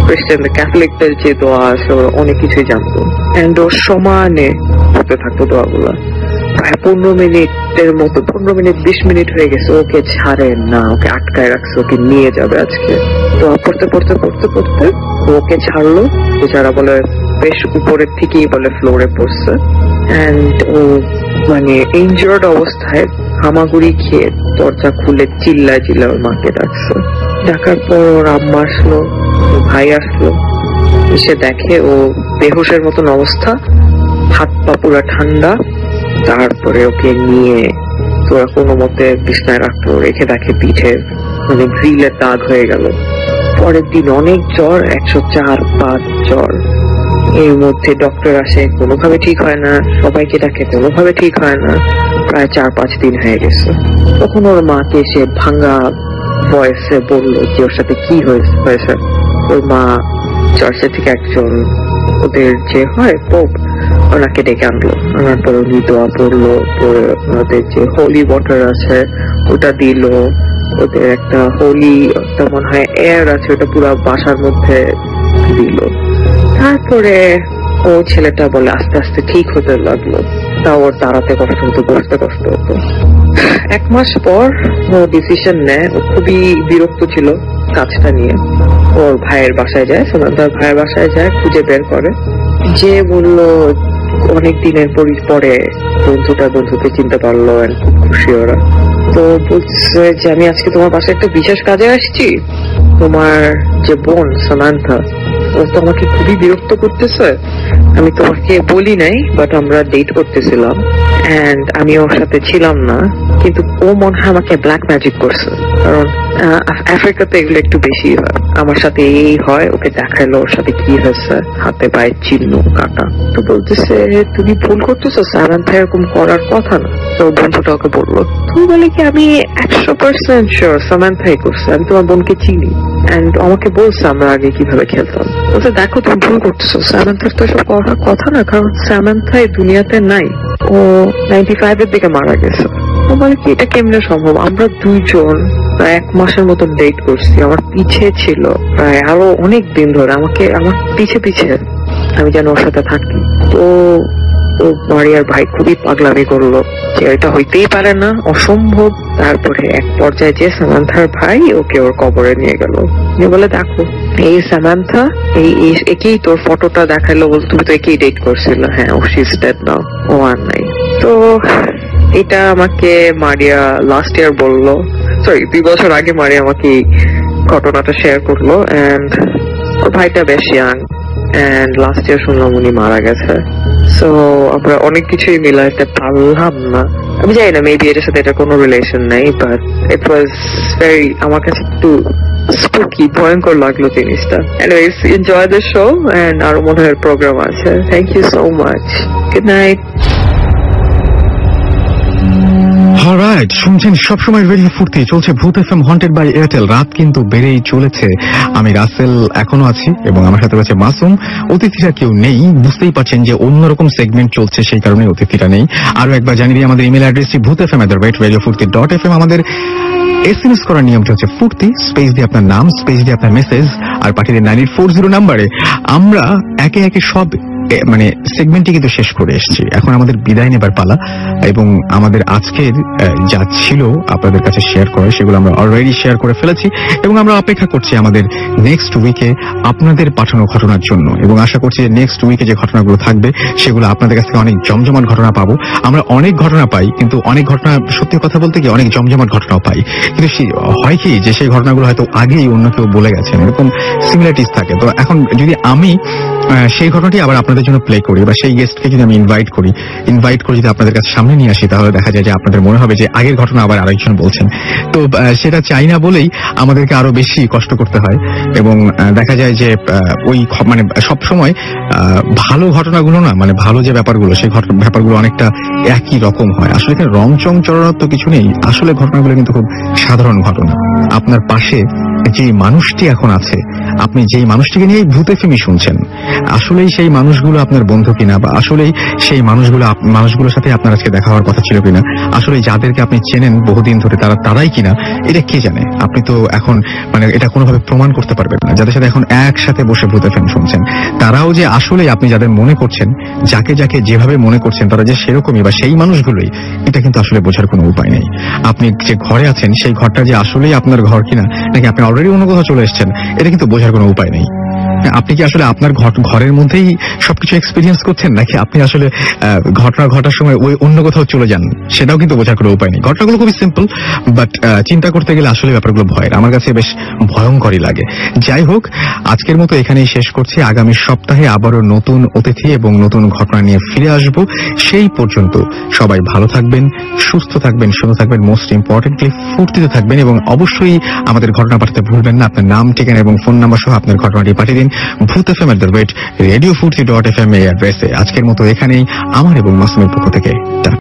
খ্রিস্টানদের ক্যাথলিকদের যে দোয়া আছে ওরা অনেক কিছুই জানতো, এন্ড ও সমানে হতে থাকতো দোয়াগুলা। প্রায় 15 মিনিটের মতো, 20 মিনিট হয়ে গেছে, ওকে ছাড়ে না, ওকে আটকায় রাখছে, ওকে নিয়ে যাবে আজকে। তো পড়তে ওকে ছাড়লো, যারা বলে বেশ উপরের থেকেই বলে ফ্লোরে পড়ছে, এন্ড ও মানে ইনজিওর্ড অবস্থায় হামাগুড়ি খেয়ে দরজা খুলে চিল্লায় ওর মাকে ডাকছে। ডাকার পর ওর আম্মা আসলো, ভাই আসলো, এসে দেখে ও বেহুশের মতন অবস্থা, হাত পা পুরা ঠান্ডা। তারপরে ওকে নিয়ে তোরা কোনো মতে বিছনায় রাখলো, রেখে দেখে পিঠে মানে গ্রিলের দাগ হয়ে গেল। পরের দিন অনেক জ্বর, 104-5 জ্বর। এর মধ্যে ডক্টর আসে, কোনোভাবে ঠিক হয় না, সবাইকে ডাকে, কোনোভাবে ঠিক হয় না। প্রায় 4-5 দিন হয়ে গেছে। তখন ওর মাকে এসে ভাঙ্গা ভয়েসে বললো যে ওর সাথে কি হয়েছে। ওর মা চার্চে থেকে একজন ওদের যে হয় পোপ, ওনাকে ডেকে আনলো, আনার পর উনি দোয়া পড়লো, ওদের যে হোলি ওয়াটার আছে ওটা দিল, ওদের একটা হোলি একটা মনে হয় এয়ার আছে, ওটা পুরো বাসার মধ্যে দিল। তারপরে ও ছেলেটা বলে আস্তে আস্তে ঠিক হতে লাগলো, তা ওর দাঁড়াতে কষ্ট হতো, বসতে কষ্ট হতো। 1 মাস পর ও ডিসিশন নেয়, ও খুবই বিরক্ত ছিল কাজটা নিয়ে। ওর ভাইয়ের বাসায় যায়, সামান্থার ভাইয়ের বাসায় যায়, খুঁজে বের করে, যে বললো অনেক দিনের পরে বন্ধুকে চিনতে পারলো, খুব খুশি ওরা। তো বলছে যে আমি আজকে তোমার বাসায় একটা বিশেষ কাজে আসছি, তোমার যে বোন সামান্থা ও তো আমাকে খুবই বিরক্ত করতেছে, আমি তোমাকে বলি নাই, বাট আমরা ডেট করতেছিলাম, এন্ড আমি ওর সাথে ছিলাম না, কিন্তু ও মনে হয় আমাকে ব্ল্যাক ম্যাজিক করছে, কারণ আফ্রিকাতে এগুলো একটু বেশি হয়। আমার সাথে এই হয়, ওকে দেখাইলো ওর সাথে কি হয়েছে, হাতে পায়ে চিহ্ন কাটা। তো বলতেছে তুমি ভুল করতেছো, সামান্থা এরকম করার কথা না। তো বন্ধুটা ওকে বললো, তুমি বলে কি আমি 100% শিওর সামান্থাই করছে, আমি তোমার বোনকে চিনি এন্ড আমাকে বলছে আমরা আগে কিভাবে খেলতাম। বলছে দেখো তুমি ভুল করতেছো, সামান্থার তো এসব করার কথা না, কারণ সামান্থা এই দুনিয়াতে নাই, ও 95 এর দিকে মারা গেছে। ও বলে কি এটা কেমনে সম্ভব, আমরা দুইজন প্রায় 1 মাসের মতো ডেট করছি, আমার পিছে ছিল প্রায় আরো অনেক দিন ধরে, আমার পিছে পিছে আমি যেন ওর সাথে থাকি। তো ও মারিয়ার ভাই খুবই পাগলামি করলো যে এটা হইতেই পারে না, অসম্ভব। তারপরে এক পর্যায়ে যে সামান্থার ভাই ওকে ওর কবরে নিয়ে গেল, নিয়ে বলে দেখো এই সামান্থা, একেই তোর ফটোটা দেখাইলো, বল তুমি তো একেই ডেট করছিল, হ্যাঁ ও শি ইজ ডেড নাও, ও আর নাই। তো এটা আমাকে মারিয়া লাস্ট ইয়ার বললো, সরি 2 বছর আগে মারিয়া আমাকে ঘটনাটা শেয়ার করলো। এন্ড ওর ভাইটা বেশ ইয়াং, এন্ড লাস্ট ইয়ার শুনলাম উনি মারা গেছে। সো আমরা অনেক কিছুই মিলাইতে পারলাম না। আমি জানি না মেবি এটার সাথে এটা কোনো রিলেশন নাই, বাট ইট ওয়াজ ভেরি, আমার কাছে একটু স্পুকি, ভয়ঙ্কর লাগলো জিনিসটা। Anyways enjoy the show, and আরো মনে হয় প্রোগ্রাম আছে। Thank you so much, good night. Alright, শুনছেন সবসময় রেডিও ফুর্তি, চলছে ভূত এফএম হন্টেড বাই এয়ারটেল। রাত কিন্তু বেড়েই চলেছে। আমি রাসেল এখনো আছি এবং আমার সাথে রয়েছে মাসুম। অতিথিরা কেউ নেই, বুঝতেই পারছেন যে অন্যরকম সেগমেন্ট চলছে, সেই কারণে অতিথিরা নেই। আরো একবার জানিয়ে দিই, আমাদের ইমেল অ্যাড্রেসটি bhuthfm@radiofurti.fm। আমাদের SMS করার নিয়মটা হচ্ছে ফুর্তি স্পেস দিয়ে আপনার নাম, স্পেস দিয়ে আপনার মেসেজ, আর পাঠিয়ে দিন 9840 নাম্বারে। আমরা একে একে সব মানে সেগমেন্টটি কিন্তু শেষ করে এসেছি, এখন আমাদের বিদায় নেবার পালা। এবং আমাদের আজকের যা ছিল আপনাদের কাছে শেয়ার করা, সেগুলো আমরা অলরেডি শেয়ার করে ফেলেছি এবং আমরা অপেক্ষা করছি আমাদের নেক্সট উইকে আপনাদের পাঠানো ঘটনার জন্য। এবং আশা করছি যে নেক্সট উইকে যে ঘটনাগুলো থাকবে সেগুলো আপনাদের কাছ থেকে অনেক জমজমাট ঘটনা পাবো। আমরা অনেক ঘটনা পাই, কিন্তু অনেক ঘটনা, সত্যি কথা বলতে কি, অনেক জমজমাট ঘটনাও পাই, কিন্তু হয় কি যে সেই ঘটনাগুলো হয়তো আগেই অন্য কেউ বলে গেছেন, এরকম সিমিলারিটিস থাকে। তো এখন যদি আমি সেই ঘটনাটি আবার আপনাদের জন্য প্লে করি, বা সেই গেস্টকে যদি আমি ইনভাইট করে যদি আপনাদের কাছে সামনে নিয়ে আসি, তাহলে দেখা যায় যে আপনাদের মনে হবে যে আগের ঘটনা আবার আরেকজন বলছেন। তো সেটা চাই না বলেই আমাদেরকে আরো বেশি কষ্ট করতে হয়। এবং দেখা যায় যে ওই মানে সবসময় ভালো ঘটনাগুলো না, মানে ভালো যে ব্যাপারগুলো, সেই ব্যাপারগুলো অনেকটা একই রকম হয়। আসলে এখানে রং চং চড়ানোর তো কিছু নেই, আসলে ঘটনাগুলো কিন্তু খুব সাধারণ ঘটনা। আপনার পাশে যে মানুষটি এখন আছে, আপনি যেই মানুষটিকে নিয়ে ভূত এফএমই শুনছেন, আসলেই সেই মানুষগুলো আপনার বন্ধু কিনা, বা আসলেই সেই মানুষগুলোর সাথে আপনার আজকে দেখা হওয়ার কথা ছিল কিনা, আসলে যাদেরকে আপনি চেনেন বহুদিন ধরে তারাই কিনা, এটা কে জানে। আপনি তো এখন মানে এটা কোনোভাবে প্রমাণ করতে পারবেন না। যাদের সাথে এখন একসাথে বসে ভূত এফএম শুনছেন, তারাও যে আসলেই আপনি যাদের মনে করছেন, যাকে যাকে যেভাবে মনে করছেন, তারা যে সেরকমই বা সেই মানুষগুলোই, এটা কিন্তু আসলে বোঝার কোনো উপায় নেই। আপনি যে ঘরে আছেন, সেই ঘরটা যে আসলেই আপনার ঘর কিনা, নাকি আপনি অলরেডি অন্য কোথাও চলে এসেছেন, এটা কিন্তু বোঝার কোনো উপায় নেই। আপনি কি আসলে আপনার ঘরের মধ্যেই সবকিছু এক্সপিরিয়েন্স করছেন, নাকি আপনি আসলে ঘটনা ঘটার সময় ওই অন্য কোথাও চলে যান, সেটাও কিন্তু বোঝার কোনো উপায় নেই। ঘটনাগুলো খুবই সিম্পল, বাট চিন্তা করতে গেলে আসলে ব্যাপারগুলো ভয়ের, আমার কাছে বেশ ভয়ঙ্করই লাগে। যাই হোক, আজকের মতো এখানেই শেষ করছি। আগামী সপ্তাহে আবারও নতুন অতিথি এবং নতুন ঘটনা নিয়ে ফিরে আসব। সেই পর্যন্ত সবাই ভালো থাকবেন, সুস্থ থাকবেন, সুন্দর থাকবেন, মোস্ট ইম্পর্টেন্টলি ফুর্তিতে থাকবেন। এবং অবশ্যই আমাদের ঘটনা পাঠাতে ভুলবেন না। আপনার নাম, ঠিকানা এবং ফোন নাম্বার সহ আপনার ঘটনাটি পাঠিয়ে দিন bhuthfm@radiofurti.fm এই অ্যাড্রেসে। আজকের মতো এখানেই আমার এবং মাসুমের পক্ষ থেকে